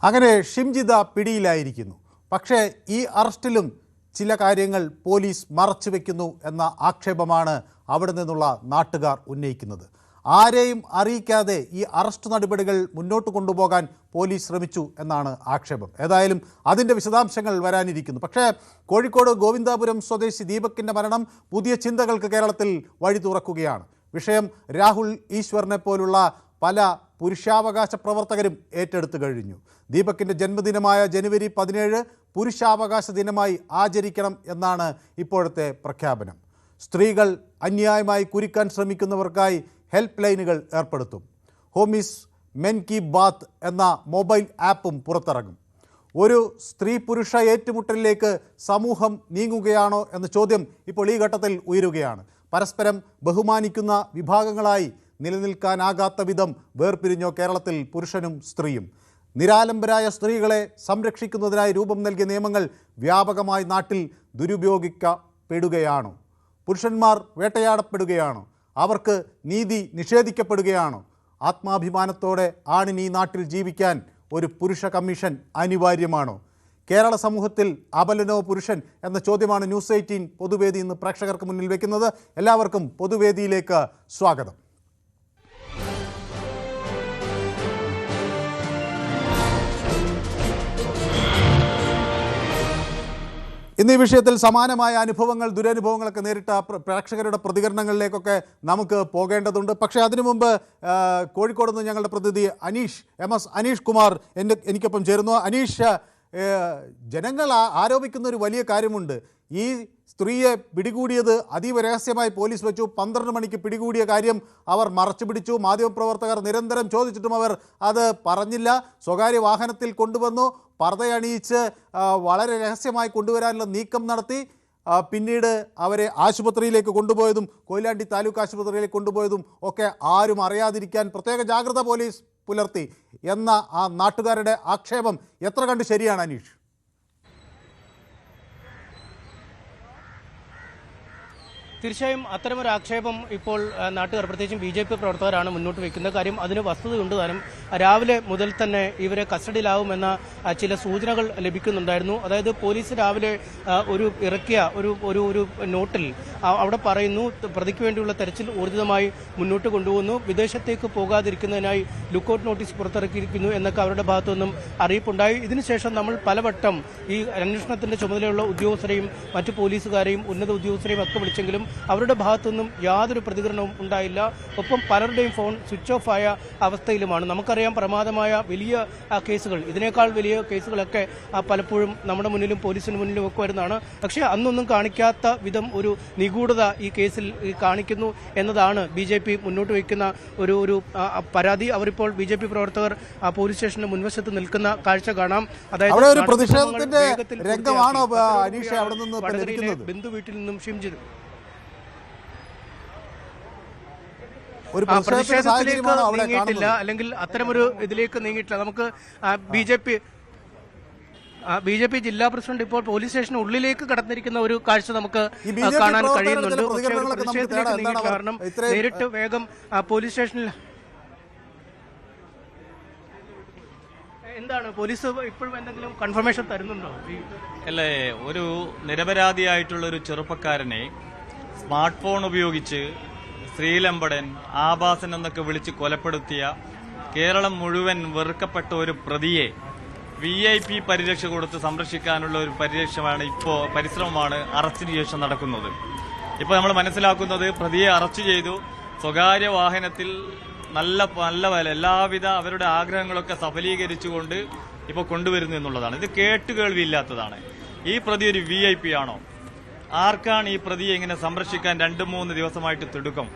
അങ്ങനെ ഷിംജിത പിടിയിലായിരിക്കുന്നു. പക്ഷേ ഈ അറസ്റ്റിലും ചില കാര്യങ്ങൾ പോലീസ് മറച്ചുവെക്കുന്നു എന്ന ആക്ഷേപമാണ് അവിടെ നിന്നുള്ള നാട്ടുകാർ ഉന്നയിക്കുന്നത്. ആരെയും അറിയിക്കാതെ ഈ അറസ്റ്റ് നടപടികൾ മുന്നോട്ട് കൊണ്ടുപോകാൻ പോലീസ് ശ്രമിച്ചു എന്നാണ് ആക്ഷേപം. ഏതായാലും അതിൻ്റെ വിശദാംശങ്ങൾ വരാനിരിക്കുന്നു. പക്ഷേ കോഴിക്കോട് ഗോവിന്ദാപുരം സ്വദേശി ദീപകിൻ്റെ മരണം പുതിയ ചിന്തകൾക്ക് കേരളത്തിൽ വഴി തുറക്കുകയാണ്. വിഷയം രാഹുൽ ഈശ്വറിനെ പോലുള്ള പല പുരുഷാവകാശ പ്രവർത്തകരും ഏറ്റെടുത്തു കഴിഞ്ഞു. ദീപകിൻ്റെ ജന്മദിനമായ ജനുവരി 17 പുരുഷാവകാശ ദിനമായി ആചരിക്കണം എന്നാണ് ഇപ്പോഴത്തെ പ്രഖ്യാപനം. സ്ത്രീകൾ അന്യായമായി കുരുക്കാൻ ശ്രമിക്കുന്നവർക്കായി ഹെൽപ്പ് ലൈനുകൾ ഏർപ്പെടുത്തും. ഹോമിസ് മെൻ കി ബാത്ത് എന്ന മൊബൈൽ ആപ്പും പുറത്തിറങ്ങും. ഒരു സ്ത്രീ പുരുഷ ഏറ്റുമുട്ടലിലേക്ക് സമൂഹം നീങ്ങുകയാണോ എന്ന ചോദ്യം ഇപ്പോൾ ഈ ഘട്ടത്തിൽ ഉയരുകയാണ്. പരസ്പരം ബഹുമാനിക്കുന്ന വിഭാഗങ്ങളായി നിലനിൽക്കാനാകാത്ത വിധം വേർപിരിഞ്ഞോ കേരളത്തിൽ പുരുഷനും സ്ത്രീയും? നിരാലംബരായ സ്ത്രീകളെ സംരക്ഷിക്കുന്നതിനായി രൂപം നൽകിയ നിയമങ്ങൾ വ്യാപകമായി നാട്ടിൽ ദുരുപയോഗിക്കപ്പെടുകയാണോ? പുരുഷന്മാർ വേട്ടയാടപ്പെടുകയാണോ? അവർക്ക് നീതി നിഷേധിക്കപ്പെടുകയാണോ? ആത്മാഭിമാനത്തോടെ ആണിന് ഈ നാട്ടിൽ ജീവിക്കാൻ ഒരു പുരുഷ കമ്മീഷൻ അനിവാര്യമാണോ? കേരള സമൂഹത്തിൽ അബലനോ പുരുഷൻ എന്ന ചോദ്യമാണ് ന്യൂസ് 18 പൊതുവേദി ഇന്ന് പ്രേക്ഷകർക്ക് മുന്നിൽ വയ്ക്കുന്നത്. എല്ലാവർക്കും പൊതുവേദിയിലേക്ക് സ്വാഗതം. ഇന്ന് ഈ വിഷയത്തിൽ സമാനമായ അനുഭവങ്ങൾ ദുരനുഭവങ്ങളൊക്കെ നേരിട്ട പ്രേക്ഷകരുടെ പ്രതികരണങ്ങളിലേക്കൊക്കെ നമുക്ക് പോകേണ്ടതുണ്ട്. പക്ഷേ അതിനു മുമ്പ് കോഴിക്കോട് നിന്ന് ഞങ്ങളുടെ പ്രതിനിധി അനീഷ് കുമാർ എനിക്കൊപ്പം ചേരുന്നു. അനീഷ്, ജനങ്ങൾ ആരോപിക്കുന്ന ഒരു വലിയ കാര്യമുണ്ട്. ഈ സ്ത്രീയെ പിടികൂടിയത് അതീവ രഹസ്യമായി പോലീസ് വെച്ചു. 12 മണിക്ക് പിടികൂടിയ കാര്യം അവർ മറച്ചു പിടിച്ചു. മാധ്യമപ്രവർത്തകർ നിരന്തരം ചോദിച്ചിട്ടും അവർ അത് പറഞ്ഞില്ല. സ്വകാര്യ വാഹനത്തിൽ കൊണ്ടുവന്നു, പർദ്ദയണിയിച്ച് വളരെ രഹസ്യമായി കൊണ്ടുവരാനുള്ള നീക്കം നടത്തി. പിന്നീട് അവരെ ആശുപത്രിയിലേക്ക് കൊണ്ടുപോയതും കൊയിലാണ്ടി താലൂക്ക് ആശുപത്രിയിലേക്ക് കൊണ്ടുപോയതും ഒക്കെ ആരും അറിയാതിരിക്കാൻ പ്രത്യേക ജാഗ്രത പോലീസ് പുലർത്തി എന്ന ആ നാട്ടുകാരുടെ ആക്ഷേപം എത്ര കണ്ട് ശരിയാണ് അനീഷ്? തീർച്ചയായും അത്തരമൊരു ആക്ഷേപം ഇപ്പോൾ നാട്ടുകാർ പ്രത്യേകിച്ചും BJP പ്രവർത്തകരാണ് മുന്നോട്ട് വയ്ക്കുന്ന കാര്യം. അതിന് വസ്തുതയുണ്ട്. താനും രാവിലെ മുതൽ തന്നെ ഇവരെ കസ്റ്റഡിയിലാവുമെന്ന ചില സൂചനകൾ ലഭിക്കുന്നുണ്ടായിരുന്നു. അതായത് പോലീസ് രാവിലെ ഇറക്കിയ ഒരു നോട്ടിൽ അവിടെ പറയുന്നു, പ്രതിക്ക് വേണ്ടിയുള്ള തെരച്ചിൽ ഊർജിതമായി മുന്നോട്ട് കൊണ്ടുപോകുന്നു, വിദേശത്തേക്ക് പോകാതിരിക്കുന്നതിനായി ലുക്കൌട്ട് നോട്ടീസ് പുറത്തിറക്കിയിരിക്കുന്നു എന്നൊക്കെ അവരുടെ ഭാഗത്തുനിന്നും അറിയിപ്പുണ്ടായി. ഇതിനുശേഷം നമ്മൾ പലവട്ടം ഈ അന്വേഷണത്തിന്റെ ചുമതലയുള്ള ഉദ്യോഗസ്ഥരെയും മറ്റു പോലീസുകാരെയും ഉന്നത ഉദ്യോഗസ്ഥരെയും ഒക്കെ വിളിച്ചെങ്കിലും അവരുടെ ഭാഗത്തുനിന്നും യാതൊരു പ്രതികരണവും ഉണ്ടായില്ല. ഒപ്പം പലരുടെയും ഫോൺ സ്വിച്ച് ഓഫ് ആയ അവസ്ഥയിലുമാണ്. നമുക്കറിയാം, പ്രമാദമായ വലിയ കേസുകൾ, ഇതിനേക്കാൾ വലിയ കേസുകളൊക്കെ പലപ്പോഴും നമ്മുടെ മുന്നിലും പോലീസിന് മുന്നിലും ഒക്കെ വരുന്നതാണ്. പക്ഷേ അന്നൊന്നും കാണിക്കാത്ത വിധം ഒരു നിഗൂഢത ഈ കേസിൽ കാണിക്കുന്നു എന്നതാണ് BJP മുന്നോട്ട് വയ്ക്കുന്ന ഒരു പരാതി. അവരിപ്പോൾ BJP പ്രവർത്തകർ പോലീസ് സ്റ്റേഷന് മുൻവശത്ത് നിൽക്കുന്ന കാഴ്ച കാണാം. അതായത് ബന്ധു വീട്ടിൽ നിന്നും ഷിംജിത് പ്രതിഷേധത്തിലേക്ക് നീങ്ങിയിട്ടില്ല, അല്ലെങ്കിൽ അത്തരമൊരു ഇതിലേക്ക് നീങ്ങിയിട്ടില്ല. നമുക്ക് BJP ജില്ലാ പ്രസിഡന്റ് ഇപ്പോൾ പോലീസ് സ്റ്റേഷന് ഉള്ളിലേക്ക് കടന്നിരിക്കുന്ന ഒരു കാഴ്ച നമുക്ക് കാണാൻ കഴിയുന്നുണ്ട്. പക്ഷേ ഒരു പ്രതിഷേധത്തിലേക്ക് നീങ്ങിയിട്ടില്ല. കാരണം നേരിട്ട് വേഗം പോലീസ് സ്റ്റേഷനിൽ എന്താണ് പോലീസ് ഇപ്പോഴും എന്തെങ്കിലും കൺഫർമേഷൻ തരുന്നുണ്ടോ? അല്ലേ, ഒരു നിരപരാധിയായിട്ടുള്ള ഒരു ചെറുപ്പക്കാരനെ സ്മാർട്ട് ഫോൺ ഉപയോഗിച്ച് ശ്രീലമ്പടൻ, ആഭാസൻ എന്നൊക്കെ വിളിച്ച് കൊലപ്പെടുത്തിയ, കേരളം മുഴുവൻ വെറുക്കപ്പെട്ട ഒരു പ്രതിയെ VIP പരിരക്ഷ കൊടുത്ത് സംരക്ഷിക്കാനുള്ള ഒരു പരിശ്രമമാണ് അറസ്റ്റിന് ശേഷം നടക്കുന്നത്. ഇപ്പോൾ നമ്മൾ മനസ്സിലാക്കുന്നത്, പ്രതിയെ അറസ്റ്റ് ചെയ്തു, സ്വകാര്യ വാഹനത്തിൽ നല്ല എല്ലാവിധ അവരുടെ ആഗ്രഹങ്ങളൊക്കെ സഫലീകരിച്ചുകൊണ്ട് ഇപ്പോൾ കൊണ്ടുവരുന്നു എന്നുള്ളതാണ്. ഇത് കേട്ടുകേൾവിയില്ലാത്തതാണ്. ഈ പ്രതി ഒരു VIP ആണോ? ആർക്കാണ് ഈ പ്രതിയെ ഇങ്ങനെ സംരക്ഷിക്കാൻ 2-3 ദിവസമായിട്ട് തിടുക്കം?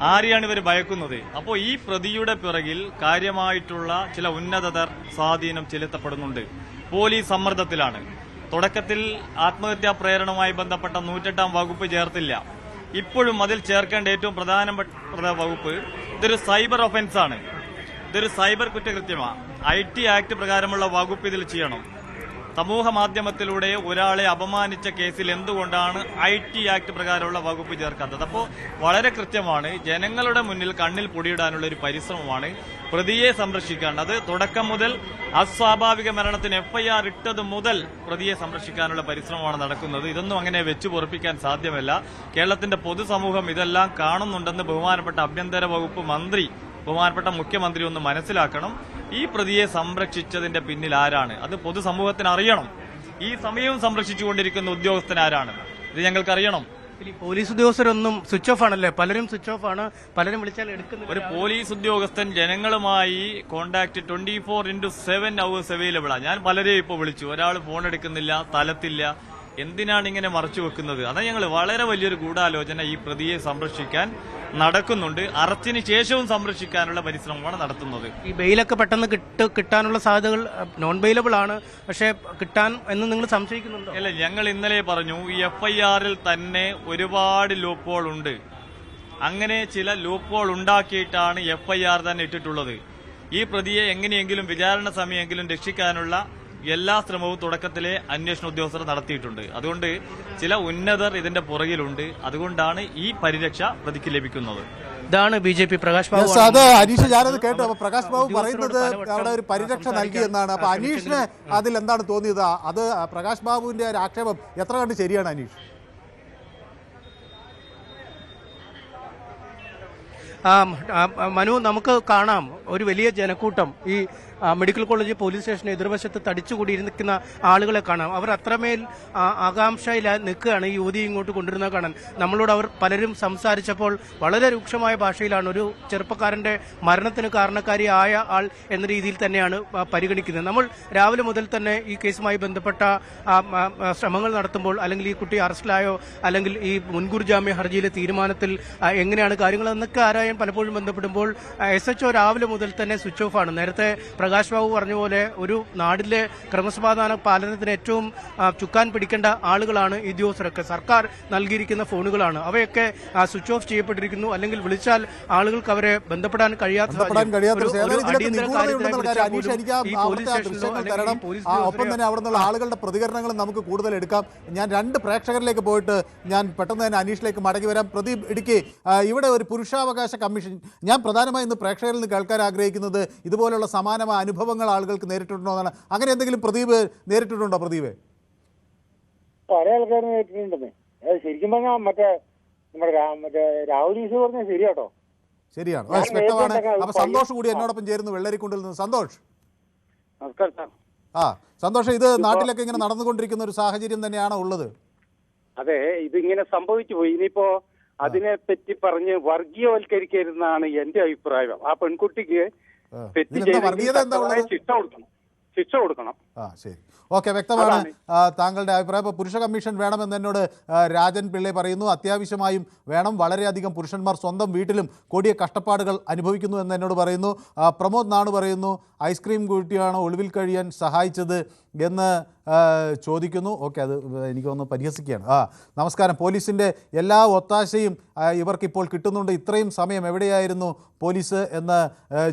ആരെയാണ് ഇവർ ഭയക്കുന്നത്? അപ്പോൾ ഈ പ്രതിയുടെ പിറകിൽ കാര്യമായിട്ടുള്ള ചില ഉന്നതർ സ്വാധീനം ചെലുത്തപ്പെടുന്നുണ്ട്. പോലീസ് സമ്മർദ്ദത്തിലാണ്. തുടക്കത്തിൽ ആത്മഹത്യാ പ്രേരണവുമായി ബന്ധപ്പെട്ട 108-ാം വകുപ്പ് ചേർത്തില്ല. ഇപ്പോഴും അതിൽ ചേർക്കേണ്ട ഏറ്റവും പ്രധാനപ്പെട്ട വകുപ്പ് ഇതൊരു സൈബർ ഒഫൻസാണ്. ഇതൊരു സൈബർ കുറ്റകൃത്യമാണ്. IT ആക്ട് പ്രകാരമുള്ള വകുപ്പ് ഇതിൽ ചെയ്യണം. സമൂഹ മാധ്യമത്തിലൂടെ ഒരാളെ അപമാനിച്ച കേസിൽ എന്തുകൊണ്ടാണ് IT ആക്ട് പ്രകാരമുള്ള വകുപ്പ് ചേർക്കാത്തത്? അപ്പോൾ വളരെ കൃത്യമാണ്, ജനങ്ങളുടെ മുന്നിൽ കണ്ണിൽ പൊടിയിടാനുള്ള ഒരു പരിശ്രമമാണ് പ്രതിയെ സംരക്ഷിക്കാൻ. അത് തുടക്കം മുതൽ അസ്വാഭാവിക മരണത്തിന് FIR ഇട്ടത് മുതൽ പ്രതിയെ സംരക്ഷിക്കാനുള്ള പരിശ്രമമാണ് നടക്കുന്നത്. ഇതൊന്നും അങ്ങനെ വെച്ചു പൊറപ്പിക്കാൻ സാധ്യമല്ല. കേരളത്തിന്റെ പൊതുസമൂഹം ഇതെല്ലാം കാണുന്നുണ്ടെന്ന് ബഹുമാനപ്പെട്ട ആഭ്യന്തര വകുപ്പ് മന്ത്രി, ബഹുമാനപ്പെട്ട മുഖ്യമന്ത്രി ഒന്ന് മനസ്സിലാക്കണം. ഈ പ്രതിയെ സംരക്ഷിച്ചതിന്റെ പിന്നിൽ ആരാണ്? അത് പൊതുസമൂഹത്തിന് അറിയണം. ഈ സമയവും സംരക്ഷിച്ചുകൊണ്ടിരിക്കുന്ന ഉദ്യോഗസ്ഥൻ ആരാണ്? ഇത് ഞങ്ങൾക്ക് അറിയണം. പോലീസ് ഉദ്യോഗസ്ഥരൊന്നും സ്വിച്ച് ഓഫ് ആണല്ലേ? പലരും സ്വിച്ച് ഓഫ് ആണ്, പലരും വിളിച്ചാൽ എടുക്കുന്നില്ല. ഒരു പോലീസ് ഉദ്യോഗസ്ഥൻ ജനങ്ങളുമായി കോണ്ടാക്ട് 24/7 അവേഴ്സ് അവൈലബിൾ ആണ്. ഞാൻ പലരെയും ഇപ്പോൾ വിളിച്ചു, ഒരാൾ ഫോൺ എടുക്കുന്നില്ല, സ്ഥലത്തില്ല. എന്തിനാണ് ഇങ്ങനെ മറച്ചു വെക്കുന്നത്? അതാ ഞങ്ങൾ വളരെ വലിയൊരു ഗൂഢാലോചന ഈ പ്രതിയെ സംരക്ഷിക്കാൻ നടക്കുന്നുണ്ട്. അറസ്റ്റിന് ശേഷവും സംരക്ഷിക്കാനുള്ള പരിശ്രമമാണ് നടത്തുന്നത്. ഈ ബെയിലൊക്കെ പെട്ടെന്ന് കിട്ടാനുള്ള സാധ്യതകൾ നോൺ ബെയിലബിൾ ആണ്, പക്ഷേ കിട്ടാൻ എന്ന് നിങ്ങൾ സംശയിക്കുന്നുണ്ടോ? അല്ല, ഞങ്ങൾ ഇന്നലെ പറഞ്ഞു, ഈ FIR-ൽ തന്നെ ഒരുപാട് ലൂപ്പോൾ ഉണ്ട്. അങ്ങനെ ചില ലൂപ്പോൾ ഉണ്ടാക്കിയിട്ടാണ് FIR തന്നെ ഇട്ടിട്ടുള്ളത്. ഈ പ്രതിയെ എങ്ങനെയെങ്കിലും വിചാരണ സമയമെങ്കിലും രക്ഷിക്കാനുള്ള എല്ലാ ശ്രമവും തുടക്കത്തിലെ അന്വേഷണ ഉദ്യോഗസ്ഥർ നടത്തിയിട്ടുണ്ട്. അതുകൊണ്ട് ചില ഉന്നതർ ഇതിന്റെ പുറകിലുണ്ട്. അതുകൊണ്ടാണ് ഈ പരിരക്ഷ പ്രതിക്ക് ലഭിക്കുന്നത്. ഇതാണ് BJP പ്രകാശ് ബാബു. അത് അനീഷ്, ഞാനത് കേട്ടു. അപ്പൊ പ്രകാശ് ബാബു പറയുന്നത് അവിടെ ഒരു പരിരക്ഷ നൽകി എന്നാണ്. അപ്പൊ അനീഷിന് അതിൽ എന്താണ് തോന്നിയത്? അത് പ്രകാശ് ബാബുവിന്റെ ഒരു ആക്ഷേപം എത്ര കണ്ട് ശരിയാണ് അനീഷ്? മനു, നമുക്ക് കാണാം ഒരു വലിയ ജനക്കൂട്ടം ഈ മെഡിക്കൽ കോളേജ് പോലീസ് സ്റ്റേഷന് എതിർവശത്ത് തടിച്ചുകൂടിയിരിക്കുന്ന ആളുകളെ കാണാം. അവർ അത്രമേൽ ആകാംക്ഷയിൽ നിൽക്കുകയാണ് ഈ യുവതി ഇങ്ങോട്ട് കൊണ്ടുവരുന്നത് കാണാൻ. നമ്മളോട് അവർ പലരും സംസാരിച്ചപ്പോൾ വളരെ രൂക്ഷമായ ഭാഷയിലാണ് ഒരു ചെറുപ്പക്കാരന്റെ മരണത്തിന് കാരണക്കാരിയായ ആൾ എന്ന രീതിയിൽ തന്നെയാണ് പരിഗണിക്കുന്നത്. നമ്മൾ രാവിലെ മുതൽ തന്നെ ഈ കേസുമായി ബന്ധപ്പെട്ട ശ്രമങ്ങൾ നടത്തുമ്പോൾ, അല്ലെങ്കിൽ ഈ കുട്ടി അറസ്റ്റിലായോ, അല്ലെങ്കിൽ ഈ മുൻകൂർ ജാമ്യ ഹർജിയിലെ തീരുമാനത്തിൽ എങ്ങനെയാണ് കാര്യങ്ങൾ എന്നൊക്കെ ആരായാൻ പലപ്പോഴും ബന്ധപ്പെടുമ്പോൾ SHO രാവിലെ മുതൽ തന്നെ സ്വിച്ച് ഓഫ് ആണ്. നേരത്തെ പ്രകാശ് ബാബു പറഞ്ഞ പോലെ ഒരു നാടിലെ ക്രമസമാധാന പാലനത്തിന് ഏറ്റവും ചുക്കാൻ പിടിക്കേണ്ട ആളുകളാണ് ഈ ഉദ്യോഗസ്ഥരൊക്കെ. സർക്കാർ നൽകിയിരിക്കുന്ന ഫോണുകളാണ്, അവയൊക്കെ സ്വിച്ച് ഓഫ് ചെയ്യപ്പെട്ടിരിക്കുന്നു. അല്ലെങ്കിൽ വിളിച്ചാൽ ആളുകൾക്ക് അവരെ ബന്ധപ്പെടാൻ കഴിയാത്ത ഒപ്പം തന്നെ അവിടെ നിന്നുള്ള ആളുകളുടെ പ്രതികരണങ്ങൾ നമുക്ക് കൂടുതൽ എടുക്കാം. ഞാൻ രണ്ട് പ്രേക്ഷകരിലേക്ക് പോയിട്ട് ഞാൻ പെട്ടെന്ന് തന്നെ അനീഷിലേക്ക് മടങ്ങി വരാം. പ്രദീപ് ഇടുക്കി, ഇവിടെ ഒരു പുരുഷാവകാശ കമ്മീഷൻ, ഞാൻ പ്രധാനമായും ഇന്ന് പ്രേക്ഷകരിൽ നിന്ന് കേൾക്കാൻ ആഗ്രഹിക്കുന്നത് ഇതുപോലുള്ള സമാനമായ അനുഭവങ്ങൾ ആളുകൾക്ക് നേരിട്ടുണ്ടോ എന്നാണ്. അങ്ങനെ എന്തെങ്കിലും പ്രദീപ് നേരിട്ടിട്ടുണ്ടോ? പ്രദീപ്, പല ആൾക്കാരും നേരിട്ടിട്ടുണ്ടെന്ന്. ശരിക്കും പറഞ്ഞാൽ നമ്മുടെ രാഹുൽ ഈസ് പറഞ്ഞാൽ ശരിയാട്ടോ, ശരിയാണ്, വ്യക്തമാണ്. അപ്പൊ സന്തോഷ് കൂടി എന്നോടൊപ്പം ചേരുന്നു വെള്ളരിക്കുണ്ടിൽ നിന്ന്. സന്തോഷ്, നമസ്കാരം സാർ. സന്തോഷം, ഇത് നാട്ടിലൊക്കെ ഇങ്ങനെ നടന്നുകൊണ്ടിരിക്കുന്ന ഒരു സാഹചര്യം തന്നെയാണോ ഉള്ളത്? അതെ, ഇതിങ്ങനെ സംഭവിച്ചു പോയി. ഇനിയിപ്പോ അതിനെ പറ്റി പറഞ്ഞ് വർഗീയവൽക്കരിക്കരുതെന്നാണ് എന്റെ അഭിപ്രായം. ആ പെൺകുട്ടിക്ക് ശിക്ഷ കൊടുക്കണം. ശരി, ഓക്കെ, വ്യക്തമാണ് താങ്കളുടെ അഭിപ്രായം. ഇപ്പോൾ പുരുഷ കമ്മീഷൻ വേണമെന്ന് എന്നോട് രാജൻ പിള്ളை പറയുന്നു. അത്യാവശ്യമായും വേണം. വളരെയധികം പുരുഷന്മാർ സ്വന്തം വീട്ടിലും കൊടിയ കഷ്ടപ്പാടുകൾ അനുഭവിക്കുന്നു എന്ന് എന്നോട് പറയുന്നു. പ്രമോദ് നാണ് പറയുന്നു, ഐസ്ക്രീം കുട്ടിയാണോ ഒളിവിൽ കഴിയാൻ സഹായിച്ചത് എന്ന് ചോദിക്കുന്നു. ഓക്കെ, അത് എനിക്കൊന്ന് പരിഹസിക്കുകയാണ്. നമസ്കാരം. പോലീസിൻ്റെ എല്ലാ ഒത്താശയും ഇവർക്കിപ്പോൾ കിട്ടുന്നുണ്ട്. ഇത്രയും സമയം എവിടെയായിരുന്നു പോലീസ് എന്ന്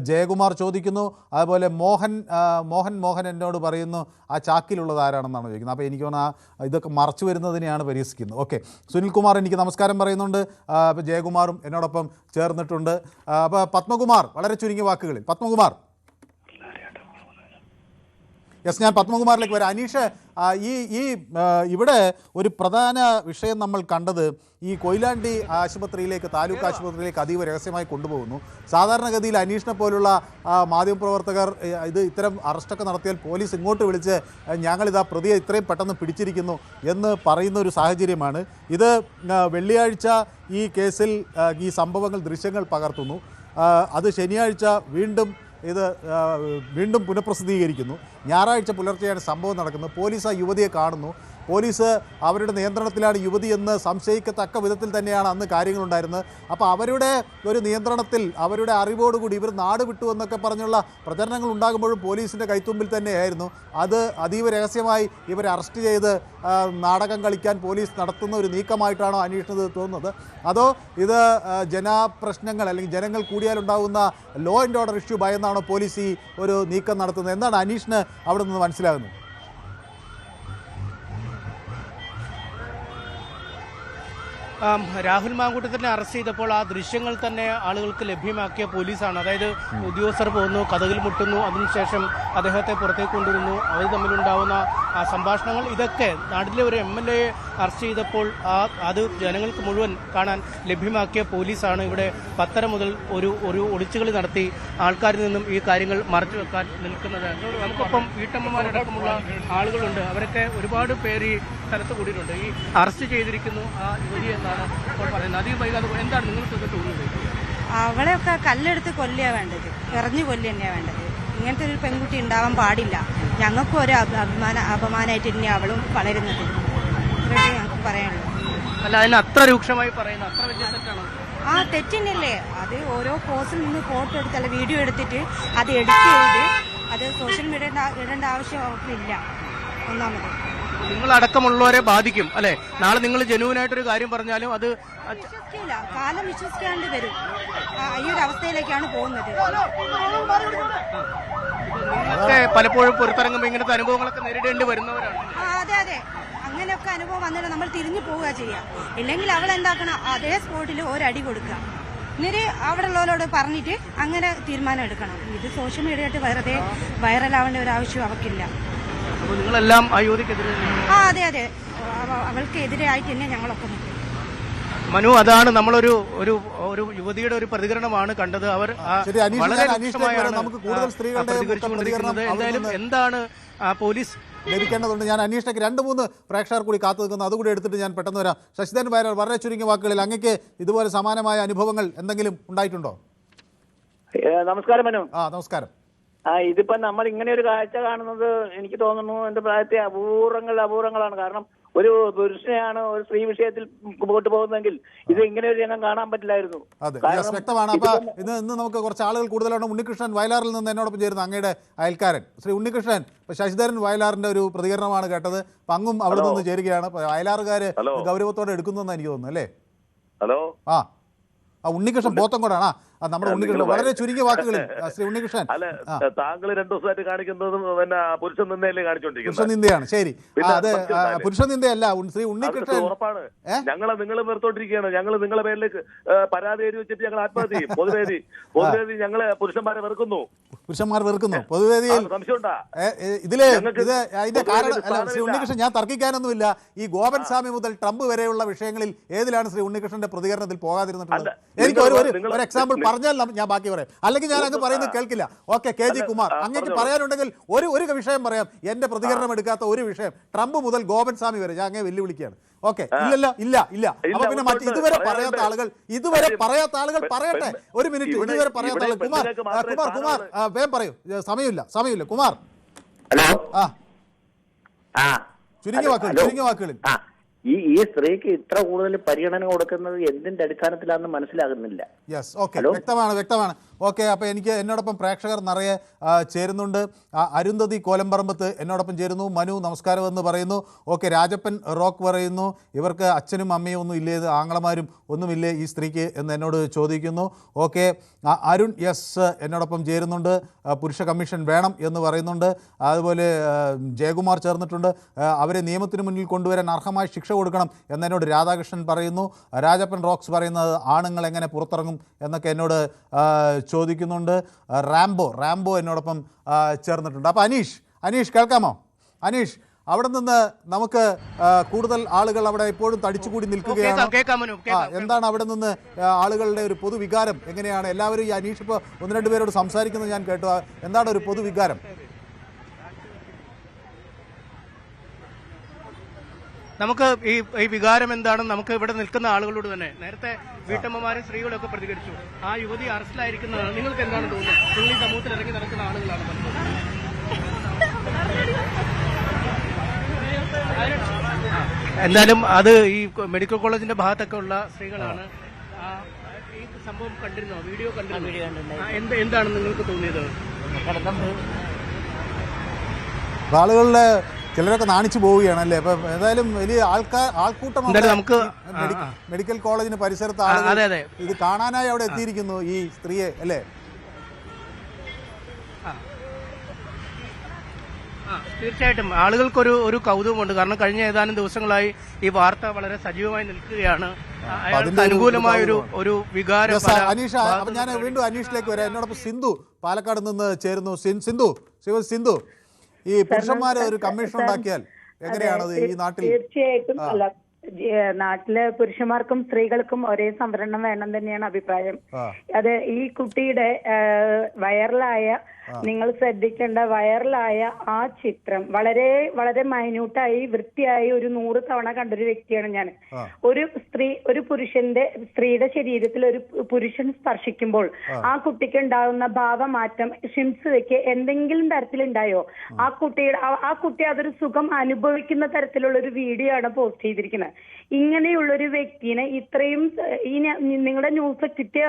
ജയകുമാർ ചോദിക്കുന്നു. അതുപോലെ മോഹൻ എന്നോട് പറയുന്നു ആ ചാക്കിലുള്ളത് ആരാണെന്നാണ് ചോദിക്കുന്നത്. അപ്പോൾ എനിക്ക് തോന്നുന്നു ഇതൊക്കെ മറച്ചു വരുന്നതിനെയാണ് പരിഹസിക്കുന്നത്. ഓക്കെ, സുനിൽകുമാർ എനിക്ക് നമസ്കാരം പറയുന്നുണ്ട്. അപ്പോൾ ജയകുമാറും എന്നോടൊപ്പം ചേർന്നിട്ടുണ്ട്. അപ്പോൾ പത്മകുമാർ, വളരെ ചുരുങ്ങിയ വാക്കുകളിൽ പത്മകുമാർ. യെസ്, ഞാൻ പത്മകുമാറിലേക്ക് വരാം. അനീഷ്, ഇവിടെ ഒരു പ്രധാന വിഷയം നമ്മൾ കണ്ടത് ഈ കൊയിലാണ്ടി ആശുപത്രിയിലേക്ക്, താലൂക്ക് ആശുപത്രിയിലേക്ക് അതീവ രഹസ്യമായി കൊണ്ടുപോകുന്നു. സാധാരണഗതിയിൽ അനീഷിനെ പോലുള്ള മാധ്യമപ്രവർത്തകർ ഇത്തരം അറസ്റ്റൊക്കെ നടത്തിയാൽ പോലീസ് ഇങ്ങോട്ട് വിളിച്ച് ഞങ്ങളിതാ പ്രതിയെ ഇത്രയും പെട്ടെന്ന് പിടിച്ചിരിക്കുന്നു എന്ന് പറയുന്ന ഒരു സാഹചര്യമാണ്. ഇത് വെള്ളിയാഴ്ച ഈ കേസിൽ ഈ സംഭവങ്ങൾ ദൃശ്യങ്ങൾ പകർത്തുന്നു. അത് ശനിയാഴ്ച വീണ്ടും പുനഃപ്രസിദ്ധീകരിക്കുന്നു. ഞായറാഴ്ച പുലർച്ചെയാണ് സംഭവം നടക്കുന്നത്. പോലീസ് ആ യുവതിയെ കാണുന്നു. പോലീസ് അവരുടെ നിയന്ത്രണത്തിലാണ് യുവതി എന്ന് സംശയിക്കത്തക്ക വിധത്തിൽ തന്നെയാണ് അന്ന് കാര്യങ്ങളുണ്ടായിരുന്നത്. അപ്പോൾ അവരുടെ ഒരു നിയന്ത്രണത്തിൽ, അവരുടെ അറിവോടുകൂടി ഇവർ നാട് വിട്ടു എന്നൊക്കെ പറഞ്ഞുള്ള പ്രചരണങ്ങൾ ഉണ്ടാകുമ്പോഴും പോലീസിൻ്റെ കൈത്തുമ്പിൽ തന്നെയായിരുന്നു. അത് അതീവ രഹസ്യമായി ഇവരെ അറസ്റ്റ് ചെയ്ത് നാടകം കളിക്കാൻ പോലീസ് നടത്തുന്ന ഒരു നീക്കമായിട്ടാണോ അന്വേഷണത്തിൽ തോന്നുന്നത്? അതോ ഇത് ജനപ്രശ്നങ്ങൾ അല്ലെങ്കിൽ ജനങ്ങൾ കൂടിയാലുണ്ടാകുന്ന ലോ ആൻഡ് ഓർഡർ ഇഷ്യൂ ഭയന്നാണോ പോലീസ് ഈ ഒരു നീക്കം നടത്തുന്നത്? എന്താണ് അനീഷിന് അവിടെ നിന്ന് മനസ്സിലാകുന്നത്? രാഹുൽ മാങ്കൂട്ടത്തിനെ അറസ്റ്റ് ചെയ്തപ്പോൾ ആ ദൃശ്യങ്ങൾ തന്നെ ആളുകൾക്ക് ലഭ്യമാക്കിയ പോലീസാണ്. അതായത് ഉദ്യോഗസ്ഥർ പോകുന്നു, കതകിൽ മുട്ടുന്നു, അതിനുശേഷം അദ്ദേഹത്തെ പുറത്തേക്ക് കൊണ്ടുവരുന്നു, അവർ തമ്മിലുണ്ടാവുന്ന ആ സംഭാഷണങ്ങൾ, ഇതൊക്കെ നാട്ടിലെ ഒരു MLA അറസ്റ്റ് ചെയ്തപ്പോൾ അത് ജനങ്ങൾക്ക് മുഴുവൻ കാണാൻ ലഭ്യമാക്കിയ പോലീസാണ് ഇവിടെ 10:30 മുതൽ ഒരു ഒളിച്ചുകളി നടത്തി ആൾക്കാരിൽ നിന്നും ഈ കാര്യങ്ങൾ മറച്ചു വെക്കാൻ നിൽക്കുന്നത്. നമുക്കൊപ്പം വീട്ടമ്മമാരടക്കമുള്ള ആളുകളുണ്ട്. അവരൊക്കെ ഒരുപാട് പേര് ഈ സ്ഥലത്ത് കൂടിയിട്ടുണ്ട്. ഈ അറസ്റ്റ് ചെയ്തിരിക്കുന്നു ആ യുവതി എന്നാണ് ഇപ്പോൾ പറയുന്നത്. അധികം വൈകാതെ എന്താണ് നിങ്ങൾക്കൊക്കെ തോന്നുന്നത്? അവളെയൊക്കെ കല്ലെടുത്ത് കൊല്ലുക വേണ്ടത്, എറിഞ്ഞു കൊല്ലുക തന്നെയാണ് വേണ്ടത്. ഇങ്ങനത്തെ ഒരു പെൺകുട്ടി ഉണ്ടാവാൻ പാടില്ല. ഞങ്ങൾക്കും ഒരു അപമാനമായിട്ട് തന്നെ അവളും വളരുന്നത്. ഇതൊക്കെ ഞങ്ങൾക്ക് പറയാനുള്ളൂ. അല്ല, അതിന് അത്ര രൂക്ഷമായി പറയുന്നത് അത്ര വലിയ തെറ്റാണ്. ആ തെറ്റിനല്ലേ അത്. ഓരോ പോസ്റ്റിൽ നിന്ന് ഫോട്ടോ എടുത്തല്ല വീഡിയോ എടുത്തിട്ട് അത് എഡിറ്റ് ചെയ്ത് അത് സോഷ്യൽ മീഡിയ ഇടേണ്ട ആവശ്യം അവർക്കില്ല. ഒന്നാമത് നിങ്ങളടക്കമുള്ളവരെ ബാധിക്കും അല്ലെ? നാളെ നിങ്ങൾ ജനുവിനായിട്ടൊരു കാര്യം പറഞ്ഞാലും അത് വിശ്വസിക്കില്ല. കാലം വിശ്വസിക്കാണ്ട് വരും. ഈ ഒരു അവസ്ഥയിലേക്കാണ് പോകുന്നത്. പലപ്പോഴും പുറത്തിറങ്ങുമ്പോൾ ഇങ്ങനത്തെ അനുഭവങ്ങളൊക്കെ നേരിടേണ്ടി വരുന്നവരാണ്. അതെ അതെ, അങ്ങനെയൊക്കെ അനുഭവം വന്നിട്ട് നമ്മൾ തിരിഞ്ഞു പോവുക ചെയ്യാം. ഇല്ലെങ്കിൽ അവൾ എന്താക്കണം, അതേ സ്പോട്ടിൽ ഒരടി കൊടുക്കുക. എന്നിട്ട് അവിടെ ഉള്ളവരോട് പറഞ്ഞിട്ട് അങ്ങനെ തീരുമാനം എടുക്കണം. ഇത് സോഷ്യൽ മീഡിയ ആയിട്ട് വെറുതെ വൈറലാവേണ്ട ഒരു ആവശ്യം അവൾക്കില്ല. നിങ്ങളെല്ലാം അയോധ്യക്കെതിരെ? അതെ അതെ, അവൾക്ക് എതിരായിട്ട് തന്നെ ഞങ്ങളൊക്കെ നിൽക്കും. മനു, അതാണ് നമ്മളൊരു ഒരു യുവതിയുടെ ഒരു പ്രതികരണമാണ് കണ്ടത്. അവർ വളരെ പ്രതികരിച്ചുകൊണ്ടിരിക്കുന്നത്. എന്തായാലും എന്താണ് പോലീസ് ലഭിക്കേണ്ടതുണ്ട്. ഞാൻ അന്വേഷണയ്ക്ക് 2-3 പ്രേക്ഷകർ കൂടി കാത്തു നിൽക്കുന്നു. അതുകൂടി എടുത്തിട്ട് ഞാൻ പെട്ടെന്ന് വരാം. ശശിധരൻ വയലാർ, വളരെ ചുരുങ്ങിയ വാക്കുകളിൽ അങ്ങക്ക് ഇതുപോലെ സമാനമായ അനുഭവങ്ങൾ എന്തെങ്കിലും ഉണ്ടായിട്ടുണ്ടോ? നമസ്കാരം മനു. നമസ്കാരം. ഇതിപ്പോ നമ്മൾ ഇങ്ങനെ ഒരു കാഴ്ച കാണുന്നത് എനിക്ക് തോന്നുന്നു എന്റെ പ്രായത്തെ അപൂർവങ്ങളാണ്. കാരണം ഒരു പുരുഷനെയാണ് ഒരു സ്ത്രീ വിഷയത്തിൽ മുമ്പോട്ട് പോകുന്നതെങ്കിൽ ഇത് ഇങ്ങനെ ഒരു രംഗം കാണാൻ പറ്റില്ലായിരുന്നു. അതെ, വ്യക്തമാണ്. അപ്പൊ ഇന്ന് നമുക്ക് കുറച്ച് ആളുകൾ കൂടുതലാണ്. ഉണ്ണികൃഷ്ണൻ വയലാറിൽ നിന്ന് എന്നോടൊപ്പം ചേരുന്ന അങ്ങയുടെ അയൽക്കാരൻ ശ്രീ ഉണ്ണികൃഷ്ണൻ. ശശിധരൻ വയലാറിന്റെ ഒരു പ്രതികരണമാണ് കേട്ടത്. അങ്ങും അവിടെ നിന്ന് ചേരുകയാണ്. വയലാറുകാര് ഗൗരവത്തോടെ എടുക്കുന്നതെന്ന് എനിക്ക് തോന്നുന്നു അല്ലേ? ഹലോ, ഉണ്ണികൃഷ്ണൻ പോത്തങ്കോടാണ് നമ്മുടെ ഉണ്ണികൃഷ്ണൻ. വളരെ ചുരുങ്ങിയ വാക്കുകളിൽ ശ്രീ ഉണ്ണികൃഷ്ണൻ. അല്ല, താങ്കൾ 2 ദിവസമായിട്ട് കാണിക്കുന്നതും പിന്നെ പുരുഷ നിന്ദയല്ലേ കാണിച്ചോണ്ടിരിക്കുന്നത്? പുരുഷ നിന്ദയാണ്. ശരി, അത് പുരുഷ നിന്ദയല്ല ശ്രീ ഉണ്ണികൃഷ്ണൻ. ഉറപ്പാണ്. നിങ്ങൾ വെറുത്തോണ്ടിരിക്കുകയാണ്. ഞങ്ങൾ നിങ്ങളെ പേരിലേക്ക് പരാതി എഴുതി വെച്ചിട്ട് ഞങ്ങൾ ആത്മഹത്യ ചെയ്യും. പൊതുവേദി ഞങ്ങളെ പുരുഷന്മാരെ വെറുക്കുന്നു. പൊതുവേദിയിൽ സംശയമുണ്ടാ? അതിന്റെ കാരണം അല്ല ശ്രീ ഉണ്ണികൃഷ്ണൻ, ഞാൻ തർക്കിക്കാനൊന്നുമില്ല. ഈ ഗോപൻ സ്വാമി മുതൽ ട്രംപ് വരെയുള്ള വിഷയങ്ങളിൽ ഏതിലാണ് ശ്രീ ഉണ്ണികൃഷ്ണന്റെ പ്രതികരണത്തിൽ പോകാതിരുന്നിട്ടുള്ളത്? എനിക്ക് ഒരു എക്സാമ്പിൾ പറഞ്ഞാൽ ഞാൻ ബാക്കി പറയാം. അല്ലെങ്കിൽ ഞാൻ അങ്ങ് പറയുന്നത് കേൾക്കില്ല. ഓക്കെ, KG കുമാർ, അങ്ങേക്ക് പറയാനുണ്ടെങ്കിൽ ഒരു വിഷയം പറയാം. എന്റെ പ്രതികരണം എടുക്കാത്ത ഒരു വിഷയം, ട്രംപ് മുതൽ ഗോപൻ സ്വാമി വരെ ഞാൻ അങ്ങേ വെല്ലുവിളിക്കുകയാണ്. ഓക്കെ, ഇല്ലല്ലോ, ഇല്ല. അപ്പൊ പിന്നെ മറ്റ് ഇതുവരെ പറയാത്ത ആളുകൾ പറയട്ടെ. ഒരു മിനിറ്റ്, ഇതുവരെ പറയാത്ത ആളുകൾ. കുമാർ വേഗം പറയൂ, സമയമില്ല. കുമാർ, ഹലോ. ചുരുങ്ങിയ വാക്കുകളിൽ. ഈ സ്ത്രീക്ക് ഇത്ര കൂടുതൽ പരിഗണന കൊടുക്കുന്നത് എന്തിന്റെ അടിസ്ഥാനത്തിലാണെന്ന് മനസ്സിലാകുന്നില്ല. യെസ്, ഓക്കെ, വ്യക്തമാണ്. ഓക്കെ, അപ്പോൾ എന്നോടൊപ്പം പ്രേക്ഷകർ നിറയെ ചേരുന്നുണ്ട്. അരുന്ധതി കോലമ്പറമ്പത്ത് എന്നോടൊപ്പം ചേരുന്നു. മനു നമസ്കാരം എന്ന് പറയുന്നു. ഓക്കെ, രാജപ്പൻ റോക്ക് പറയുന്നു ഇവർക്ക് അച്ഛനും അമ്മയും ഒന്നും ഇല്ലേ, ആങ്ങളമാരും ഒന്നുമില്ലേ ഈ സ്ത്രീക്ക് എന്ന് എന്നോട് ചോദിക്കുന്നു. ഓക്കെ, അരുൺ യെസ് എന്നോടൊപ്പം ചേരുന്നുണ്ട്. പുരുഷ കമ്മീഷൻ വേണം എന്ന് പറയുന്നുണ്ട്. അതുപോലെ ജയകുമാർ ചേർന്നിട്ടുണ്ട്. അവരെ നിയമത്തിന് മുന്നിൽ കൊണ്ടുവരാൻ അർഹമായ ശിക്ഷ കൊടുക്കണം എന്നോട് രാധാകൃഷ്ണൻ പറയുന്നു. രാജപ്പൻ റോക്സ് പറയുന്നത് ആണുങ്ങൾ എങ്ങനെ പുറത്തിറങ്ങും എന്നൊക്കെ എന്നോട് ചോദിക്കുന്നുണ്ട്. റാംബോ എന്നോടൊപ്പം ചേർന്നിട്ടുണ്ട്. അപ്പോൾ അനീഷ് കേൾക്കാമോ? അനീഷ്, അവിടെ നിന്ന് നമുക്ക് കൂടുതൽ ആളുകൾ അവിടെ ഇപ്പോഴും തടിച്ചുകൂടി നിൽക്കുകയാണ്. എന്താണ് അവിടെ നിന്ന് ആളുകളുടെ ഒരു പൊതുവികാരം എങ്ങനെയാണ്? എല്ലാവരും ഈ അനീഷ് ഇപ്പോൾ 1-2 പേരോട് സംസാരിക്കുന്നത് ഞാൻ കേട്ടു. എന്താണ് ഒരു പൊതുവികാരം? നമുക്ക് ഈ വികാരം എന്താണെന്ന് നമുക്ക് ഇവിടെ നിൽക്കുന്ന ആളുകളോട് തന്നെ, നേരത്തെ വീട്ടമ്മമാരും സ്ത്രീകളും ഒക്കെ പ്രതികരിച്ചു. ആ യുവതി അറസ്റ്റിലായിരിക്കുന്നതാണ്. നിങ്ങൾക്ക് എന്താണ് തോന്നുന്നത്? നിങ്ങൾ ഈ സമൂഹത്തിൽ ഇറങ്ങി നടക്കുന്ന ആളുകളാണ്. എന്തായാലും അത് ഈ മെഡിക്കൽ കോളേജിന്റെ ഭാഗത്തൊക്കെ ഉള്ള സ്ത്രീകളാണ്. ഈ സംഭവം കണ്ടിരുന്നോ? വീഡിയോ കണ്ടിരുന്നോ? എന്താണ് നിങ്ങൾക്ക് തോന്നിയത്? ആളുകളുടെ ചിലരൊക്കെ നാണിച്ചു പോവുകയാണല്ലേ? അപ്പൊ ഏതായാലും വലിയ ആൾക്കൂട്ടം നമുക്ക് മെഡിക്കൽ കോളേജിന് പരിസരത്ത് ആളുകൾ ഇത് കാണാനായി അവിടെ എത്തിയിരിക്കുന്നു ഈ സ്ത്രീയെ അല്ലേ? തീർച്ചയായിട്ടും ആളുകൾക്കൊരു കൗതുകമുണ്ട്. കാരണം കഴിഞ്ഞ ഏതാനും ദിവസങ്ങളായി ഈ വാർത്ത വളരെ സജീവമായി നിൽക്കുകയാണ്. അയാൾക്ക് അനുകൂലമായ ഒരു വികാരം Yes, അനീഷ, അപ്പൊ ഞാൻ വീണ്ടും അനീഷിലേക്ക് വരാം. എന്നോടൊപ്പം സിന്ധു പാലക്കാട് നിന്ന് ചേരുന്നു. സിന്ധു, ഈ പുരുഷന്മാരെ ഒരു കമ്മീഷൻ ഉണ്ടാക്കിയാൽ എങ്ങനെയാണത് ഈ നാട്ടിൽ? തീർച്ചയായിട്ടും അല്ല, നാട്ടിലെ പുരുഷന്മാർക്കും സ്ത്രീകൾക്കും ഒരേ സംവരണം വേണം തന്നെയാണ് അഭിപ്രായം. അത് ഈ കുട്ടിയുടെ വൈറലായ, നിങ്ങൾ ശ്രദ്ധിക്കേണ്ട വൈറലായ ആ ചിത്രം വളരെ വളരെ മൈന്യൂട്ടായി വൃത്തിയായി ഒരു 100 തവണ കണ്ടൊരു വ്യക്തിയാണ് ഞാൻ. ഒരു സ്ത്രീയുടെ ശരീരത്തിൽ ഒരു പുരുഷൻ സ്പർശിക്കുമ്പോൾ ആ കുട്ടിക്ക് ഉണ്ടാകുന്ന ഭാവമാറ്റം ഷിംസുവയ്ക്ക് എന്തെങ്കിലും തരത്തിലുണ്ടായോ? ആ കുട്ടി അതൊരു സുഖം അനുഭവിക്കുന്ന തരത്തിലുള്ള ഒരു വീഡിയോ ആണ് പോസ്റ്റ് ചെയ്തിരിക്കുന്നത്. ഇങ്ങനെയുള്ളൊരു വ്യക്തിനെ ഇത്രയും നിങ്ങളുടെ ന്യൂസ് കിട്ടിയ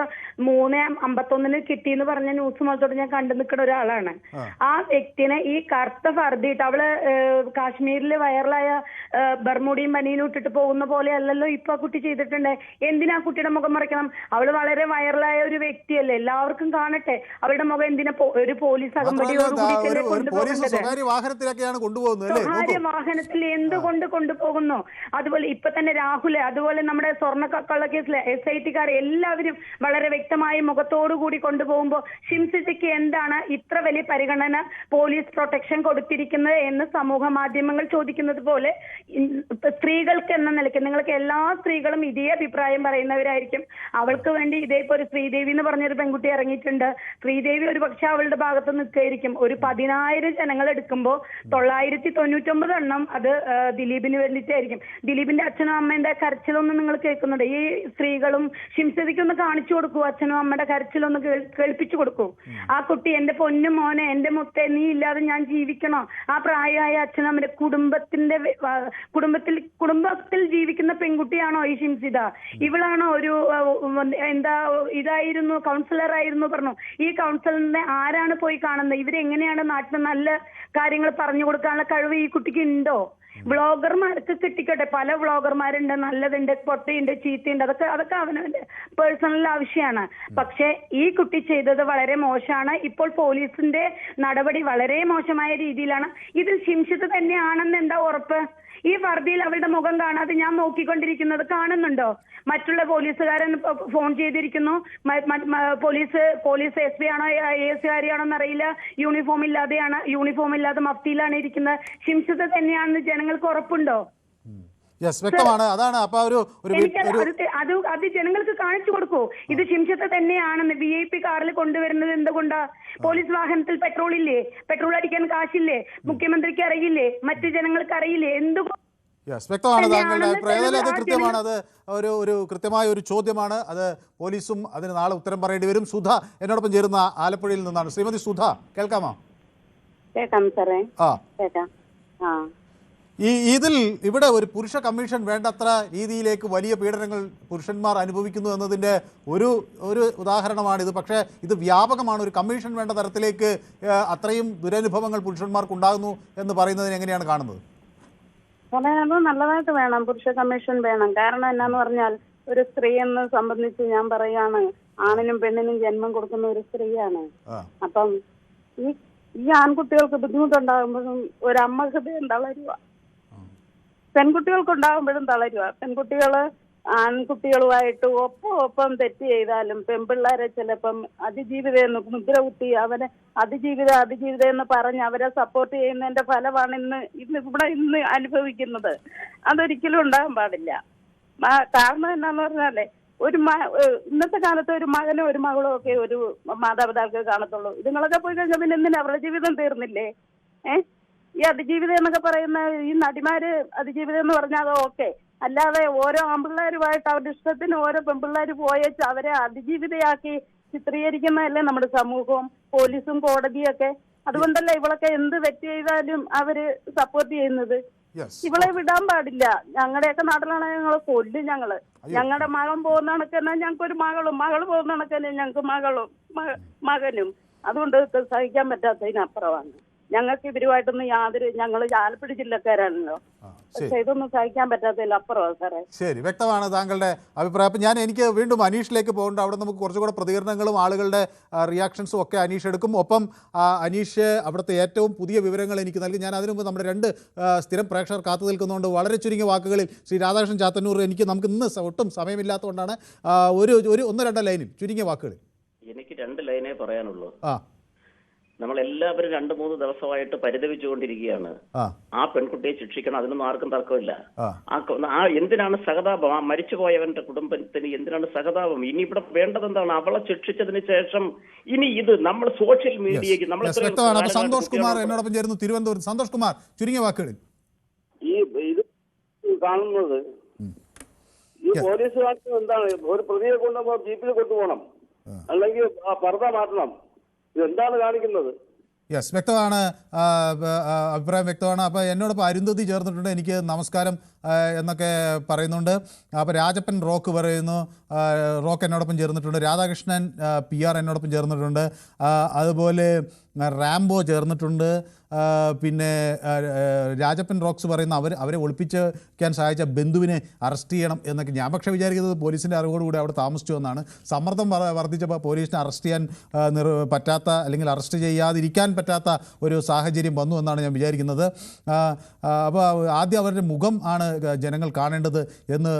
3:51 കിട്ടിയെന്ന് പറഞ്ഞ ന്യൂസ് മുതലോട്ട് ഞാൻ കണ്ടു നിൽക്കുന്ന ഒരാളാണ്. ആ വ്യക്തിനെ ഈ കറുത്ത ഫർദിയിട്ട്, അവള് കാശ്മീരില് വൈറലായ ബർമുടിയും ബനിയനും ഇട്ടിട്ട് പോകുന്ന പോലെ അല്ലല്ലോ ഇപ്പൊ ആ കുട്ടി ചെയ്തിട്ടുണ്ട്. എന്തിനാ കുട്ടിയുടെ മുഖം മറയ്ക്കണം? അവള് വളരെ വൈറലായ ഒരു വ്യക്തിയല്ലേ, എല്ലാവർക്കും കാണട്ടെ. അവളുടെ മുഖം എന്തിനാ ഒരു പോലീസ് അകമ്പടിയോടുകൂടി കൊണ്ടുപോകുന്നത്? സ്വകാര്യ വാഹനത്തിൽ എന്തുകൊണ്ട് കൊണ്ടുപോകുന്നു? അതുപോലെ ഇപ്പൊ തന്നെ രാഹുല്, അതുപോലെ നമ്മുടെ സ്വർണ്ണ കള്ള കേസിലെ SIT-കാർ എല്ലാവരും വളരെ വ്യക്തമായി മുഖത്തോടുകൂടി കൊണ്ടുപോകുമ്പോൾ ഷിംസിക്ക് എന്താണ് ഇത്ര വലിയ പരിഗണന പോലീസ് പ്രൊട്ടക്ഷൻ കൊടുത്തിരിക്കുന്നത് എന്ന് സമൂഹ മാധ്യമങ്ങൾ ചോദിക്കുന്നത് പോലെ സ്ത്രീകൾക്ക് എന്ന നിലയ്ക്ക് നിങ്ങൾക്ക് എല്ലാ സ്ത്രീകളും ഇതേ അഭിപ്രായം പറയുന്നവരായിരിക്കും. അവൾക്ക് വേണ്ടി ഇതേപോലെ ശ്രീദേവി എന്ന് പറഞ്ഞൊരു പെൺകുട്ടി ഇറങ്ങിയിട്ടുണ്ട്. ശ്രീദേവി ഒരു പക്ഷെ അവളുടെ ഭാഗത്ത് നിൽക്കുകയായിരിക്കും. ഒരു 10,000 ജനങ്ങൾ എടുക്കുമ്പോൾ 999 എണ്ണം അത് ദിലീപിന് വേണ്ടിയിട്ടായിരിക്കും. ദിലീപിന്റെ അച്ഛനും അമ്മേന്റെ കരച്ചിലൊന്നും നിങ്ങൾ കേൾക്കുന്നുണ്ട്? ഈ സ്ത്രീകളും ഷിംസിക്കൊന്ന് കാണിച്ചു കൊടുക്കൂ, അച്ഛനും അമ്മയുടെ കരച്ചിലൊന്ന് കേൾപ്പിച്ചു കൊടുക്കൂ. ആ കുട്ടി എന്റെ പൊന്നു മോനെ, എന്റെ മുത്തെ, നീ ഇല്ലാതെ ഞാൻ ജീവിക്കണോ? ആ പ്രായമായ അച്ഛനും അമ്മയുടെ കുടുംബത്തിൽ ജീവിക്കുന്ന പെൺകുട്ടിയാണോ ഈ ഷിംസിത? ഇവളാണോ ഒരു ഇതായിരുന്നു, കൗൺസിലർ ആയിരുന്നു പറഞ്ഞു. ഈ കൗൺസിലറിനെ ആരാണ് പോയി കാണുന്നത്? ഇവരെങ്ങനെയാണ് നാട്ടിൽ നല്ല കാര്യങ്ങൾ പറഞ്ഞു കൊടുക്കാനുള്ള കഴിവ് ഈ കുട്ടിക്ക് ഉണ്ടോ? വ്ളോഗർമാർക്ക് കിട്ടിക്കട്ടെ, പല വ്ളോഗർമാരുണ്ട്, നല്ലതുണ്ട്, പൊട്ടയുണ്ട്, ചീത്തയുണ്ട്, അതൊക്കെ അവനവന്റെ പേഴ്സണൽ ആവശ്യമാണ്. പക്ഷെ ഈ കുട്ടി ചെയ്തത് വളരെ മോശമാണ്. ഇപ്പോൾ പോലീസിന്റെ നടപടി വളരെ മോശമായ രീതിയിലാണ്. ഇത് ഷിംഷിത്ത് തന്നെയാണെന്ന് എന്താ ഉറപ്പ്? ഈ ഫർദിയിൽ അവളുടെ മുഖം കാണാതെ ഞാൻ നോക്കിക്കൊണ്ടിരിക്കുന്നത് കാണുന്നുണ്ടോ? മറ്റുള്ള പോലീസുകാരൻ ഫോൺ ചെയ്തിരിക്കുന്നു. പോലീസ് SP ആണോ AS ആണോ എന്നറിയില്ല. യൂണിഫോം ഇല്ലാതെ മഫ്തിയിലാണ് ഇരിക്കുന്നത്. ഷിംഷിത്ത് തന്നെയാണെന്ന് ജനങ്ങൾക്ക് ഉറപ്പുണ്ടോ? വ്യക്തമാണ്. അതാണ് അപ്പൊ അത് ജനങ്ങൾക്ക് കാണിച്ചു കൊടുക്കൂ. ഇത് ഷിംഷിത്ത് തന്നെയാണെന്ന്. VIP കാറിൽ കൊണ്ടുവരുന്നത് എന്തുകൊണ്ടാ? പോലീസ് വാഹനത്തിൽ പെട്രോൾ ഇല്ലേ? പെട്രോൾ അടിക്കാൻ കാശില്ലേ? മുഖ്യമന്ത്രിക്ക് അറിയില്ലേ? മറ്റു ജനങ്ങൾക്ക് അറിയില്ലേ? വ്യക്തമാണ് താങ്കളുടെ അഭിപ്രായം. അത് കൃത്യമാണ്. അത് ഒരു കൃത്യമായ ഒരു ചോദ്യമാണ്. അത് പോലീസും അതിന് നാളെ ഉത്തരം പറയേണ്ടി വരും. സുധ എന്നോടൊപ്പം ചേരുന്ന ആലപ്പുഴയിൽ നിന്നാണ്. ശ്രീമതി സുധ, കേൾക്കാമോ? കേൾക്കാം സാറേ. കേൾക്കാം. ഇതിൽ ഇവിടെ ഒരു പുരുഷ കമ്മീഷൻ വേണ്ടത്ര രീതിയിലേക്ക് വലിയ പീഡനങ്ങൾ പുരുഷന്മാർ അനുഭവിക്കുന്നു എന്നതിൻ്റെ ഒരു ഉദാഹരണമാണിത്. പക്ഷേ ഇത് വ്യാപകമാണ്. ഒരു കമ്മീഷൻ വേണ്ട തരത്തിലേക്ക് അത്രയും ദുരനുഭവങ്ങൾ പുരുഷന്മാർക്കുണ്ടാകുന്നു എന്ന് പറയുന്നതിന് എങ്ങനെയാണ് കാണുന്നത്? അത് നല്ലതായിട്ട് വേണം, പുരുഷ കമ്മീഷൻ വേണം. കാരണം എന്നാന്ന് പറഞ്ഞാൽ ഒരു സ്ത്രീ എന്നെ സംബന്ധിച്ച് ഞാൻ പറയുകയാണ്, ആണിനും പെണ്ണിനും ജന്മം കൊടുക്കുന്ന ഒരു സ്ത്രീയാണ്. അപ്പം ഈ ആൺകുട്ടികൾക്ക് ബുദ്ധിമുട്ടുണ്ടാകുമ്പോഴും ഒരു അമ്മ ഹൃദയം തളരുക, പെൺകുട്ടികൾക്കുണ്ടാകുമ്പോഴും തളരുക. പെൺകുട്ടികള് ആൺകുട്ടികളുമായിട്ട് ഒപ്പം തെറ്റ് ചെയ്താലും പെൺപിള്ളേരെ ചിലപ്പം അതിജീവിതയെന്ന് മുദ്ര കുത്തി അവരെ അതിജീവിത എന്ന് പറഞ്ഞ് അവരെ സപ്പോർട്ട് ചെയ്യുന്നതിന്റെ ഫലമാണ് ഇന്ന് അനുഭവിക്കുന്നത്. അതൊരിക്കലും ഉണ്ടാകാൻ പാടില്ല. കാരണം എന്നാന്ന് പറഞ്ഞാലേ ഇന്നത്തെ കാലത്ത് ഒരു മകനോ ഒരു മകളോ ഒക്കെ ഒരു മാതാപിതാക്കൾ കാണത്തുള്ളൂ. ഇതുങ്ങളൊക്കെ പോയി കഴിഞ്ഞാൽ പിന്നെ എന്തിനാ അവരുടെ ജീവിതം തീർന്നില്ലേ? ഈ അതിജീവിതം എന്നൊക്കെ പറയുന്ന ഈ നടിമാര് അതിജീവിതം എന്ന് പറഞ്ഞാൽ അത് ഓക്കെ. അല്ലാതെ ഓരോ ആൺപിള്ളേരുമായിട്ട് അവരുടെ ഇഷ്ടത്തിന് ഓരോ പെൺപിള്ളേർ പോയേച്ച് അവരെ അതിജീവിതയാക്കി ചിത്രീകരിക്കുന്നതല്ലേ നമ്മുടെ സമൂഹവും പോലീസും കോടതിയും ഒക്കെ. അതുകൊണ്ടല്ലേ ഇവളൊക്കെ എന്ത് തെറ്റ് ചെയ്താലും അവര് സപ്പോർട്ട് ചെയ്യുന്നത്. ഇവളെ വിടാൻ പാടില്ല. ഞങ്ങളുടെയൊക്കെ നാട്ടിലാണെങ്കിൽ ഞങ്ങളെ കൊല്ലും. ഞങ്ങളുടെ മകൻ പോകുന്ന കണക്ക് തന്നെ ഞങ്ങൾക്കൊരു മകള് പോകുന്ന കണക്ക് തന്നെ ഞങ്ങൾക്ക് മകനും. അതുകൊണ്ട് സഹിക്കാൻ പറ്റാത്തതിനപ്പുറമാണ്. ഞങ്ങൾക്ക് ഇവരുമായിട്ടൊന്നും യാതൊരു, ഞങ്ങൾ ആലപ്പുഴ ജില്ലക്കാരാണല്ലോ, പക്ഷെ ഇതൊന്നും സഹിക്കാൻ പറ്റാത്തതിൽ അപ്പുറമാണ് സാറേ. ശരി, വ്യക്തമാണ് താങ്കളുടെ അഭിപ്രായം. അപ്പം എനിക്ക് വീണ്ടും അനീഷിലേക്ക് പോകേണ്ട. അവിടെ നമുക്ക് കുറച്ചുകൂടെ പ്രതികരണങ്ങളും ആളുകളുടെ റിയാക്ഷൻസും ഒക്കെ അനീഷ് എടുക്കും. ഒപ്പം അനീഷ് അവിടുത്തെ ഏറ്റവും പുതിയ വിവരങ്ങൾ എനിക്ക് നൽകി. ഞാൻ അതിനു മുമ്പ് നമ്മുടെ 2 സ്ഥിരം പ്രേക്ഷകർ കാത്തു നിൽക്കുന്നതുകൊണ്ട് വളരെ ചുരുങ്ങിയ വാക്കുകളിൽ ശ്രീ രാധാകൃഷ്ണൻ ചാത്തന്നൂർ, നമുക്ക് ഇന്ന് ഒട്ടും സമയമില്ലാത്തതുകൊണ്ടാണ് ഒരു 1-2 ലൈനിൽ ചുരുങ്ങിയ വാക്കുകളിൽ. എനിക്ക് 2 ലൈനേ പറയാനുള്ളൂ. നമ്മളെല്ലാവരും 2-3 ദിവസമായിട്ട് പരിതപിച്ചുകൊണ്ടിരിക്കുകയാണ്. ആ പെൺകുട്ടിയെ ശിക്ഷിക്കണം, അതിനൊന്നും ആർക്കും തർക്കമില്ല. ആ എന്തിനാണ് സഹതാപം? ആ മരിച്ചുപോയവന്റെ കുടുംബത്തിന് എന്തിനാണ് സഹതാപം? ഇനി ഇവിടെ വേണ്ടത് എന്താണ്? അവളെ ശിക്ഷിച്ചതിന് ശേഷം ഇനി ഇത് നമ്മൾ സോഷ്യൽ മീഡിയയ്ക്ക് സന്തോഷ് കുമാർ എന്നോടൊപ്പം ചേരുന്നു തിരുവനന്തപുരം. സന്തോഷ് കുമാർ, ചുരുങ്ങിയ വാക്കുകളിൽ. ഈ ഇത് കാണുന്നത് ഈ പോലീസുകാർക്ക് എന്താണ്, ഒരു പ്രതിയെ കൊണ്ടുപോ ജീപ്പിൽ കൊണ്ടുപോകണം, അല്ലെങ്കിൽ ആ പർദ്ദ മാറ്റണം, ഇതെന്താണ് കാണിക്കുന്നത്? യെസ്, വ്യക്തമാണ്, അഭിപ്രായം വ്യക്തമാണ്. അപ്പോൾ എന്നോടൊപ്പം അരുന്ധതി ചേർന്നിട്ടുണ്ട്. എനിക്ക് നമസ്കാരം എന്നൊക്കെ പറയുന്നുണ്ട്. അപ്പോൾ രാജപ്പൻ റോക്ക് പറയുന്നു, റോക്ക് എന്നോടൊപ്പം ചേർന്നിട്ടുണ്ട്. രാധാകൃഷ്ണൻ PR എന്നോടൊപ്പം ചേർന്നിട്ടുണ്ട്. അതുപോലെ റാംബോ ചേർന്നിട്ടുണ്ട്. പിന്നെ രാജപ്പൻ റോക്സ് പറയുന്ന അവരെ ഒളിപ്പിക്കാൻ സഹായിച്ച ബന്ധുവിനെ അറസ്റ്റ് ചെയ്യണം എന്നൊക്കെ. ഞാൻ പക്ഷേ വിചാരിക്കുന്നത് പോലീസിൻ്റെ അറിവോടുകൂടി അവിടെ താമസിച്ചു എന്നാണ്. സമ്മർദ്ദം വർദ്ധിച്ചപ്പോൾ പോലീസിനെ അറസ്റ്റ് ചെയ്യാൻ പറ്റാത്ത, അല്ലെങ്കിൽ അറസ്റ്റ് ചെയ്യാതിരിക്കാൻ പറ്റാത്ത ഒരു സാഹചര്യം വന്നു എന്നാണ് ഞാൻ വിചാരിക്കുന്നത്. അപ്പോൾ ആദ്യം അവരുടെ മുഖം ആണ് ജനങ്ങൾ കാണേണ്ടത് എന്ന്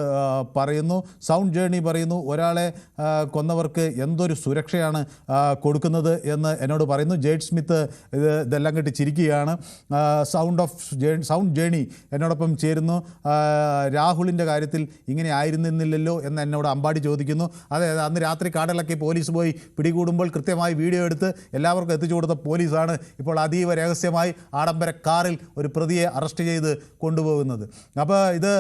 പറയുന്നു. സൗണ്ട് ജേർണി പറയുന്നു, ഒരാളെ കൊന്നവർക്ക് എന്തൊരു സുരക്ഷയാണ് കൊടുക്കുന്നത് എന്ന് എന്നോട് പറയുന്നു. ജെയ്ഡ് സ്മിത്ത് ഇതെല്ലാം കെട്ടി ചിരിക്കുകയാണ്. സൗണ്ട് ജേണി എന്നോടൊപ്പം ചേരുന്നു. രാഹുലിൻ്റെ കാര്യത്തിൽ ഇങ്ങനെ ആയിരുന്നില്ലല്ലോ എന്ന് എന്നോട് അമ്പാടി ചോദിക്കുന്നു. അതായത് അന്ന് രാത്രി കാടിളക്കി പോലീസ് പോയി പിടികൂടുമ്പോൾ കൃത്യമായി വീഡിയോ എടുത്ത് എല്ലാവർക്കും എത്തിച്ചു കൊടുത്ത പോലീസാണ് ഇപ്പോൾ അതീവ രഹസ്യമായി ആഡംബര കാറിൽ ഒരു പ്രതിയെ അറസ്റ്റ് ചെയ്ത് കൊണ്ടുപോകുന്നത്. അപ്പോൾ ഇത്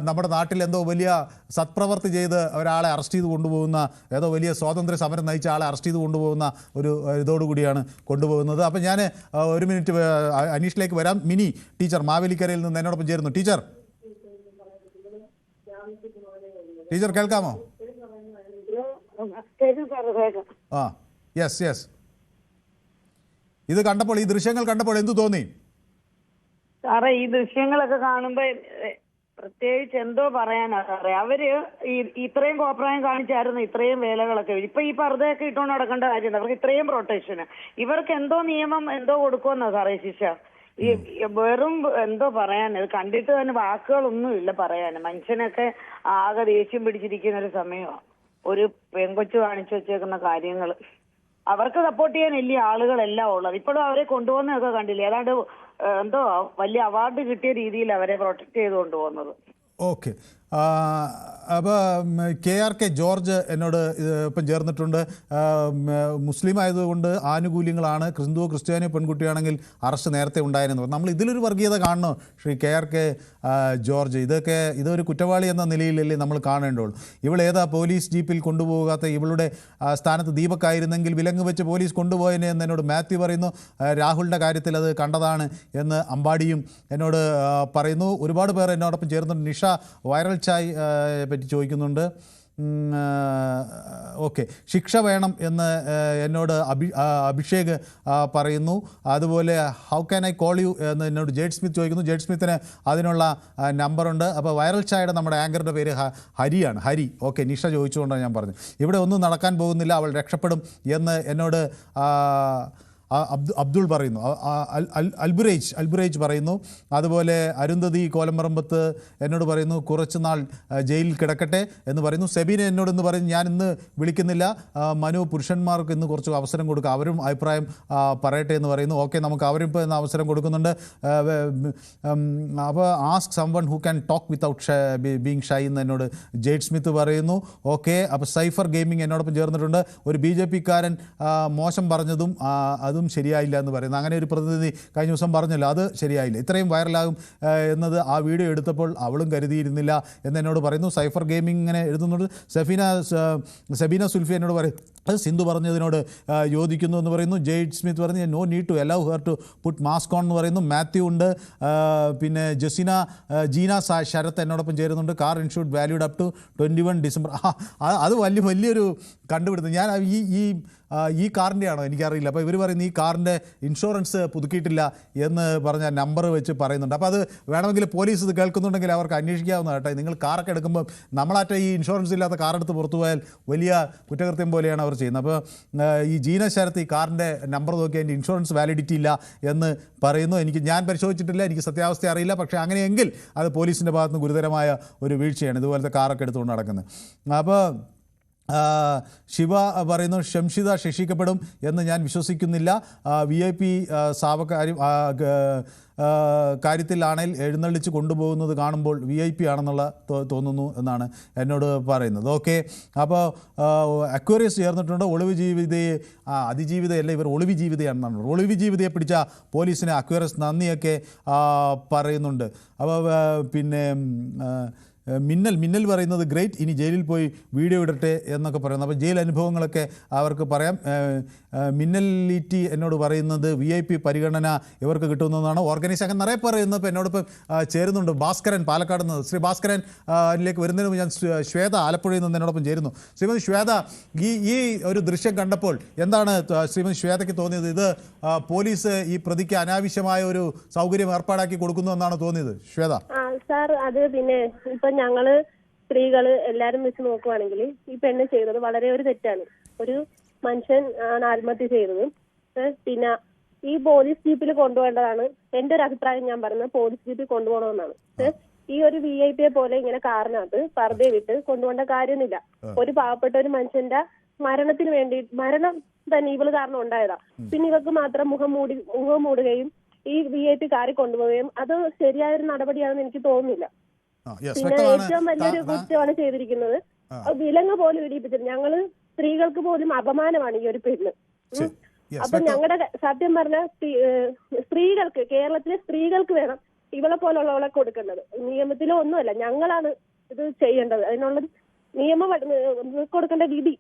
നമ്മുടെ നാട്ടിൽ എന്തോ വലിയ സത്പ്രവർത്തി ചെയ്ത് ഒരാളെ അറസ്റ്റ് ചെയ്ത് കൊണ്ടുപോകുന്ന, ഏതോ വലിയ സ്വാതന്ത്ര്യ സമരം നയിച്ച ആളെ അറസ്റ്റ് ചെയ്ത് കൊണ്ടുപോകുന്ന ഒരു ഇതോടുകൂടിയാണ് കൊണ്ടുപോകുന്നത്. അപ്പോൾ ഞാൻ 1 മിനിറ്റ് അനീഷിലേക്ക് വരാം. മിനി ടീച്ചർ മാവേലിക്കരയിൽ നിന്ന് എന്നോടൊപ്പം ചേരുന്നു. ടീച്ചർ കേൾക്കാമോ? യെസ്. ഇത് കണ്ടപ്പോൾ, ഈ ദൃശ്യങ്ങൾ കണ്ടപ്പോൾ എന്തു തോന്നി സാറേ? ഈ ദൃശ്യങ്ങളൊക്കെ കാണുമ്പോ പ്രത്യേകിച്ച് എന്തോ പറയാനാ സാറേ. അവര് ഇത്രയും കോപ്രായം കാണിച്ചായിരുന്നു ഇത്രയും വേലകളൊക്കെ. ഇപ്പൊ ഈ പർദ്ദയൊക്കെ ഇട്ടുകൊണ്ട് നടക്കേണ്ട കാര്യം, അവർക്ക് ഇത്രയും പ്രൊട്ടക്ഷന്, ഇവർക്ക് എന്തോ നിയമം എന്തോ കൊടുക്കുമെന്നോ സാറേ ശിക്ഷ? ഈ വെറും എന്തോ പറയാൻ, ഇത് കണ്ടിട്ട് തന്നെ വാക്കുകളൊന്നുമില്ല പറയാൻ. മനുഷ്യനൊക്കെ ആകെ ദേഷ്യം പിടിച്ചിരിക്കുന്ന ഒരു സമയമാണ്. ഒരു പെങ്കൊച്ചു കാണിച്ചു വെച്ചേക്കുന്ന കാര്യങ്ങൾ അവർക്ക് സപ്പോർട്ട് ചെയ്യാനില്ലേ ആളുകളെല്ലാം ഉള്ളത്. ഇപ്പോഴും അവരെ കൊണ്ടുപോകുന്നതൊക്കെ കണ്ടില്ലേ, ഏതാണ്ട് എന്തോ വലിയ അവാർഡ് കിട്ടിയ രീതിയിൽ അവരെ പ്രൊട്ടക്ട് ചെയ്ത് കൊണ്ടുപോകുന്നത്. ഓക്കെ. അപ്പോൾ KRK ജോർജ് എന്നോട് ഇപ്പം ചേർന്നിട്ടുണ്ട്. മുസ്ലിം ആയതുകൊണ്ട് ആനുകൂല്യങ്ങളാണ്, ക്രിസ്ത്യാനി പെൺകുട്ടിയാണെങ്കിൽ അറസ്റ്റ് നേരത്തെ ഉണ്ടായിരുന്നു. നമ്മൾ ഇതിലൊരു വർഗീയത കാണണോ ശ്രീ KRK ജോർജ്? ഇതൊരു കുറ്റവാളി എന്ന നിലയിലല്ലേ നമ്മൾ കാണേണ്ടുള്ളൂ. ഇവളേതാ പോലീസ് ജീപ്പിൽ കൊണ്ടുപോകാത്ത? ഇവളുടെ സ്ഥാനത്ത് ദീപക്കായിരുന്നെങ്കിൽ വിലങ്ങ് വെച്ച് പോലീസ് കൊണ്ടുപോയതിനെ എന്ന് എന്നോട് മാത്യു പറയുന്നു. രാഹുലിൻ്റെ കാര്യത്തിൽ അത് കണ്ടതാണ് എന്ന് അമ്പാടിയും എന്നോട് പറയുന്നു. ഒരുപാട് പേർ എന്നോടൊപ്പം ചേർന്നുണ്ട്. നിഷ വൈറൽ ചായ് പറ്റി ചോദിക്കുന്നുണ്ട്. ഓക്കെ, ശിക്ഷ വേണം എന്ന് എന്നോട് അഭിഷേക് പറയുന്നു. അതുപോലെ how can I call you എന്ന് എന്നോട് ജെയ്ഡ് സ്മിത്ത് ചോദിക്കുന്നു. ജെയ്ഡ് സ്മിത്തിന് അതിനുള്ള നമ്പറുണ്ട്. അപ്പോൾ വൈറൽ ചായയുടെ നമ്മുടെ ആങ്കറുടെ പേര് ഹരിയാണ്. ഹരി. ഓക്കെ, നിഷ ചോദിച്ചുകൊണ്ടാണ് ഞാൻ പറഞ്ഞത്. ഇവിടെ ഒന്നും നടക്കാൻ പോകുന്നില്ല, അവൾ രക്ഷപ്പെടും എന്ന് എന്നോട് അബ്ദുൾ പറയുന്നു. അൽബുറേജ് പറയുന്നു. അതുപോലെ അരുന്ധതി കോലമ്പറമ്പത്ത് എന്നോട് പറയുന്നു കുറച്ച് നാൾ ജയിലിൽ കിടക്കട്ടെ എന്ന് പറയുന്നു. സെബീന എന്നോട് ഇന്ന് പറയുന്നു ഞാൻ ഇന്ന് വിളിക്കുന്നില്ല, മനു പുരുഷന്മാർക്ക് ഇന്ന് കുറച്ച് അവസരം കൊടുക്കുക, അവരും അഭിപ്രായം പറയട്ടെ എന്ന് പറയുന്നു. ഓക്കെ, നമുക്ക് അവരും ഇപ്പോൾ ഇന്ന് അവസരം കൊടുക്കുന്നുണ്ട്. അപ്പോൾ ask someone who can talk without being shy എന്ന് എന്നോട് ജെയ്ഡ് സ്മിത്ത് പറയുന്നു. ഓക്കെ, അപ്പോൾ സൈഫർ ഗെയിമിംഗ് എന്നോടൊപ്പം ചേർന്നിട്ടുണ്ട്. ഒരു BJP-കാരൻ മോശം പറഞ്ഞതും അതും ശരിയായില്ല എന്ന് പറയുന്നത്. അങ്ങനെ ഒരു പ്രതിനിധി കഴിഞ്ഞ ദിവസം പറഞ്ഞല്ലോ, അത് ശരിയായില്ല. ഇത്രയും വൈറലാകും എന്നത് ആ വീഡിയോ എടുത്തപ്പോൾ അവളും കരുതിയിരുന്നില്ല എന്ന് എന്നോട് പറയുന്നു. സൈഫർ ഗെയിമിംഗ് ഇങ്ങനെ എഴുതുന്നുണ്ട്. സെബീന സുൽഫി എന്നോട് അത് സിന്ധു പറഞ്ഞതിനോട് യോജിക്കുന്നു എന്ന് പറയുന്നു. ജെയ്ഡ് സ്മിത്ത് പറഞ്ഞു no need to allow her to put mask on എന്ന് പറയുന്നു. മാത്യു ഉണ്ട്, പിന്നെ ജീന ശരത്ത് എന്നോടൊപ്പം ചേരുന്നുണ്ട്. Car insured valued up to 21 December. അത് വലിയൊരു കണ്ടുപിടുത്തം. ഞാൻ ഈ കാറിൻ്റെ ആണോ എനിക്കറിയില്ല. അപ്പോൾ ഇവർ പറയുന്നത് ഈ കാറിൻ്റെ ഇൻഷുറൻസ് പുതുക്കിയിട്ടില്ല എന്ന് പറഞ്ഞ നമ്പർ വെച്ച് പറയുന്നുണ്ട്. അപ്പോൾ അത് വേണമെങ്കിൽ പോലീസ് ഇത് കേൾക്കുന്നുണ്ടെങ്കിൽ അവർക്ക് അന്വേഷിക്കാവുന്ന കേട്ടോ. നിങ്ങൾ കാറൊക്കെ എടുക്കുമ്പോൾ നമ്മളാറ്റ ഈ ഇൻഷുറൻസ് ഇല്ലാത്ത കാറെടുത്ത് പുറത്തു പോയാൽ വലിയ കുറ്റകൃത്യം പോലെയാണ് അവർ ചെയ്യുന്നത്. അപ്പോൾ ഈ ജീന ശരത്ത് ഈ കാറിൻ്റെ നമ്പർ നോക്കി അതിൻ്റെ ഇൻഷുറൻസ് വാലിഡിറ്റി ഇല്ല എന്ന് പറയുന്നു. ഞാൻ പരിശോധിച്ചിട്ടില്ല, എനിക്ക് സത്യാവസ്ഥ അറിയില്ല. പക്ഷേ അങ്ങനെയെങ്കിൽ അത് പോലീസിൻ്റെ ഭാഗത്തുനിന്ന് ഗുരുതരമായ ഒരു വീഴ്ചയാണ് ഇതുപോലത്തെ കാറൊക്കെ എടുത്തുകൊണ്ട് നടക്കുന്നത്. അപ്പോൾ ശിവ പറയുന്നു ഷംഷിദ ശിക്ഷിക്കപ്പെടും എന്ന് ഞാൻ വിശ്വസിക്കുന്നില്ല. VIP കാര്യത്തിലാണെങ്കിൽ എഴുന്നള്ളിച്ച് കൊണ്ടുപോകുന്നത് കാണുമ്പോൾ VIP ആണെന്നുള്ള തോന്നുന്നു എന്നാണ് എന്നോട് പറയുന്നത്. ഓക്കെ, അപ്പോൾ അക്വേറിയസ് ചേർന്നിട്ടുണ്ട്. ഒളിവ് ജീവിതയെ അതിജീവിതയല്ല, ഇവർ ഒളിവ് ജീവിതയാണെന്നാണ്. ഒളിവ് ജീവിതയെ പിടിച്ച പോലീസിന് അക്വേറിയസ് നന്ദിയൊക്കെ പറയുന്നുണ്ട്. അപ്പോൾ പിന്നെ മിന്നൽ പറയുന്നത് ഗ്രേറ്റ്, ഇനി ജയിലിൽ പോയി വീഡിയോ ഇടട്ടെ എന്നൊക്കെ പറയുന്നു. അപ്പോൾ ജയിൽ അനുഭവങ്ങളൊക്കെ അവർക്ക് പറയാം. മിന്നലിറ്റി എന്നോട് പറയുന്നത് VIP പരിഗണന ഇവർക്ക് കിട്ടുന്നതാണ്. ഓർഗനൈസേഷൻ നിറയെ പറയുന്നത്. ഇപ്പോൾ എന്നോടൊപ്പം ചേരുന്നുണ്ട് ഭാസ്കരൻ, പാലക്കാട് നിന്ന്. ശ്രീ ഭാസ്കരൻ ലേക്ക് വരുന്നതിന് മുമ്പ് ഞാൻ ശ്വേത ആലപ്പുഴയിൽ നിന്ന് എന്നോടൊപ്പം ചേരുന്നു. ശ്രീമതി ശ്വേത, ഈ ഒരു ദൃശ്യം കണ്ടപ്പോൾ എന്താണ് ശ്രീമതി ശ്വേതയ്ക്ക് തോന്നിയത്? ഇത് പോലീസ് ഈ പ്രതിക്ക് അനാവശ്യമായ ഒരു സൗകര്യം ഏർപ്പാടാക്കി കൊടുക്കുന്നു എന്നാണ് തോന്നിയത് ശ്വേത? സാർ, അത് പിന്നെ ഇപ്പൊ ഞങ്ങള് സ്ത്രീകള് എല്ലാരും വെച്ച് നോക്കുവാണെങ്കിൽ ഈ പെണ്ണ് ചെയ്തത് വളരെ ഒരു തെറ്റാണ്. ഒരു മനുഷ്യൻ ആണ് ആത്മഹത്യ ചെയ്തത്. പിന്നെ ഈ പോലീസ് ജീപ്പിൽ കൊണ്ടുപോകേണ്ടതാണ്. എന്റെ ഒരു അഭിപ്രായം ഞാൻ പറയുന്നത് പോലീസ് ജീപ്പിൽ കൊണ്ടുപോകണമെന്നാണ്. ഈ ഒരു VIP പോലെ ഇങ്ങനെ കാറിനകത്ത് പർദ്ദയെ വിട്ട് കൊണ്ടുപോകേണ്ട കാര്യമൊന്നുമില്ല. ഒരു പാവപ്പെട്ട ഒരു മനുഷ്യന്റെ മരണത്തിന് വേണ്ടി, മരണം തന്നെ ഇവള് കാരണം ഉണ്ടായതാ. പിന്നെ ഇവർക്ക് മാത്രം മുഖം മൂടുകയും ഈ VIP കാറി കൊണ്ടുപോവുകയും അത് ശരിയായൊരു നടപടിയാണെന്ന് എനിക്ക് തോന്നുന്നില്ല. പിന്നെ ഏറ്റവും വലിയൊരു കുറ്റമാണ് ചെയ്തിരിക്കുന്നത്. വിലങ്ങ് പോലും ഇടിപ്പിച്ചത്. ഞങ്ങള് സ്ത്രീകൾക്ക് പോലും അപമാനമാണ് ഈ ഒരു പെണ്ണ്. അപ്പൊ ഞങ്ങളുടെ സത്യം പറഞ്ഞ സ്ത്രീകൾക്ക്, കേരളത്തിലെ സ്ത്രീകൾക്ക് വേണം ഇവളെ പോലുള്ളവളെ കൊടുക്കേണ്ടത്. നിയമത്തിലോ ഒന്നുമല്ല, ഞങ്ങളാണ് ഇത് ചെയ്യേണ്ടത്. അതിനുള്ള നിയമം കൊടുക്കേണ്ട വിധി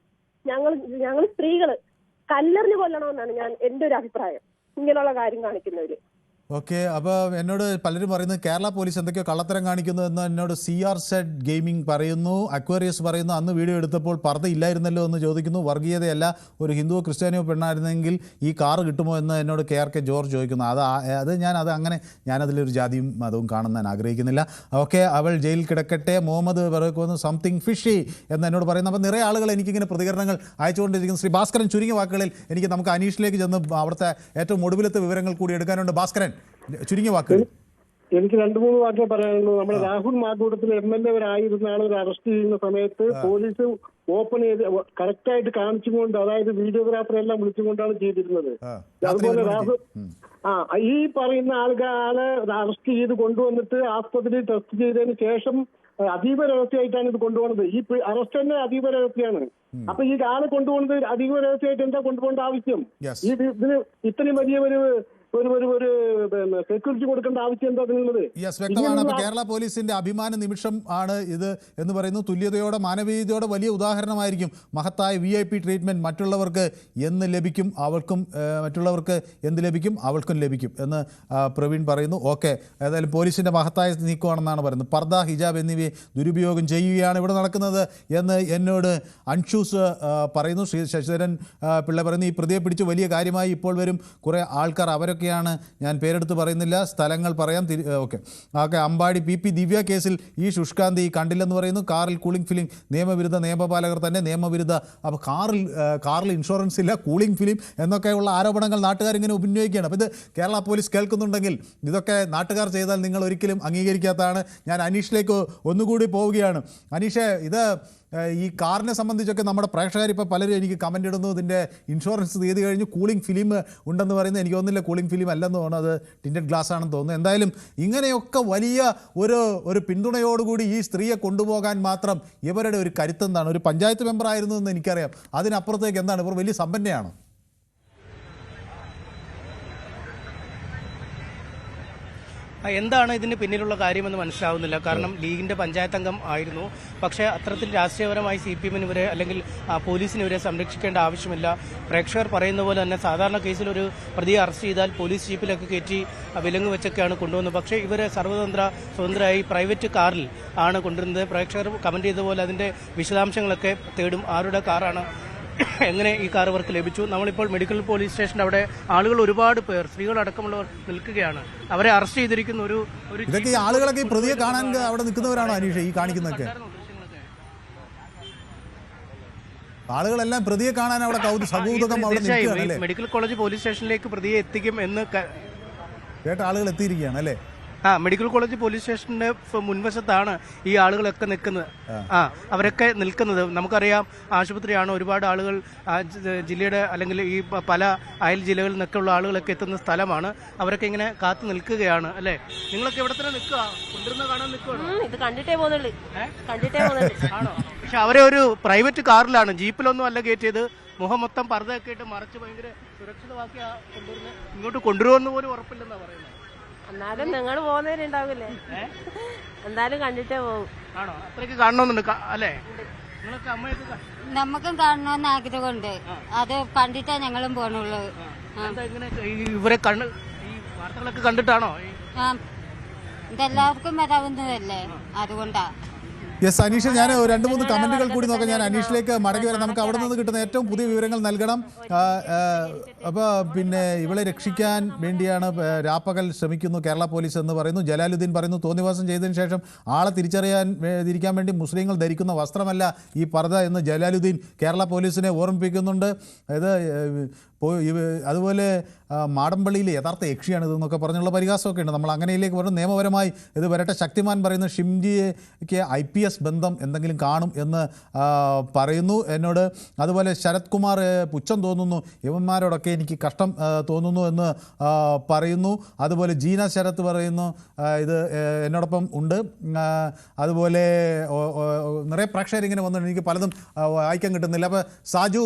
ഞങ്ങൾ സ്ത്രീകള് കല്ലെറിഞ്ഞു കൊല്ലണമെന്നാണ് എന്റെ ഒരു അഭിപ്രായം ഇങ്ങനെയുള്ള കാര്യം കാണിക്കുന്നവര്. ഓക്കെ, അപ്പോൾ എന്നോട് പലരും പറയുന്നത് കേരള പോലീസ് എന്തൊക്കെയോ കള്ളത്തരം കാണിക്കുന്നു എന്ന് എന്നോട് CRZ ഗെയിമിംഗ് പറയുന്നു. അക്വേറിയസ് പറയുന്നു അന്ന് വീഡിയോ എടുത്തപ്പോൾ പർദ്ദ ഇല്ലായിരുന്നല്ലോ എന്ന് ചോദിക്കുന്നു. വർഗീയതയല്ല, ഒരു ഹിന്ദുവോ ക്രിസ്ത്യാനിയോ പെണ്ണായിരുന്നെങ്കിൽ ഈ കാറ് കിട്ടുമോ എന്ന് എന്നോട് KRK ജോർജ് ചോദിക്കുന്നു. ഞാനതിലൊരു ജാതിയും മതവും കാണുന്നതിന് ആഗ്രഹിക്കുന്നില്ല. ഓക്കെ, അവൾ ജയിലിൽ കിടക്കട്ടെ. മുഹമ്മദ് പറയുന്നു സംതിങ് ഫിഷി എന്ന് എന്നോട് പറയുന്നു. അപ്പോൾ നിറയെ ആളുകൾ എനിക്കിങ്ങനെ പ്രതികരണങ്ങൾ അയച്ചുകൊണ്ടിരിക്കുന്നു. ശ്രീ ഭാസ്കരൻ, ചുരുങ്ങിയ വാക്കുകളിൽ നമുക്ക് അനീഷിലേക്ക് ചെന്ന് അവിടുത്തെ ഏറ്റവും ഒടുവിലത്തെ വിവരങ്ങൾ കൂടി എടുക്കാനുണ്ട്. ഭാസ്കരൻ, ചുരുങ്ങിയ വാക്കുകൾ. എനിക്ക് 2-3 വാക്കേ പറയാനുള്ളൂ. നമ്മുടെ രാഹുൽ മാങ്കൂട്ടത്തിൽ MLA ആയിരുന്ന ആളുകൾ അറസ്റ്റ് ചെയ്യുന്ന സമയത്ത് പോലീസ് ഓപ്പൺ ചെയ്ത് കറക്റ്റായിട്ട് കാണിച്ചുകൊണ്ട്, അതായത് വീഡിയോഗ്രാഫറെ എല്ലാം വിളിച്ചുകൊണ്ടാണ് ചെയ്തിരുന്നത്. അതുപോലെ രാഹുൽ ഈ പറയുന്ന ആളെ അറസ്റ്റ് ചെയ്ത് കൊണ്ടുവന്നിട്ട് ആസ്പത്രിയിൽ ടെസ്റ്റ് ചെയ്തതിന് ശേഷം അതീവ രഹസ്യമായിട്ടാണ് ഇത് കൊണ്ടുപോകുന്നത്. ഈ അറസ്റ്റ് തന്നെ അതീവ രഹസ്യമാണ്. അപ്പൊ ഈ ആളെ കൊണ്ടുപോകുന്നത് അതീവ രഹസ്യമായിട്ട് എന്താ കൊണ്ടുപോകേണ്ട ആവശ്യം? ഇതിന് ഇത്രയും വലിയ ഒരു സെക്യൂരിറ്റി കൊടുക്കേണ്ട ആവശ്യം എന്താ നിന്നത്? വ്യക്തമാണ്. അപ്പോൾ കേരള പോലീസിന്റെ അഭിമാന നിമിഷം ആണ് ഇത് എന്ന് പറയുന്നു. തുല്യതയോടെ, മാനവീയതയോടെ വലിയ ഉദാഹരണമായിരിക്കും. മഹത്തായ VIP ട്രീറ്റ്മെന്റ് മറ്റുള്ളവർക്ക് എന്ന് ലഭിക്കും, അവൾക്കും മറ്റുള്ളവർക്ക് എന്ത് ലഭിക്കും, അവൾക്കും ലഭിക്കും എന്ന് പ്രവീൺ പറയുന്നു. ഓക്കെ, ഏതായാലും പോലീസിന്റെ മഹത്തായ നീക്കമാണെന്നാണ് പറയുന്നത്. പർദ്ദ, ഹിജാബ് എന്നിവയെ ദുരുപയോഗം ചെയ്യുകയാണ് ഇവിടെ നടക്കുന്നത് എന്ന് എന്നോട് അൻഷൂസ് പറയുന്നു. ശ്രീ ശശിധരൻ പിള്ള പറയുന്നു ഈ പ്രതിയെ പിടിച്ച് വലിയ കാര്യമായി ഇപ്പോൾ വരും കുറേ ആൾക്കാർ, അവരൊക്കെയാണ്, ഞാൻ പേരെടുത്ത് പറയുന്നില്ല, സ്ഥലങ്ങൾ പറയാം. ഓക്കെ, അമ്പാടി PP ദിവ്യ കേസിൽ ഈ ശുഷ്കാന്തി കണ്ടില്ലെന്ന് പറയുന്നു. കാറിൽ കൂളിംഗ് ഫിലിം നിയമവിരുദ്ധ, നിയമപാലകർ തന്നെ നിയമവിരുദ്ധ. അപ്പോൾ കാറിൽ ഇൻഷുറൻസ് ഇല്ല, കൂളിംഗ് ഫിലിം എന്നൊക്കെയുള്ള ആരോപണങ്ങൾ നാട്ടുകാരിങ്ങനെ ഉന്നയിക്കുകയാണ്. അപ്പോൾ ഇത് കേരള പോലീസ് കേൾക്കുന്നുണ്ടെങ്കിൽ ഇതൊക്കെ നാട്ടുകാർ ചെയ്താൽ നിങ്ങൾ ഒരിക്കലും അംഗീകരിക്കാത്തതാണ്. ഞാൻ അനീഷിലേക്ക് ഒന്നുകൂടി പോവുകയാണ്. അനീഷേ, ഇത് ഈ കാറിനെ സംബന്ധിച്ചൊക്കെ നമ്മുടെ പ്രേക്ഷകർ ഇപ്പോൾ പലരും എനിക്ക് കമൻ്റ് ഇടുന്നു, ഇതിൻ്റെ ഇൻഷുറൻസ് തീയതി കഴിഞ്ഞ് കൂളിംഗ് ഫിലിം ഉണ്ടെന്ന് പറയുന്നത്. എനിക്ക് തോന്നുന്നില്ല കൂളിംഗ് ഫിലിം അല്ലെന്ന് തോന്നുന്നു, അത് ടിൻറ്റഡ് ഗ്ലാസ് ആണെന്ന് തോന്നുന്നു. എന്തായാലും ഇങ്ങനെയൊക്കെ വലിയ ഒരു പിന്തുണയോടുകൂടി ഈ സ്ത്രീയെ കൊണ്ടുപോകാൻ മാത്രം ഇവരുടെ ഒരു കരുത്തെന്താണ്? ഒരു പഞ്ചായത്ത് മെമ്പർ ആയിരുന്നു എന്ന് എനിക്കറിയാം, അതിനപ്പുറത്തേക്ക് എന്താണ്? ഇവർ വലിയ സമ്പന്നയാണ്. എന്താണ് ഇതിന് പിന്നിലുള്ള കാര്യമെന്ന് മനസ്സിലാവുന്നില്ല. കാരണം ലീഗിന്റെ പഞ്ചായത്ത് അംഗം ആയിരുന്നു. പക്ഷേ അത്തരത്തിൽ രാഷ്ട്രീയപരമായി CPM-ന് ഇവരെ അല്ലെങ്കിൽ പോലീസിന് ഇവരെ സംരക്ഷിക്കേണ്ട ആവശ്യമില്ല. പ്രേക്ഷകർ പറയുന്ന പോലെ തന്നെ സാധാരണ കേസിൽ ഒരു പ്രതിയെ അറസ്റ്റ് ചെയ്താൽ പോലീസ് ജീപ്പിലൊക്കെ കയറ്റി വിലങ്ങ് വെച്ചൊക്കെയാണ് കൊണ്ടുവന്നത്. പക്ഷേ ഇവരെ സ്വതന്ത്രമായി പ്രൈവറ്റ് കാറിൽ ആണ് കൊണ്ടുവരുന്നത്. പ്രേക്ഷകർ കമന്റ് ചെയ്ത പോലെ അതിന്റെ വിശദാംശങ്ങളൊക്കെ തേടും. ആരുടെ കാറാണ്, എങ്ങനെ ഈ കാർ ഇവർക്ക് ലഭിച്ചു. നമ്മളിപ്പോൾ മെഡിക്കൽ പോലീസ് സ്റ്റേഷൻ്റെ അവിടെ ആളുകൾ ഒരുപാട് പേർ, സ്ത്രീകളടക്കമുള്ളവർ നിൽക്കുകയാണ്. അവരെ അറസ്റ്റ് ചെയ്തിരിക്കുന്ന ഒരു ഇതൊക്കെ ഈ ആളുകളൊക്കെ ഈ പ്രതിയെ കാണാൻ അവിടെ നിൽക്കുന്നവരാണോ അനീഷ് ഈ കാണിക്കുന്നതൊക്കെ? ആളുകളെല്ലാം പ്രതിയെ കാണാൻ അവിടെ സൗഹൃദം അവിടെ നിൽക്കുകയാണല്ലേ? മെഡിക്കൽ കോളേജ് പോലീസ് സ്റ്റേഷനിലേക്ക് പ്രതിയെ എത്തിക്കും എന്ന് കേട്ട ആളുകൾ എത്തിയിരിക്കുകയാണ് അല്ലേ? മെഡിക്കൽ കോളേജ് പോലീസ് സ്റ്റേഷന്റെ മുൻവശത്താണ് ഈ ആളുകളൊക്കെ നിൽക്കുന്നത്. അവരൊക്കെ നിൽക്കുന്നത് നമുക്കറിയാം, ആശുപത്രിയാണ്. ഒരുപാട് ആളുകൾ ജില്ലയുടെ അല്ലെങ്കിൽ ഈ പല അയൽ ജില്ലകളിൽ നിന്നൊക്കെ ഉള്ള ആളുകളൊക്കെ എത്തുന്ന സ്ഥലമാണ്. അവരൊക്കെ ഇങ്ങനെ കാത്തു നിൽക്കുകയാണ് അല്ലേ? നിങ്ങളൊക്കെ എവിടെ തന്നെ നിൽക്കുക? കൊണ്ടുവരുന്ന കാണാൻ നിൽക്കുകയാണോ? ഇത് കണ്ടിട്ടേ പോകുന്നുള്ളൂ. ആണോ? പക്ഷെ അവരെ ഒരു പ്രൈവറ്റ് കാറിലാണ്, ജീപ്പിലൊന്നും അല്ല കയറ്റിയത്. മുഖം മൊത്തം പർദ്ദയൊക്കെ ഇട്ട് മറച്ച് ഭയങ്കര സുരക്ഷിതമാക്കിയാ കൊണ്ടുവരുന്നത്. ഇങ്ങോട്ട് കൊണ്ടുവരുമെന്ന് പോലും ഉറപ്പില്ലെന്നാ പറയുന്നത്. എന്നാലും നിങ്ങൾ പോകുന്നവരുണ്ടാവില്ലേ? എന്തായാലും കണ്ടിട്ടേ പോകും. ആണോ? അത്രയ്ക്ക് കാണണമെന്നുണ്ട് അല്ലേ? നിങ്ങളൊക്കെ അമ്മയൊക്കെ നമുക്കും കാണണമെന്ന് ആഗ്രഹമുണ്ട്. അത് കണ്ടിട്ടാ ഞങ്ങളും പോണുള്ളൂ. ഇവരെ ഈ വാർത്തകളൊക്കെ കണ്ടിട്ടാണോ? ഇതെല്ലാവർക്കും വരാവുന്നതല്ലേ, അതുകൊണ്ടാ. യെസ് അനീഷ്, ഞാൻ 2-3 കമന്റുകൾ കൂടി നോക്കാം. ഞാൻ അനീഷിലേക്ക് മടങ്ങി വരാം. നമുക്ക് അവിടെ നിന്ന് കിട്ടുന്ന ഏറ്റവും പുതിയ വിവരങ്ങൾ നൽകണം. അപ്പോൾ പിന്നെ ഇവളെ രക്ഷിക്കാൻ വേണ്ടിയാണ് രാപ്പകൽ ശ്രമിക്കുന്നു കേരള പോലീസ് എന്ന് പറയുന്നു. ജലാലുദ്ദീൻ പറയുന്നു തോന്നിവാസം ചെയ്തതിന് ശേഷം ആളെ തിരിച്ചറിയാൻ വേണ്ടി മുസ്ലിങ്ങൾ ധരിക്കുന്ന വസ്ത്രമല്ല ഈ പർദ്ദ എന്ന് ജലാലുദ്ദീൻ കേരള പോലീസിനെ ഓർമ്മിപ്പിക്കുന്നുണ്ട്. അതുപോലെ മാടമ്പള്ളിയിൽ യഥാർത്ഥ യക്ഷിയാണ് ഇതെന്നൊക്കെ പറഞ്ഞുള്ള പരിഹാസമൊക്കെ ഉണ്ട്. നമ്മൾ അങ്ങനെയിലേക്ക് പറഞ്ഞു. നിയമപരമായി ഇത് വരട്ടെ. ശക്തിമാൻ പറയുന്നു ഷിംജിക്ക് IPS ബന്ധം എന്തെങ്കിലും കാണും എന്ന് പറയുന്നു എന്നോട്. അതുപോലെ ശരത് കുമാർ പുച്ഛം തോന്നുന്നു, യവന്മാരോടൊക്കെ എനിക്ക് കഷ്ടം തോന്നുന്നു എന്ന് പറയുന്നു. അതുപോലെ ജീന ശരത്ത് പറയുന്നു ഇത് എന്നോടൊപ്പം ഉണ്ട്. അതുപോലെ നിറയെ പ്രേക്ഷകരിങ്ങനെ വന്നിട്ടുണ്ട്, എനിക്ക് പലതും വായിക്കാൻ കിട്ടുന്നില്ല. അപ്പോൾ സാജു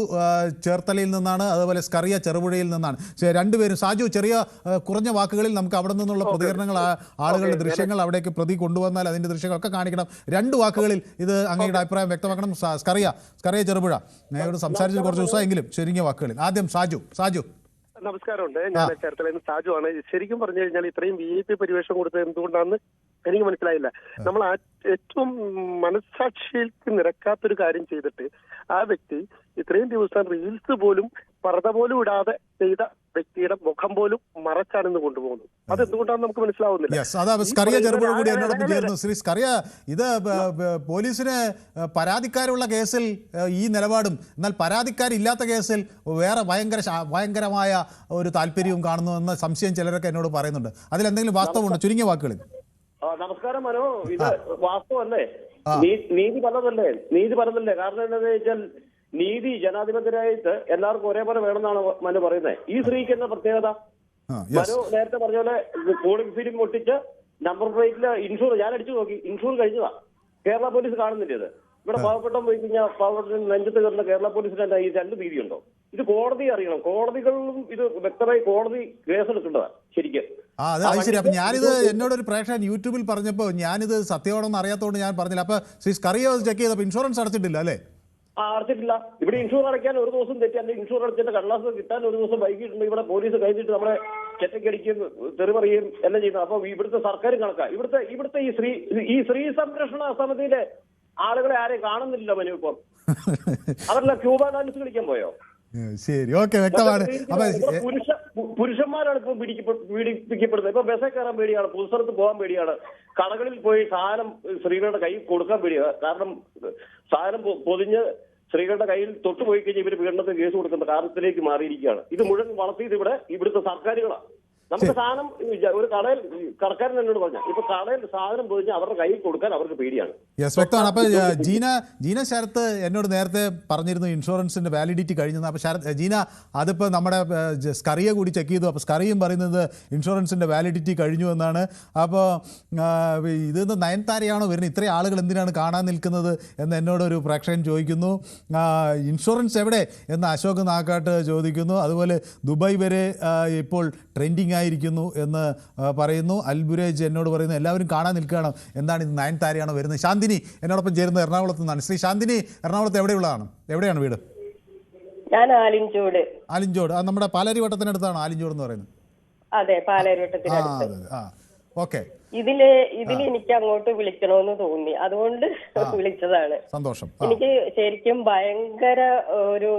ചേർത്തലയിൽ നിന്നാണ്, അതുപോലെ സ്കറിയ ചെറുപുഴയിൽ നിന്നാണ്. രണ്ടുപേരും സാജു ചെറിയ കുറഞ്ഞ വാക്കുകളിൽ നമുക്ക് അവിടെ നിന്നുള്ള പ്രതികരണങ്ങൾ, ആളുകളുടെ ദൃശ്യങ്ങൾ അവിടേക്ക് പ്രതി കൊണ്ടുവന്നാൽ അതിൻ്റെ ദൃശ്യങ്ങളൊക്കെ കാണിക്കണം. 2 വാക്കുകളിൽ ഇത് അങ്ങയുടെ അഭിപ്രായം വ്യക്തമാക്കണം. സ്കറിയ ചെറുപുഴ ഞങ്ങളോട് സംസാരിച്ചത് കുറച്ച് ദിവസമെങ്കിലും ചുരുങ്ങിയ വാക്കുകളിൽ. ആദ്യം സാജു. നമസ്കാരമുണ്ട്. ഞാൻ ചേർത്തലയിൽ നിന്ന് സാജു ആണ്. ശരിക്കും പറഞ്ഞു കഴിഞ്ഞാൽ ഇത്രയും VIP പരിവേഷം കൊടുത്തത് എന്തുകൊണ്ടാണെന്ന് എനിക്ക് മനസ്സിലായില്ല. നമ്മൾ ഏറ്റവും മനസ്സാക്ഷിക്ക് നിരക്കാത്തൊരു കാര്യം ചെയ്തിട്ട് ആ വ്യക്തി ഇത്രയും ദിവസം റീൽസ് പോലും പർദ്ദ പോലും ഇടാതെ ചെയ്ത വ്യക്തിയുടെ മുഖം പോലും മറച്ചാണെന്ന് കൊണ്ടുപോകുന്നത്. അതെന്തുകൊണ്ടാണെന്ന് നമുക്ക് മനസ്സിലാവുന്നില്ല. സ്കറിയ ചെറുപുഴ കൂടി എന്നോടൊപ്പം ചേർന്നു. ശ്രീ സ്കറിയ, ഇത് പോലീസിന് പരാതിക്കാരുള്ള കേസിൽ ഈ നിലപാടും, എന്നാൽ പരാതിക്കാരില്ലാത്ത കേസിൽ വേറെ ഭയങ്കരമായ ഒരു താല്പര്യവും കാണുന്നു എന്ന സംശയം ചിലരൊക്കെ എന്നോട് പറയുന്നുണ്ട്. അതിലെന്തെങ്കിലും വാസ്തവമുണ്ടോ ചുരുങ്ങിയ വാക്കുകളിൽ? നമസ്കാരം മനോ, ഇത് വാസ്തവല്ലേ? നീതി പലതല്ലേ? കാരണം എന്താണെന്ന് വെച്ചാൽ നീതി ജനാധിപത്യരായിട്ട് എല്ലാവർക്കും ഒരേപോലെ വേണമെന്നാണ് മനു പറയുന്നത്. ഈ സ്ത്രീക്ക് എന്താ പ്രത്യേകത? മനു നേരത്തെ പറഞ്ഞ പോലെ പോളിംഗ് ഫിലിം ഒട്ടിച്ച് നമ്പർ പ്ലേറ്റില് ഇൻഷൂർ ഞാൻ അടിച്ചു നോക്കി, ഇൻഷൂർ കഴിഞ്ഞതാ. കേരള പോലീസ് കാണുന്നില്ല ഇത്. ഇവിടെ പാവപ്പെട്ട പോയി കഴിഞ്ഞാൽ പാവപ്പെട്ട നെഞ്ചത്ത് കയറുന്ന കേരള പോലീസിന്റെ ഈ 2 നീതിയുണ്ടോ? ഇത് കോടതി അറിയണം. കോടതികളിലും ഇത് വ്യക്തമായി കോടതി കേസെടുക്കേണ്ടതാണ് ശരിക്കും. അത് ശരി. അപ്പൊ ഞാനിത് എന്നോടൊരു പ്രേക്ഷകൻ യൂട്യൂബിൽ പറഞ്ഞപ്പോൾ ഞാനിത് സത്യമാണെന്ന് അറിയാത്തതുകൊണ്ട് ഞാൻ പറഞ്ഞില്ല. അപ്പൊ ശ്രീ സ്കറിയ ചെക്ക് ചെയ്തപ്പോൾ ഇൻഷുറൻസ് അടച്ചിട്ടില്ല അല്ലേ? അടച്ചിട്ടില്ല. ഇവിടെ ഇൻഷൂർ അടയ്ക്കാൻ ഒരു ദിവസം തെറ്റി, അല്ലെങ്കിൽ ഇൻഷൂർ അടച്ചിട്ട് കടലാസ് കിട്ടാൻ ഒരു ദിവസം വൈകിട്ടുണ്ട്. ഇവിടെ പോലീസ് കഴിഞ്ഞിട്ട് നമ്മളെ ചെറ്റക്കടിക്കുകയും തെറിമറിയുകയും എല്ലാം ചെയ്യുന്നത്. അപ്പൊ ഇവിടുത്തെ സർക്കാരും കണക്കാ. ഇവിടുത്തെ ഈ സ്ത്രീ സംരക്ഷണ സമിതിയിലെ ആളുകളെ ആരെയും കാണുന്നില്ല മനു. ഇപ്പം അവരെല്ലാം ക്യൂബ ഡാൻസ് കളിക്കാൻ പോയോ? ശരി, ഓക്കെ, വ്യക്തമാണ്. പുരുഷന്മാരാണ് ഇപ്പൊ പീഡിപ്പിക്കപ്പെടുന്നത്. ഇപ്പൊ ബസ്സേ കയറാൻ പേടിയാണ്, പൊതുസ്ഥലത്ത് പോകാൻ പേടിയാണ്, കടകളിൽ പോയി സാധനം സ്ത്രീകളുടെ കയ്യിൽ കൊടുക്കാൻ പേടിയാണ്. കാരണം സാധനം പൊതിഞ്ഞ് സ്ത്രീകളുടെ കയ്യിൽ തൊട്ടുപോയി കഴിഞ്ഞാൽ ഇവര് പീഡനത്തിന് കേസ് കൊടുക്കുന്ന കാരണത്തിലേക്ക് മാറിയിരിക്കുകയാണ്. ഇത് മുഴുവൻ വളർത്തിയത് ഇവിടുത്തെ സർക്കാരുകളാണ്. നമുക്ക് സാധനം ഒരു കടയിൽ കടക്കാരൻ എന്നോട് പറഞ്ഞ ഇപ്പൊ കടയിൽ സാധനം പൊതിഞ്ഞ് അവരുടെ കയ്യിൽ കൊടുക്കാൻ അവർക്ക് പേടിയാണ്. യെസ്, വ്യക്തമാണ്. അപ്പൊ ജീന ശരത്ത് എന്നോട് നേരത്തെ പറഞ്ഞിരുന്നു ഇൻഷുറൻസിന്റെ വാലിഡിറ്റി കഴിഞ്ഞത്. അപ്പൊ ജീന അതിപ്പോ നമ്മുടെ സ്കറിയ കൂടി ചെക്ക് ചെയ്തു. അപ്പൊ സ്കറിയും പറയുന്നത് ഇൻഷുറൻസിന്റെ വാലിഡിറ്റി കഴിഞ്ഞു എന്നാണ്. അപ്പോൾ ഇത് നയൻതാരയാണോ വരുന്നത്? ഇത്രയും ആളുകൾ എന്തിനാണ് കാണാൻ നിൽക്കുന്നത് എന്ന് എന്നോടൊരു പ്രേക്ഷകൻ ചോദിക്കുന്നു. ഇൻഷുറൻസ് എവിടെ എന്ന് അശോക് നാക്കാട്ട് ചോദിക്കുന്നു. അതുപോലെ ദുബായ് വരെ ഇപ്പോൾ ട്രെൻഡിങ് ആയിരിക്കുന്നു എന്ന് പറയുന്നു. അൽബുരേജ് എന്നോട് പറയുന്നു എല്ലാവരും കാണാൻ നിൽക്കുകയാണ്, എന്താണ് ഇത് നയൻതാരയാണോ വരുന്നത്. ശാന്തിനി എന്നോടൊപ്പം ചേരുന്നത് എറണാകുളത്ത് നിന്നാണ്. ശ്രീ ശാന്തിനി, എറണാകുളത്ത് എവിടെയാണ് വീട്? ഞാൻ ആലിഞ്ചോട്. ആലിഞ്ചോട് നമ്മുടെ പാലാരി വട്ടത്തിനടുത്താണ് ആലിഞ്ചോട് എന്ന് പറയുന്നത്. അതെ, പാലാരി വട്ടത്തിനടുത്ത്. ഓക്കെ. ഇതില് എനിക്ക് അങ്ങോട്ട് വിളിക്കണമെന്ന് തോന്നി, അതുകൊണ്ട് വിളിച്ചതാണ്. സന്തോഷം. എനിക്ക് ശരിക്കും ഭയങ്കര ഒരു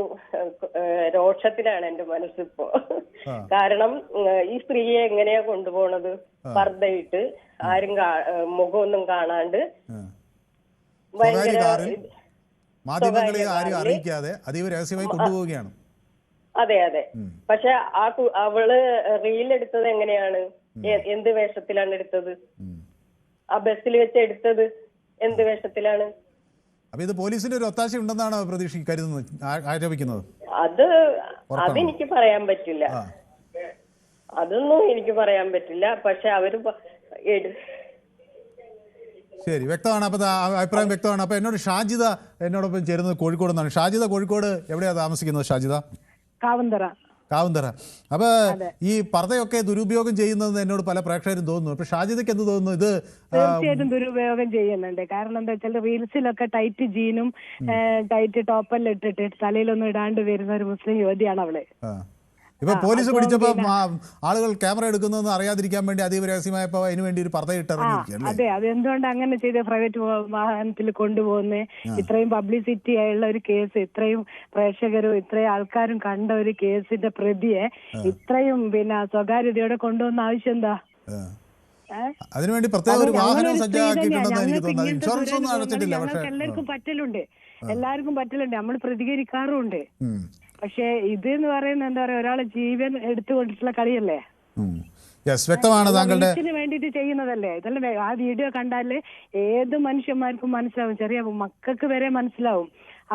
രോഷത്തിലാണ് എന്റെ മനസ്സിപ്പോ. കാരണം ഈ സ്ത്രീയെ എങ്ങനെയാ കൊണ്ടുപോണത്? പർദ്ദയിട്ട്, ആരും മുഖമൊന്നും കാണാണ്ട്, ഭയങ്കര മാധ്യമങ്ങളെ ആരും അറിയിക്കാതെ അതീവ രഹസ്യമായി കൊണ്ടുപോവുകയാണ്. അതെ അതെ. പക്ഷെ അവള് റീൽ എടുത്തത് എങ്ങനെയാണ്? എന്ത് വേഷത്തിലാണ് എടുത്തത്? ആ ബസ്സിൽ വെച്ച് എടുത്തത് എന്ത് വേഷത്തിലാണ്? അപ്പൊ ഇത് പോലീസിന്റെ ഒരു ഒത്താശ ഉണ്ടെന്നാണ് ആരോപിക്കുന്നത്. അതെനിക്ക് പറയാൻ പറ്റില്ല, അതൊന്നും എനിക്ക് പറയാൻ പറ്റില്ല. പക്ഷെ അവര് ശരി, വ്യക്തമാണ്. അപ്പൊ അഭിപ്രായം വ്യക്തമാണ്. അപ്പൊ എന്നോട് ഷാജിദ എന്നോടൊപ്പം ചേരുന്നത് കോഴിക്കോട് നിന്നാണ്. ഷാജിദ, കോഴിക്കോട് എവിടെയാ താമസിക്കുന്നത് ഷാജിദ? കാവുന്തറ. അപ്പൊ ഈ പർദ്ദയൊക്കെ ദുരുപയോഗം ചെയ്യുന്നത് എന്നോട് പല പ്രേക്ഷകരും തോന്നുന്നു. അപ്പൊ ഷാജിദയ്ക്ക് എന്ത് തോന്നുന്നു? ഇത് തീർച്ചയായിട്ടും ദുരുപയോഗം ചെയ്യുന്നുണ്ട്. കാരണം എന്താ വെച്ചാൽ റീൽസിലൊക്കെ ടൈറ്റ് ജീനും ടൈറ്റ് ടോപ്പെല്ലാം ഇട്ടിട്ട് തലയിലൊന്നും ഇടാണ്ട് വരുന്ന ഒരു മുസ്ലിം യുവതിയാണ് അവള്. ഇപ്പൊ പോലീസ് പിടിച്ചപ്പോ ആളുകൾ ക്യാമറ എടുക്കുന്നതെന്ന് അറിയാതിരിക്കാൻ വേണ്ടി അതീവ രഹസ്യമായപ്പോ അതിനു വേണ്ടി ഒരു പർദ്ദ ഇട്ടിറങ്ങിയിരിക്കുകയല്ലേ? അതെ, അതെന്തുകൊണ്ട് അങ്ങനെ ചെയ്ത? പ്രൈവറ്റ് വാഹനത്തിൽ കൊണ്ടുപോകുന്ന ഇത്രയും പബ്ലിസിറ്റി ആയുള്ള ഒരു കേസ്, ഇത്രയും പ്രേക്ഷകരും ഇത്രയും ആൾക്കാരും കണ്ട ഒരു കേസിന്റെ പ്രതിയെ ഇത്രയും സ്വകാര്യതയോടെ കൊണ്ടുവന്ന ആവശ്യം എന്താ? അതിനുവേണ്ടി പ്രത്യേക ഒരു വാഹനം സജ്ജമാക്കിയിട്ടുണ്ടെന്ന് എനിക്ക് തോന്നുന്നത്. ഇൻഷുറൻസ് ഒന്നും അടച്ചിട്ടില്ല. പക്ഷേ എല്ലാവർക്കും പറ്റലുണ്ട്, നമ്മൾ പ്രതികരിക്കാറുമുണ്ട്. പക്ഷെ ഇത് എന്ന് പറയുന്നത് എന്താ പറയാ, ഒരാളെ ജീവൻ എടുത്തുകൊണ്ടിട്ടുള്ള കളിയല്ലേ? വ്യക്തമാണ്. താങ്കളുടെ വേണ്ടിട്ട് ചെയ്യുന്നതല്ലേ ഇതല്ലേ? ആ വീഡിയോ കണ്ടാല് ഏത് മനുഷ്യന്മാർക്കും മനസ്സിലാവും, ചെറിയ മക്കൾക്ക് വരെ മനസ്സിലാവും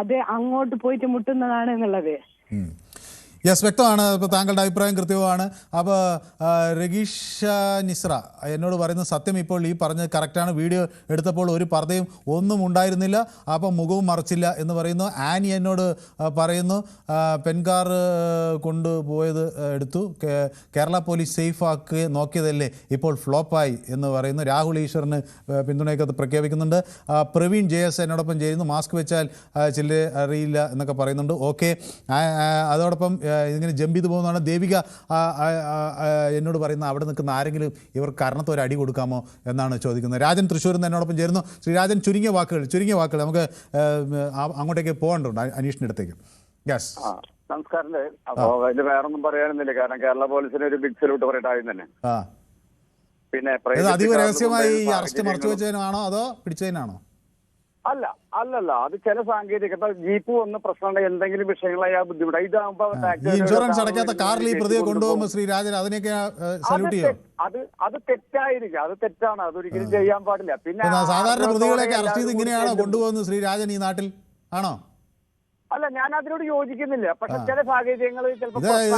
അത് അങ്ങോട്ട് പോയിട്ട് മുട്ടുന്നതാണ് എന്നുള്ളത്. വ്യക്തമാണ്. ഇപ്പോൾ താങ്കളുടെ അഭിപ്രായം കൃത്യമാണ്. അപ്പോൾ രഗീഷ നിസ്ര എന്നോട് പറയുന്ന സത്യം ഇപ്പോൾ ഈ പറഞ്ഞത് കറക്റ്റാണ്. വീഡിയോ എടുത്തപ്പോൾ ഒരു പർദ്ദയും ഒന്നും ഉണ്ടായിരുന്നില്ല, അപ്പം മുഖവും മറച്ചില്ല എന്ന് പറയുന്നു. ആനി എന്നോട് പറയുന്നു പെൻകാർ കൊണ്ടുപോയത് എടുത്തു, കേരള പോലീസ് സേഫ് ആക്കി നോക്കിയതല്ലേ, ഇപ്പോൾ ഫ്ലോപ്പായി എന്ന് പറയുന്നു. രാഹുൽ ഈശ്വറിന് പിന്തുണയൊക്കെ പ്രഖ്യാപിക്കുന്നുണ്ട്. പ്രവീൺ JS എന്നോടൊപ്പം ചെയ്യുന്നു. മാസ്ക് വെച്ചാൽ ചില അറിയില്ല എന്നൊക്കെ പറയുന്നുണ്ട്. ഓക്കെ. അതോടൊപ്പം ഇങ്ങനെ ജമ്പ് ചെയ്ത് പോകുന്നതാണ്. ദേവിക എന്നോട് പറയുന്നത് അവിടെ നിൽക്കുന്ന ആരെങ്കിലും ഇവർ കരണത്ത് ഒരു അടി കൊടുക്കാമോ എന്നാണ് ചോദിക്കുന്നത്. രാജൻ തൃശ്ശൂരിൽ നിന്ന് എന്നോടൊപ്പം ചേരുന്നു. ശ്രീ രാജൻ, ചുരുങ്ങിയ വാക്കുകൾ നമുക്ക് അങ്ങോട്ടേക്ക് പോകേണ്ടതുണ്ട്, അനീഷിൻ്റെ അടുത്തേക്ക്. യെസ്, നമസ്കാരം. അപ്പോ അതിൽ വേറൊന്നും പറയാനൊന്നുമില്ല, കാരണം കേരള പോലീസിന് ഒരു ബിഗ് സല്യൂട്ട് പറയട്ടായും തന്നെ. പിന്നെ അതീവ രഹസ്യമായി ഈ അറസ്റ്റ് മറച്ചു വെച്ചതിനാണോ അതോ പിടിച്ചതിനാണോ? അല്ലല്ല, അത് ചില സാങ്കേതികത ജീപ്പ് വന്ന് പ്രശ്നം എന്തെങ്കിലും വിഷയങ്ങളായ ബുദ്ധിമുട്ടായി. ഇതാകുമ്പോ ഇൻഷുറൻസ് അടയ്ക്കാത്ത കാറിൽ ഈ പ്രതിയെ കൊണ്ടുപോകുമ്പോൾ ശ്രീ രാജൻ അതിനൊക്കെ സല്യൂട്ട് ചെയ്യും. അത് തെറ്റായിരിക്കും, അത് തെറ്റാണ്, അതൊരിക്കലും ചെയ്യാൻ പാടില്ല. പിന്നെ സാധാരണ പ്രതികളെയൊക്കെ അറസ്റ്റ് ചെയ്ത് ഇങ്ങനെയാണോ കൊണ്ടുപോകുന്നത് ശ്രീ രാജൻ ഈ നാട്ടിൽ? ആണോ? അല്ല, ഞാൻ അതിനോട് യോജിക്കുന്നില്ല. പക്ഷെ ചില സാഹചര്യങ്ങൾ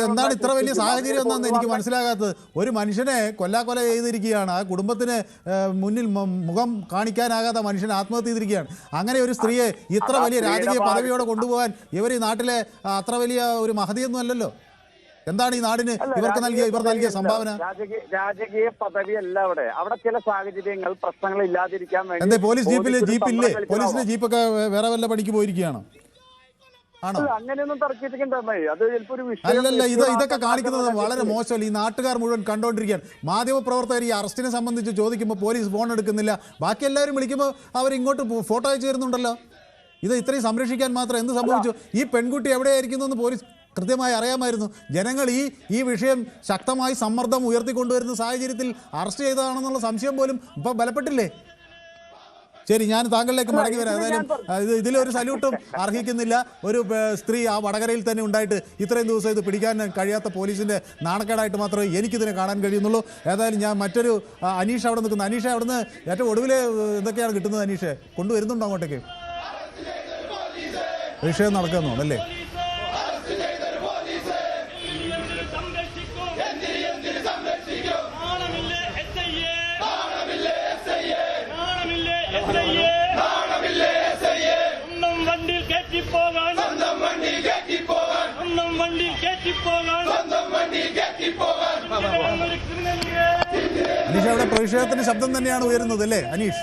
എന്താണ് ഇത്ര വലിയ സാഹചര്യം എന്നാണ് എനിക്ക് മനസ്സിലാകാത്തത്. ഒരു മനുഷ്യനെ കൊല്ലാക്കൊല ചെയ്തിരിക്കുകയാണ്, ആ കുടുംബത്തിന് മുന്നിൽ മുഖം കാണിക്കാനാകാത്ത മനുഷ്യൻ ആത്മഹത്യ ചെയ്തിരിക്കുകയാണ്. അങ്ങനെ ഒരു സ്ത്രീയെ ഇത്ര വലിയ രാജകീയ പദവിയോടെ കൊണ്ടുപോകാൻ ഇവർ ഈ നാട്ടിലെ അത്ര വലിയ ഒരു മഹതിയൊന്നും അല്ലല്ലോ. എന്താണ് ഈ നാടിന് ഇവർ നൽകിയ സംഭാവന? രാജകീയ പദവി അല്ല അവിടെ ചില സാഹചര്യങ്ങൾ പ്രശ്നങ്ങൾ ഇല്ലാതിരിക്കാൻ വേണ്ടി. എന്തേ പോലീസ് ജീപ്പില്ലേ? പോലീസിന്റെ ജീപ്പൊക്കെ വേറെ വല്ല പണിക്ക് പോയിരിക്കുകയാണോ? അങ്ങനെയൊന്നും തർക്കിച്ചിട്ടുണ്ടോ? അത് ചിലപ്പോൾ ഒരു അല്ലല്ല, ഇതൊക്കെ കാണിക്കുന്നത് വളരെ മോശമല്ല. ഈ നാട്ടുകാർ മുഴുവൻ കണ്ടുകൊണ്ടിരിക്കുകയാണ്. മാധ്യമപ്രവർത്തകർ ഈ അറസ്റ്റിനെ സംബന്ധിച്ച് ചോദിക്കുമ്പോൾ പോലീസ് ഫോൺ എടുക്കുന്നില്ല, ബാക്കി എല്ലാവരും വിളിക്കുമ്പോൾ അവരിങ്ങോട്ട് ഫോട്ടോ അയച്ചു തരുന്നുണ്ടല്ലോ. ഇത് ഇത്രയും സംരക്ഷിക്കാൻ മാത്രം എന്ത് സംഭവിച്ചു? ഈ പെൺകുട്ടി എവിടെയായിരിക്കുന്നു എന്ന് പോലീസ് കൃത്യമായി അറിയാമായിരുന്നു. ജനങ്ങൾ ഈ വിഷയം ശക്തമായി സമ്മർദ്ദം ഉയർത്തിക്കൊണ്ടുവരുന്ന സാഹചര്യത്തിൽ അറസ്റ്റ് ചെയ്തതാണെന്നുള്ള സംശയം പോലും ഇപ്പം ബലപ്പെട്ടില്ലേ? ശരി, ഞാൻ താങ്കളിലേക്ക് മടങ്ങി വരാം. ഏതായാലും ഇതിലൊരു സല്യൂട്ടും അർഹിക്കുന്നില്ല. ഒരു സ്ത്രീ ആ വടകരയിൽ തന്നെ ഉണ്ടായിട്ട് ഇത്രയും ദിവസം ഇത് പിടിക്കാൻ കഴിയാത്ത പോലീസിൻ്റെ നാണക്കേടായിട്ട് മാത്രമേ എനിക്കിതിനെ കാണാൻ കഴിയുന്നുള്ളൂ. ഏതായാലും ഞാൻ മറ്റൊരു അനീഷ് അവിടെ നിൽക്കുന്നു. അനീഷ, അവിടുന്ന് ഏറ്റവും ഒടുവിൽ എന്തൊക്കെയാണ് കിട്ടുന്നത്? അനീഷെ കൊണ്ടുവരുന്നുണ്ടോ അങ്ങോട്ടേക്ക്? വിഷയം നടക്കുന്നു അല്ലേ? വണ്ടി കയറ്റി പോകാൻ അനീഷ്, അവിടെ പ്രതിഷേധത്തിന്റെ ശബ്ദം തന്നെയാണ് ഉയരുന്നത് അല്ലേ അനീഷ്?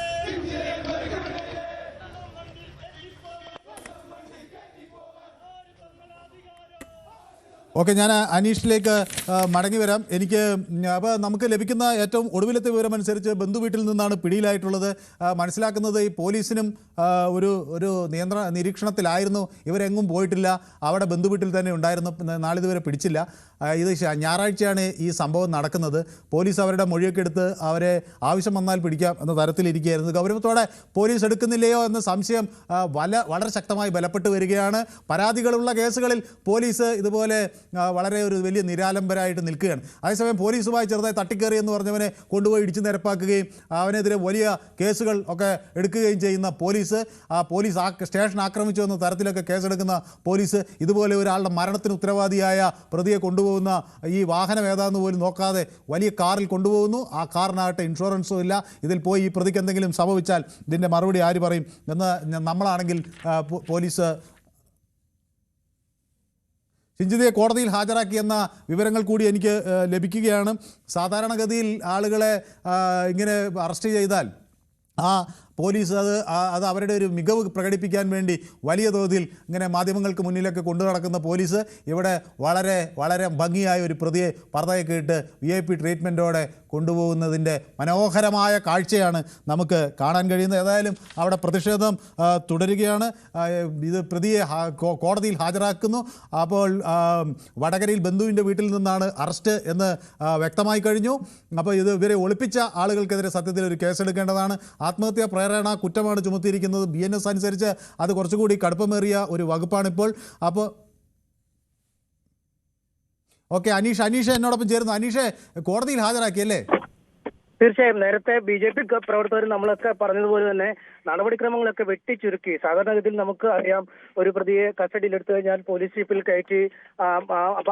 ഓക്കെ, ഞാൻ അനീഷിലേക്ക് മടങ്ങി വരാം. അപ്പോൾ നമുക്ക് ലഭിക്കുന്ന ഏറ്റവും ഒടുവിലത്തെ വിവരമനുസരിച്ച് ബന്ധു വീട്ടിൽ നിന്നാണ് പിടിയിലായിട്ടുള്ളത്. മനസ്സിലാക്കുന്നത് ഈ പോലീസിനും ഒരു നിരീക്ഷണത്തിലായിരുന്നു, ഇവരെങ്ങും പോയിട്ടില്ല, അവിടെ ബന്ധു വീട്ടിൽ തന്നെ ഉണ്ടായിരുന്നു, നാളിതുവരെ പിടിച്ചില്ല. ഇത് ഞായറാഴ്ചയാണ് ഈ സംഭവം നടക്കുന്നത്. പോലീസ് അവരുടെ മൊഴിയൊക്കെ എടുത്ത് അവരെ ആവശ്യം വന്നാൽ പിടിക്കാം എന്ന തരത്തിലിരിക്കുകയായിരുന്നു. ഗൗരവത്തോടെ പോലീസ് എടുക്കുന്നില്ലയോ എന്ന സംശയം വളരെ ശക്തമായി ബലപ്പെട്ട് വരികയാണ്. പരാതികളുള്ള കേസുകളിൽ പോലീസ് ഇതുപോലെ വളരെ ഒരു വലിയ നിരാലംബരായിട്ട് നിൽക്കുകയാണ്. അതേസമയം പോലീസുമായി ചെറുതായി തട്ടിക്കയറി എന്ന് പറഞ്ഞവനെ കൊണ്ടുപോയി ഇടിച്ചു നിരപ്പാക്കുകയും അവനെതിരെ വലിയ കേസുകൾ ഒക്കെ എടുക്കുകയും ചെയ്യുന്ന പോലീസ്, സ്റ്റേഷൻ ആക്രമിച്ചു എന്ന തരത്തിലൊക്കെ കേസെടുക്കുന്ന പോലീസ്, ഇതുപോലെ ഒരാളുടെ മരണത്തിന് ഉത്തരവാദിയായ പ്രതിയെ കൊണ്ടുപോകുന്ന ഈ വാഹനം ഏതാണെന്ന് പോലും നോക്കാതെ വലിയ കാറിൽ കൊണ്ടുപോകുന്നു. ആ കാറിനാകട്ടെ ഇൻഷുറൻസും ഇല്ല. ഇതിൽ പോയി ഈ പ്രതിക്ക് എന്തെങ്കിലും സംഭവിച്ചാൽ ഇതിൻ്റെ മറുപടി ആര് പറയും എന്ന് നമ്മളാണെങ്കിൽ പോലീസ് ഷിഞ്ചിതയെ കോടതിയിൽ ഹാജരാക്കിയെന്ന വിവരങ്ങൾ കൂടി എനിക്ക് ലഭിക്കുകയാണ്. സാധാരണഗതിയിൽ ആളുകളെ ഇങ്ങനെ അറസ്റ്റ് ചെയ്താൽ പോലീസ് അത് അവരുടെ ഒരു മികവ് പ്രകടിപ്പിക്കാൻ വേണ്ടി വലിയ തോതിൽ ഇങ്ങനെ മാധ്യമങ്ങൾക്ക് മുന്നിലൊക്കെ കൊണ്ടു നടക്കുന്ന പോലീസ് ഇവിടെ വളരെ വളരെ ഭംഗിയായ ഒരു പ്രതിയെ പർദ്ദയൊക്കെ ഇട്ട് VIP ട്രീറ്റ്മെൻറ്റോടെ കൊണ്ടുപോകുന്നതിൻ്റെ മനോഹരമായ കാഴ്ചയാണ് നമുക്ക് കാണാൻ കഴിയുന്നത്. ഏതായാലും അവിടെ പ്രതിഷേധം തുടരുകയാണ്. ഇത് പ്രതിയെ കോടതിയിൽ ഹാജരാക്കുന്നു. അപ്പോൾ വടകരയിൽ ബന്ധുവിൻ്റെ വീട്ടിൽ നിന്നാണ് അറസ്റ്റ് എന്ന് വ്യക്തമായി കഴിഞ്ഞു. അപ്പോൾ ഇവരെ ഒളിപ്പിച്ച ആളുകൾക്കെതിരെ സത്യത്തിൽ ഒരു കേസെടുക്കേണ്ടതാണ്. ആത്മഹത്യാ പ്രേരണ കുറ്റമാണ് ചുമത്തിയിരിക്കുന്നത്. BNS അനുസരിച്ച് അത് കുറച്ചുകൂടി കടുപ്പമേറിയ ഒരു വകുപ്പാണിപ്പോൾ. അപ്പോൾ ഓക്കെ, അനീഷ് എന്നോടൊപ്പം ചേരുന്നു. അനീഷ്, കോടതിയിൽ ഹാജരാക്കിയല്ലേ? തീർച്ചയായും. നേരത്തെ BJP പ്രവർത്തകർ നമ്മളൊക്കെ പറഞ്ഞതുപോലെ തന്നെ നടപടിക്രമങ്ങളൊക്കെ വെട്ടിച്ചുരുക്കി. സാധാരണഗതിയിൽ നമുക്ക് അറിയാം, ഒരു പ്രതിയെ കസ്റ്റഡിയിലെടുത്തു കഴിഞ്ഞാൽ പോലീസ് ജീപ്പിൽ കയറ്റി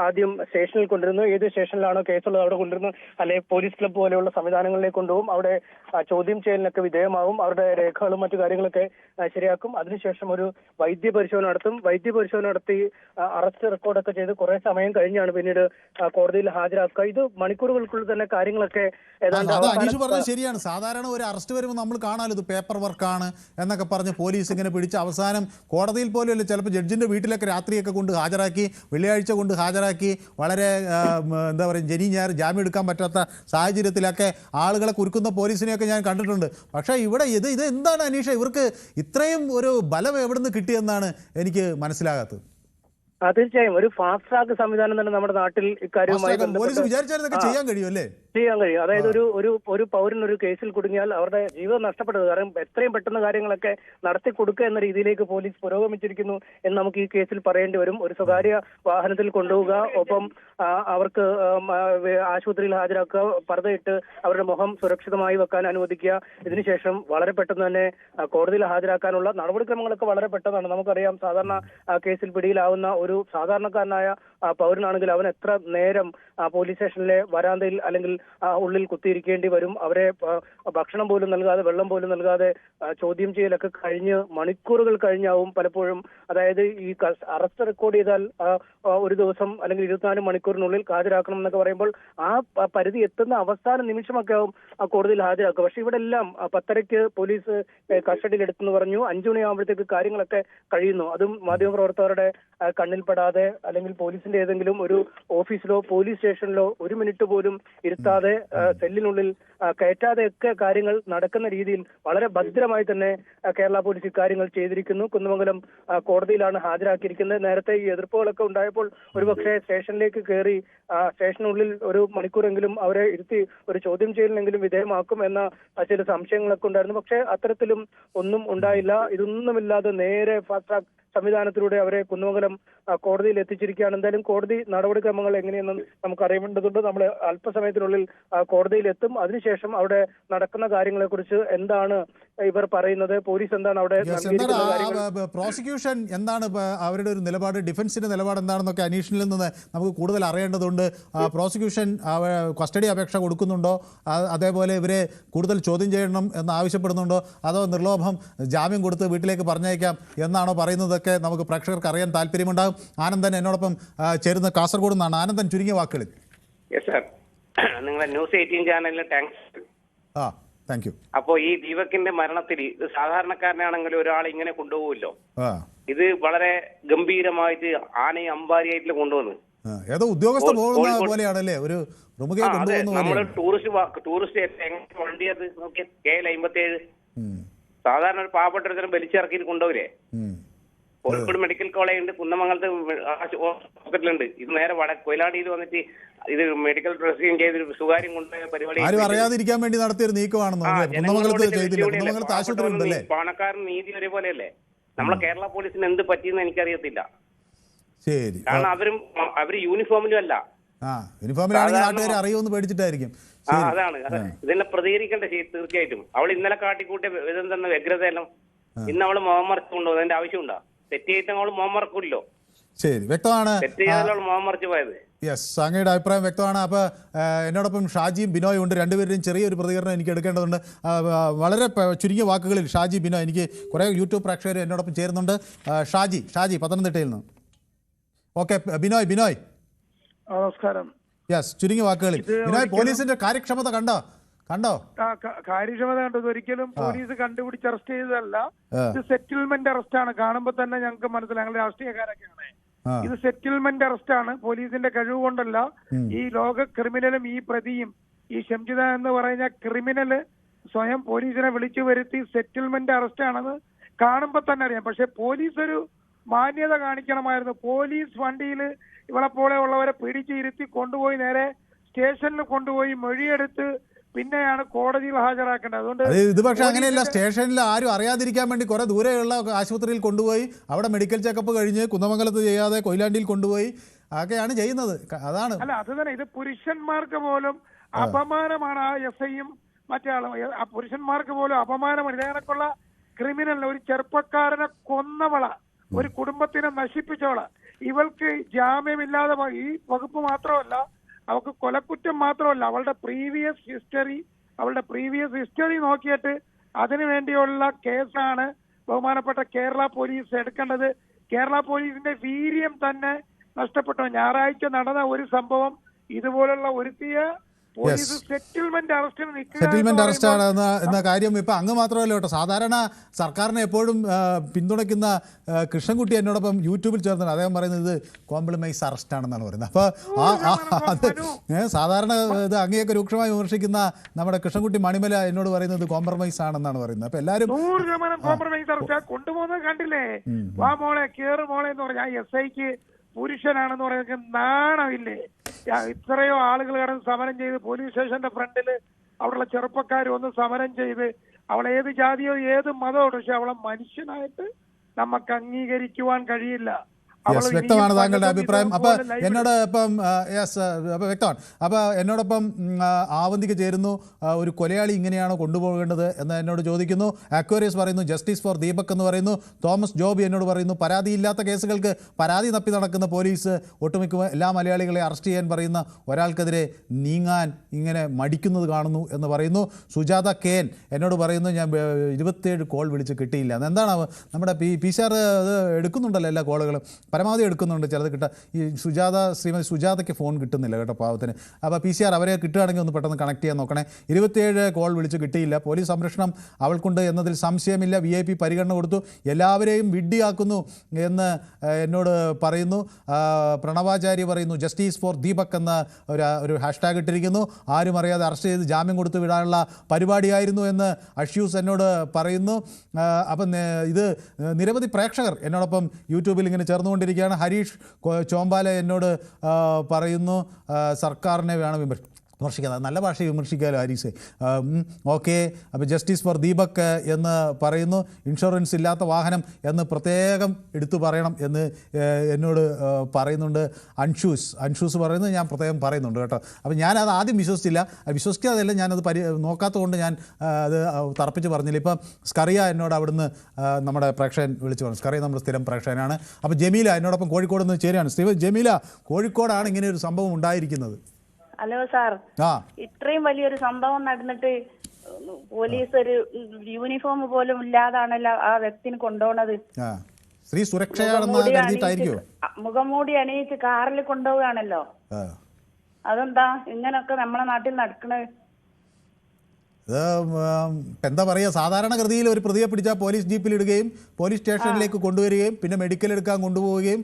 ആദ്യം സ്റ്റേഷനിൽ കൊണ്ടുവരുന്നു. ഏത് സ്റ്റേഷനിലാണോ കേസുള്ളത് അവിടെ കൊണ്ടുവരുന്നു, അല്ലെങ്കിൽ പോലീസ് ക്ലബ്ബ് പോലെയുള്ള സംവിധാനങ്ങളിലേക്ക് കൊണ്ടുപോകും. അവിടെ ചോദ്യം ചെയ്യലിനൊക്കെ വിധേയമാവും. അവരുടെ രേഖകളും മറ്റു കാര്യങ്ങളൊക്കെ ശരിയാക്കും. അതിനുശേഷം ഒരു വൈദ്യപരിശോധന നടത്തും. വൈദ്യപരിശോധന നടത്തി അറസ്റ്റ് റെക്കോർഡൊക്കെ ചെയ്ത് കുറെ സമയം കഴിഞ്ഞാണ് പിന്നീട് കോടതിയിൽ ഹാജരാക്കുക. ഇത് മണിക്കൂറുകൾക്കുള്ളിൽ തന്നെ കാര്യങ്ങളൊക്കെ ഏതാണ്ട് അനീഷ് പറഞ്ഞത് ശരിയാണ്. സാധാരണ ഒരു അറസ്റ്റ് വരുമ്പോൾ നമ്മൾ കാണാമല്ലോ, ഇത് പേപ്പർ വർക്കാണ് എന്നൊക്കെ പറഞ്ഞ് പോലീസ് ഇങ്ങനെ പിടിച്ച് അവസാനം കോടതിയിൽ പോലും അല്ല, ചിലപ്പോൾ ജഡ്ജിൻ്റെ വീട്ടിലൊക്കെ രാത്രിയൊക്കെ കൊണ്ട് ഹാജരാക്കി, വെള്ളിയാഴ്ച കൊണ്ട് ഹാജരാക്കി, വളരെ എന്താ പറയുക, ശനി ഞായർ ജാമ്യം എടുക്കാൻ പറ്റാത്ത സാഹചര്യത്തിലൊക്കെ ആളുകളെ കുരുക്കുന്ന പോലീസിനെയൊക്കെ ഞാൻ കണ്ടിട്ടുണ്ട്. പക്ഷേ ഇവിടെ ഇത് എന്താണ് അനീഷ, ഇവർക്ക് ഇത്രയും ഒരു ബലം എവിടെ നിന്ന് കിട്ടിയെന്നാണ് എനിക്ക് മനസ്സിലാകാത്തത്. തീർച്ചയായും ഒരു ഫാസ്റ്റ് ട്രാക്ക് സംവിധാനം തന്നെ നമ്മുടെ നാട്ടിൽ ഇക്കാര്യവുമായി ചെയ്യാൻ കഴിയും. അതായത് ഒരു പൗരൻ ഒരു കേസിൽ കുടുങ്ങിയാൽ അവരുടെ ജീവിതം നഷ്ടപ്പെട്ടത്, കാരണം എത്രയും പെട്ടെന്ന് കാര്യങ്ങളൊക്കെ നടത്തി കൊടുക്കുക എന്ന രീതിയിലേക്ക് പോലീസ് പുരോഗമിച്ചിരിക്കുന്നു എന്ന് നമുക്ക് ഈ കേസിൽ പറയേണ്ടി വരും. ഒരു സ്വകാര്യ വാഹനത്തിൽ കൊണ്ടുപോവുക, ഒപ്പം അവർക്ക് ആശുപത്രിയിൽ ഹാജരാക്കുക, പർദ്ദയിട്ട് അവരുടെ മുഖം സുരക്ഷിതമായി വെക്കാൻ അനുവദിക്കുക. ഇതിനുശേഷം വളരെ പെട്ടെന്ന് തന്നെ കോടതിയിൽ ഹാജരാക്കാനുള്ള നടപടിക്രമങ്ങളൊക്കെ വളരെ പെട്ടെന്നാണ്. നമുക്കറിയാം, സാധാരണ കേസിൽ പിടിയിലാവുന്ന ഒരു സാധാരണക്കാരനായ പൗരനാണെങ്കിൽ അവൻ എത്ര നേരം പോലീസ് സ്റ്റേഷനിലെ വരാന്തയിൽ അല്ലെങ്കിൽ ഉള്ളിൽ കുത്തിയിരിക്കേണ്ടി വരും. അവരെ ഭക്ഷണം പോലും നൽകാതെ, വെള്ളം പോലും നൽകാതെ ചോദ്യം ചെയ്യലൊക്കെ കഴിഞ്ഞ് മണിക്കൂറുകൾ കഴിഞ്ഞാവും പലപ്പോഴും. അതായത് ഈ അറസ്റ്റ് റെക്കോർഡ് ചെയ്താൽ ഒരു ദിവസം അല്ലെങ്കിൽ 24 മണിക്കൂറിനുള്ളിൽ ഹാജരാക്കണം എന്നൊക്കെ പറയുമ്പോൾ ആ പരിധി എത്തുന്ന അവസാന നിമിഷമൊക്കെ ആവും കോടതിയിൽ ഹാജരാക്കുക. പക്ഷെ ഇവിടെ എല്ലാം 10:30 പോലീസ് കസ്റ്റഡിയിൽ എടുത്തെന്ന് പറഞ്ഞു. 5 മണിയാകുമ്പോഴത്തേക്ക് കാര്യങ്ങളൊക്കെ കഴിയുന്നു. അതും മാധ്യമപ്രവർത്തകരുടെ കണ്ണിൽപ്പെടാതെ, അല്ലെങ്കിൽ പോലീസിന്റെ ഏതെങ്കിലും ഒരു ഓഫീസിലോ പോലീസ് സ്റ്റേഷനിലോ 1 മിനിറ്റ് പോലും ഇരുത്താതെ, സെല്ലിനുള്ളിൽ കയറ്റാതെയൊക്കെ കാര്യങ്ങൾ നടക്കുന്ന രീതിയിൽ വളരെ ഭദ്രമായി തന്നെ കേരള പോലീസ് ഇക്കാര്യങ്ങൾ ചെയ്തിരിക്കുന്നു. കുന്നമംഗലം കോടതിയിലാണ് ഹാജരാക്കിയിരിക്കുന്നത്. നേരത്തെ ഈ എതിർപ്പുകളൊക്കെ ഉണ്ടായപ്പോൾ ഒരുപക്ഷെ സ്റ്റേഷനിലേക്ക് കയറി സ്റ്റേഷനുള്ളിൽ 1 മണിക്കൂറെങ്കിലും അവരെ ഇരുത്തി ഒരു ചോദ്യം ചെയ്യലിനെങ്കിലും വിധേയമാക്കും എന്ന ചില സംശയങ്ങളൊക്കെ ഉണ്ടായിരുന്നു. പക്ഷെ അത്തരത്തിലും ഒന്നും ഉണ്ടായില്ല. ഇതൊന്നുമില്ലാതെ നേരെ ഫാസ്റ്റ് ട്രാക്ക് സംവിധാനത്തിലൂടെ അവരെ കുന്നമംഗലം കോടതിയിൽ എത്തിച്ചിരിക്കുകയാണ്. എന്തായാലും കോടതി നടപടിക്രമങ്ങൾ എങ്ങനെയെന്നും നമുക്ക് അറിയേണ്ടതുണ്ട്. നമ്മൾ അല്പസമയത്തിനുള്ളിൽ കോടതിയിൽ എത്തും. അതിനുശേഷം അവിടെ നടക്കുന്ന കാര്യങ്ങളെ കുറിച്ച് എന്താണ് ഇവർ പറയുന്നത്, പോലീസ് എന്താണ് അവിടെ പ്രോസിക്യൂഷൻ എന്താണ് അവരുടെ ഒരു നിലപാട്, ഡിഫൻസിന്റെ നിലപാട് എന്താണെന്നൊക്കെ അന്വേഷണത്തിൽ നിന്ന് നമുക്ക് കൂടുതൽ അറിയേണ്ടതുണ്ട്. പ്രോസിക്യൂഷൻ കസ്റ്റഡി അപേക്ഷ കൊടുക്കുന്നുണ്ടോ, അതേപോലെ ഇവരെ കൂടുതൽ ചോദ്യം ചെയ്യണം എന്ന് ആവശ്യപ്പെടുന്നുണ്ടോ, അതോ നിർലോഭം ജാമ്യം കൊടുത്ത് വീട്ടിലേക്ക് പറഞ്ഞയക്കാം എന്നാണോ പറയുന്നതൊക്കെ നമുക്ക് പ്രേക്ഷകർക്ക് അറിയാൻ താല്പര്യമുണ്ടാകും. ആനന്ദൻ എന്നോടൊപ്പം ചേരുന്ന കാസർഗോഡ് നിന്നാണ്. ആനന്ദൻ, ചുരുങ്ങിയ വാക്കുകളിൽ. യെസ് സാർ, നിങ്ങളുടെ ന്യൂസ് 18 ചാനലിന് താങ്ക്സ്. Thank you. അപ്പോ ഈ ദീപകിന്റെ മരണത്തിൽ ഇത് സാധാരണക്കാരനാണെങ്കിൽ ഒരാൾ ഇങ്ങനെ കൊണ്ടുപോകുമല്ലോ. ആ, ഇത് വളരെ ഗംഭീരമായിട്ട് ആനയും അമ്പാരിയായിട്ട് കൊണ്ടുവന്നു. ഏതോ ഉദ്യോഗസ്ഥ പോകുന്ന പോലെയാണല്ലേ, ഒരു പ്രമുഖയെ കൊണ്ടുപോകുന്ന നമ്മുടെ ടൂറിസ്റ്റ് എങ്ങനെ വണ്ടി അത് നോക്കിയ KL57 സാധാരണ ഒരു പാവപ്പെട്ട ഒരുത്തരം വലിച്ചിറക്കിയിട്ട് കൊണ്ടുപോകില്ലേ. കോഴിക്കോട് മെഡിക്കൽ കോളേജ് ഉണ്ട്, കുന്നമംഗലത്ത് ഹോസ്പിറ്റലുണ്ട്. ഇത് നേരെ കൊയിലാണ്ടിയിൽ വന്നിട്ട് ഇത് മെഡിക്കൽ ഡ്രസ്സിംഗ് ചെയ്ത് സ്വകാര്യം കൊണ്ടുപോയ പരിപാടി ആരും അറിയാതിരിക്കാൻ വേണ്ടി നടത്തിയൊരു നീക്കമാണെന്ന്. പണക്കാരൻ നീതി ഒരേപോലെയല്ലേ. നമ്മളെ കേരള പോലീസിന് എന്ത് പറ്റിയെന്ന് എനിക്കറിയത്തില്ല. ശരി, കാരണം അവര് യൂണിഫോമിലും അല്ല. അറിയുമെന്ന് പേടിച്ചിട്ടായിരിക്കും. അതാണ് ഇതെല്ലാം പ്രതികരിക്കേണ്ട തീർച്ചയായിട്ടും. അവൾ ഇന്നലെ കാട്ടിക്കൂട്ടിയ വിധം തന്നെ വ്യഗ്രതയെല്ലാം ഇന്ന് അവള് മോഹമറച്ച് കൊണ്ടുപോകും. അതിന്റെ ആവശ്യമുണ്ടോ? തെറ്റ് ചെയ്തിട്ട് അവള് മോഹമറക്കൂല്ലോ. ശരി, വ്യക്തമാണ്. തെറ്റ് ചെയ്താലും മോഹമറച്ച് പോയത്. യെസ്, അങ്ങയുടെ അഭിപ്രായം വ്യക്തമാണ്. അപ്പോൾ എന്നോടൊപ്പം ഷാജിയും ബിനോയും ഉണ്ട്. രണ്ടുപേരുടെയും ചെറിയൊരു പ്രതികരണം എനിക്ക് എടുക്കേണ്ടതുണ്ട്. വളരെ ചുരുങ്ങിയ വാക്കുകളിൽ ഷാജി, ബിനോയ്, എനിക്ക് കുറേ യൂട്യൂബ് പ്രേക്ഷകർ എന്നോടൊപ്പം ചേരുന്നുണ്ട്. ഷാജി പത്തനംതിട്ടയിൽ നിന്ന്. ഓക്കെ, ബിനോയ് നമസ്കാരം. യെസ്, ചുരുങ്ങിയ വാക്കുകളിൽ ബിനോയ്, പോലീസിന്റെ കാര്യക്ഷമത കണ്ടോ? കാര്യക്ഷമത കണ്ടത് ഒരിക്കലും പോലീസ് കണ്ടുപിടിച്ച് അറസ്റ്റ് ചെയ്തതല്ല. ഇത് സെറ്റിൽമെന്റ് അറസ്റ്റ് ആണ്. കാണുമ്പോ തന്നെ ഞങ്ങൾക്ക് മനസ്സിലായി, ഞങ്ങൾ രാഷ്ട്രീയക്കാരൊക്കെയാണ്. ഇത് സെറ്റിൽമെന്റ് അറസ്റ്റ് ആണ്. പോലീസിന്റെ കഴിവ് കൊണ്ടല്ല. ഈ ലോക ക്രിമിനലും ഈ പ്രതിയും ഈ ഷംജിദ എന്ന് പറയുന്ന ക്രിമിനല് സ്വയം പോലീസിനെ വിളിച്ചു വരുത്തി സെറ്റിൽമെന്റ് അറസ്റ്റ് ആണെന്ന് കാണുമ്പോ തന്നെ അറിയാം. പക്ഷെ പോലീസ് ഒരു മാന്യത കാണിക്കണമായിരുന്നു. പോലീസ് വണ്ടിയിൽ ഇവളെ പോലെ ഉള്ളവരെ പിടിച്ചിരുത്തി കൊണ്ടുപോയി നേരെ സ്റ്റേഷനിൽ കൊണ്ടുപോയി മൊഴിയെടുത്ത് പിന്നെയാണ് കോടതിയിൽ ഹാജരാക്കേണ്ടത്. അതുകൊണ്ട് ഇത് പക്ഷെ അങ്ങനെയല്ല. സ്റ്റേഷനിൽ ആരും അറിയാതിരിക്കാൻ വേണ്ടി കുറെ ദൂരെയുള്ള ആശുപത്രിയിൽ കൊണ്ടുപോയി അവിടെ മെഡിക്കൽ ചെക്കപ്പ് കഴിഞ്ഞ് കുന്നമംഗലത്ത് ചെയ്യാതെ കൊയിലാണ്ടിയിൽ കൊണ്ടുപോയി ഒക്കെയാണ് ചെയ്യുന്നത്. അതാണ്. അല്ല, അത് തന്നെ. ഇത് പുരുഷന്മാർക്ക് പോലും അപമാനമാണ്. ആ SIയും മറ്റേ ആളും ആ പുരുഷന്മാർക്ക് പോലും അപമാനമാണ്. ഇതേക്കുള്ള ക്രിമിനൽ ഒരു ചെറുപ്പക്കാരനെ കൊന്നവള, ഒരു കുടുംബത്തിനെ നശിപ്പിച്ചവള, ഇവൾക്ക് ജാമ്യമില്ലാതെ ഈ വകുപ്പ് മാത്രമല്ല, അവൾക്ക് കൊലക്കുറ്റം മാത്രമല്ല, അവളുടെ പ്രീവിയസ് ഹിസ്റ്ററി നോക്കിയിട്ട് അതിനു വേണ്ടിയുള്ള കേസാണ് ബഹുമാനപ്പെട്ട കേരള പോലീസ് എടുക്കേണ്ടത്. കേരള പോലീസിന്റെ വീര്യം തന്നെ നഷ്ടപ്പെട്ടു. ഞായറാഴ്ച നടന്ന ഒരു സംഭവം ഇതുപോലുള്ള ഒരുത്തിയ സെറ്റിൽമെന്റ് അറസ്റ്റാണ് എന്ന കാര്യം ഇപ്പൊ അങ്ങ് മാത്രമല്ല കേട്ടോ. സാധാരണ സർക്കാരിനെ എപ്പോഴും പിന്തുണയ്ക്കുന്ന കൃഷ്ണൻകുട്ടി എന്നോടൊപ്പം യൂട്യൂബിൽ ചേർന്നാണ്. അദ്ദേഹം പറയുന്നത് ഇത് കോംപ്രമൈസ് അറസ്റ്റ് ആണെന്നാണ് പറയുന്നത്. അപ്പോൾ അത് സാധാരണ ഇത് അങ്ങനെയൊക്കെ രൂക്ഷമായി വിമർശിക്കുന്ന നമ്മുടെ കൃഷ്ണൻകുട്ടി മണിമല എന്നോട് പറയുന്നത് കോംപ്രമൈസ് ആണെന്നാണ് പറയുന്നത്. അപ്പൊ എല്ലാവരും 100% കോംപ്രമൈസ് അറസ്റ്റ് കൊണ്ടുപോകുന്നത് കണ്ടില്ലേ. വാ മോളെ, കേറ് മോളെ എന്ന് പറഞ്ഞാൽ SIക്ക് പുരുഷനാണെന്ന് പറയുന്നത് നാണമില്ലേ? ഇത്രയോ ആളുകൾ കിടന്ന് സമരം ചെയ്ത് പോലീസ് സ്റ്റേഷന്റെ ഫ്രണ്ടില് അവിടെയുള്ള ചെറുപ്പക്കാർ ഒന്ന് സമരം ചെയ്ത് അവൾ ഏത് ജാതിയോ ഏത് മതമോ, പക്ഷെ അവളെ മനുഷ്യനായിട്ട് നമുക്ക് അംഗീകരിക്കുവാൻ കഴിയില്ല. വ്യക്തമാണ് താങ്കളുടെ അഭിപ്രായം. അപ്പോൾ എന്നോടൊപ്പം വ്യക്തമാണ്. അപ്പോൾ എന്നോടൊപ്പം ആവന്തിക്ക് ചേരുന്നു. ഒരു കൊലയാളി ഇങ്ങനെയാണോ കൊണ്ടുപോകേണ്ടത് എന്ന് എന്നോട് ചോദിക്കുന്നു. അക്വേറിയസ് പറയുന്നു ജസ്റ്റിസ് ഫോർ ദീപക് എന്ന് പറയുന്നു. തോമസ് ജോബി എന്നോട് പറയുന്നു പരാതിയില്ലാത്ത കേസുകൾക്ക് പരാതി തപ്പി നടക്കുന്ന പോലീസ് ഒട്ടുമിക്ക എല്ലാ മലയാളികളെ അറസ്റ്റ് ചെയ്യാൻ പറയുന്ന ഒരാൾക്കെതിരെ നീങ്ങാൻ ഇങ്ങനെ മടിക്കുന്നത് കാണുന്നു എന്ന് പറയുന്നു. സുജാത KN എന്നോട് പറയുന്നു ഞാൻ 27 കോൾ വിളിച്ച് കിട്ടിയില്ല. എന്താണ് നമ്മുടെ PCR എടുക്കുന്നുണ്ടല്ലോ എല്ലാ കോളുകളും, പരമാവധി എടുക്കുന്നുണ്ട്, ചിലത് കിട്ടുക. ഈ ശ്രീമതി സുജാതയ്ക്ക് ഫോൺ കിട്ടുന്നില്ല കേട്ടോ പാവത്തിന്. അപ്പോൾ PCR അവരെ കിട്ടുകയാണെങ്കിൽ ഒന്ന് പെട്ടെന്ന് കണക്ട് ചെയ്യാൻ നോക്കണേ. 27 കോൾ വിളിച്ച് കിട്ടിയില്ല. പോലീസ് സംരക്ഷണം അവൾക്കുണ്ട് എന്നതിൽ സംശയമില്ല. VIP പരിഗണന കൊടുത്തു. എല്ലാവരെയും വിഡ്ഢിയാക്കുന്നു എന്ന് എന്നോട് പറയുന്നു. പ്രണവാചാര്യ പറയുന്നു ജസ്റ്റിസ് ഫോർ ദീപക് എന്ന ഒരു ഹാഷ്ടാഗ് ഇട്ടിരിക്കുന്നു. ആരും അറിയാതെ അറസ്റ്റ് ചെയ്ത് ജാമ്യം കൊടുത്തു വിടാനുള്ള പരിപാടിയായിരുന്നു എന്ന് അഷ്യൂസ് എന്നോട് പറയുന്നു. അപ്പം ഇത് നിരവധി പ്രേക്ഷകർ എന്നോടൊപ്പം യൂട്യൂബിൽ ഇങ്ങനെ ചേർന്നുകൊണ്ടിരിക്കുകയാണ്. ഹരീഷ് ചോമ്പാല എന്നോട് പറയുന്നു സർക്കാരിനെ വേണം വിമർശിക്കുന്നത്. നല്ല ഭാഷ വിമർശിക്കാമല്ലോ ഹരീഷ്. ഓക്കെ, അപ്പോൾ ജസ്റ്റിസ് ഫോർ ദീപക് എന്ന് പറയുന്നു. ഇൻഷുറൻസ് ഇല്ലാത്ത വാഹനം എന്ന് പ്രത്യേകം എടുത്തു പറയണം എന്ന് എന്നോട് പറയുന്നുണ്ട്. അൻഷൂസ് പറയുന്നത് ഞാൻ പ്രത്യേകം പറയുന്നുണ്ട് കേട്ടോ. അപ്പോൾ ഞാനത് ആദ്യം വിശ്വസിക്കാതല്ല, ഞാനത് നോക്കാത്തത് കൊണ്ട് ഞാൻ അത് തറപ്പിച്ച് പറഞ്ഞില്ല. ഇപ്പം സ്കറിയ എന്നോട് അവിടുന്ന് നമ്മുടെ പ്രേക്ഷകൻ വിളിച്ചു പറഞ്ഞു. സ്കറിയ നമ്മുടെ സ്ഥിരം പ്രേക്ഷകനാണ്. അപ്പോൾ ജമീല എന്നോടൊപ്പം കോഴിക്കോട് നിന്ന് ചേരുകയാണ്. ജമീല, കോഴിക്കോടാണ് ഇങ്ങനെ ഒരു സംഭവം ഉണ്ടായിരിക്കുന്നത്. ഹലോ സാർ, ഇത്രയും വലിയൊരു സംഭവം നടന്നിട്ട് പോലീസ് ഒരു യൂണിഫോം പോലും ഇല്ലാതാണല്ലോ ആ വ്യക്തിനെ കൊണ്ടുപോണത്. സ്ത്രീ സുരക്ഷയാണെന്ന് കരുതിയിട്ടായിരിക്കോ? മുഖംമൂടി അണിയിച്ച് കാറിൽ കൊണ്ടുപോവുകയാണല്ലോ. അതെന്താ ഇങ്ങനൊക്കെ നമ്മളെ നാട്ടിൽ നടക്കണത്? ഇത് എന്താ പറയുക, സാധാരണഗതിയിൽ ഒരു പ്രതിയെ പിടിച്ചാൽ പോലീസ് ജീപ്പിലിടുകയും പോലീസ് സ്റ്റേഷനിലേക്ക് കൊണ്ടുവരികയും പിന്നെ മെഡിക്കൽ എടുക്കാൻ കൊണ്ടുപോവുകയും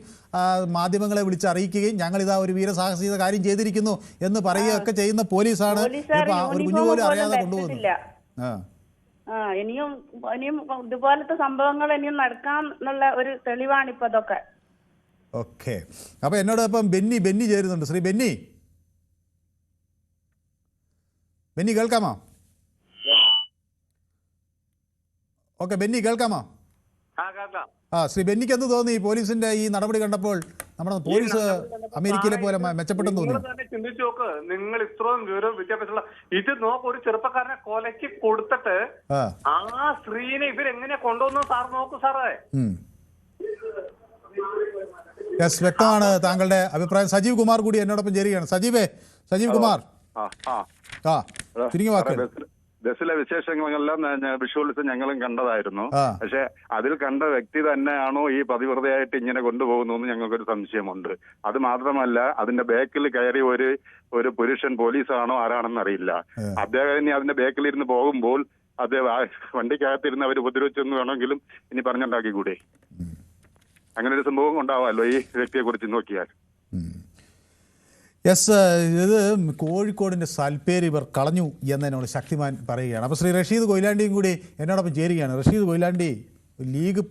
മാധ്യമങ്ങളെ വിളിച്ച് അറിയിക്കുകയും ഞങ്ങളിതാ ഒരു വീരസാഹസിക കാര്യം ചെയ്തിരിക്കുന്നു എന്ന് പറയുകയൊക്കെ ചെയ്യുന്ന പോലീസാണ് ഒരു കുഞ്ഞു പോലും അറിയാതെ കൊണ്ടുപോകുന്നത്. ഇനിയും ഇതുപോലത്തെ സംഭവങ്ങൾ ഇനിയും നടക്കാം എന്നുള്ള ഒരു തെളിവാണ് ഇപ്പൊ അതൊക്കെ. ഓക്കെ, അപ്പൊ എന്നോട് ഇപ്പം ബെന്നി ചേരുന്നുണ്ട്. ശ്രീ ബെന്നി കേൾക്കാമോ? ഓക്കെ, ബെന്നി കേൾക്കാമോ? ശ്രീ ബെന്നിക്ക് എന്ത് തോന്നി പോലീസിന്റെ ഈ നടപടി കണ്ടപ്പോൾ? നമ്മുടെ പോലീസ് അമേരിക്കയിലെ പോലെ മെച്ചപ്പെട്ടെന്ന് തോന്നി? ചിന്തിച്ചു നോക്ക്, നിങ്ങൾ ഇത്രയും വിവരവും വിദ്യാഭ്യാസമുള്ള ഇത് നോക്ക്, ഒരു ചെറുപ്പക്കാരനെ കൊലയ്ക്ക് കൊടുത്തിട്ട് ആ സ്ത്രീനെ ഇവരെങ്ങനെ കൊണ്ടുവന്നു സാർ നോക്കൂ സാറേ. യെസ്, വ്യക്തമാണ് താങ്കളുടെ അഭിപ്രായം. സജീവ് കുമാർ കൂടി എന്നോടൊപ്പം ചേരുകയാണ്. സജീവ് കുമാർ, ചുരുങ്ങിയ വാക്കുകൾ. ബസ്സിലെ വിശേഷങ്ങളെല്ലാം വിഷ്വൽസ് ഞങ്ങളും കണ്ടതായിരുന്നു. പക്ഷെ അതിൽ കണ്ട വ്യക്തി തന്നെയാണോ ഈ പ്രതിവൃതയായിട്ട് ഇങ്ങനെ കൊണ്ടുപോകുന്നു ഞങ്ങൾക്കൊരു സംശയമുണ്ട്. അത് മാത്രമല്ല, അതിന്റെ ബാക്കിൽ കയറി ഒരു പുരുഷൻ പോലീസാണോ ആരാണെന്ന് അറിയില്ല. അദ്ദേഹം ഇനി അതിന്റെ ബാക്കിൽ ഇരുന്ന് പോകുമ്പോൾ അദ്ദേഹം വണ്ടിക്കകത്തിരുന്ന് അവർ ഉപദ്രവിച്ചെന്ന് വേണമെങ്കിലും ഇനി പറഞ്ഞുണ്ടാക്കിക്കൂടെ? അങ്ങനെ ഒരു സംഭവം ഉണ്ടാവാമല്ലോ ഈ വ്യക്തിയെ കുറിച്ച് നോക്കിയാൽ. യെസ്, ഇത് കോഴിക്കോടിൻ്റെ സൽപ്പേര് ഇവർ കളഞ്ഞു എന്നതിനോട് ശക്തിമാൻ പറയുകയാണ്. അപ്പോൾ ശ്രീ റഷീദ് കൊയിലാണ്ടിയും കൂടി എന്നോടൊപ്പം ചേരുകയാണ്. റഷീദ് കൊയിലാണ്ടി, ലീഗ്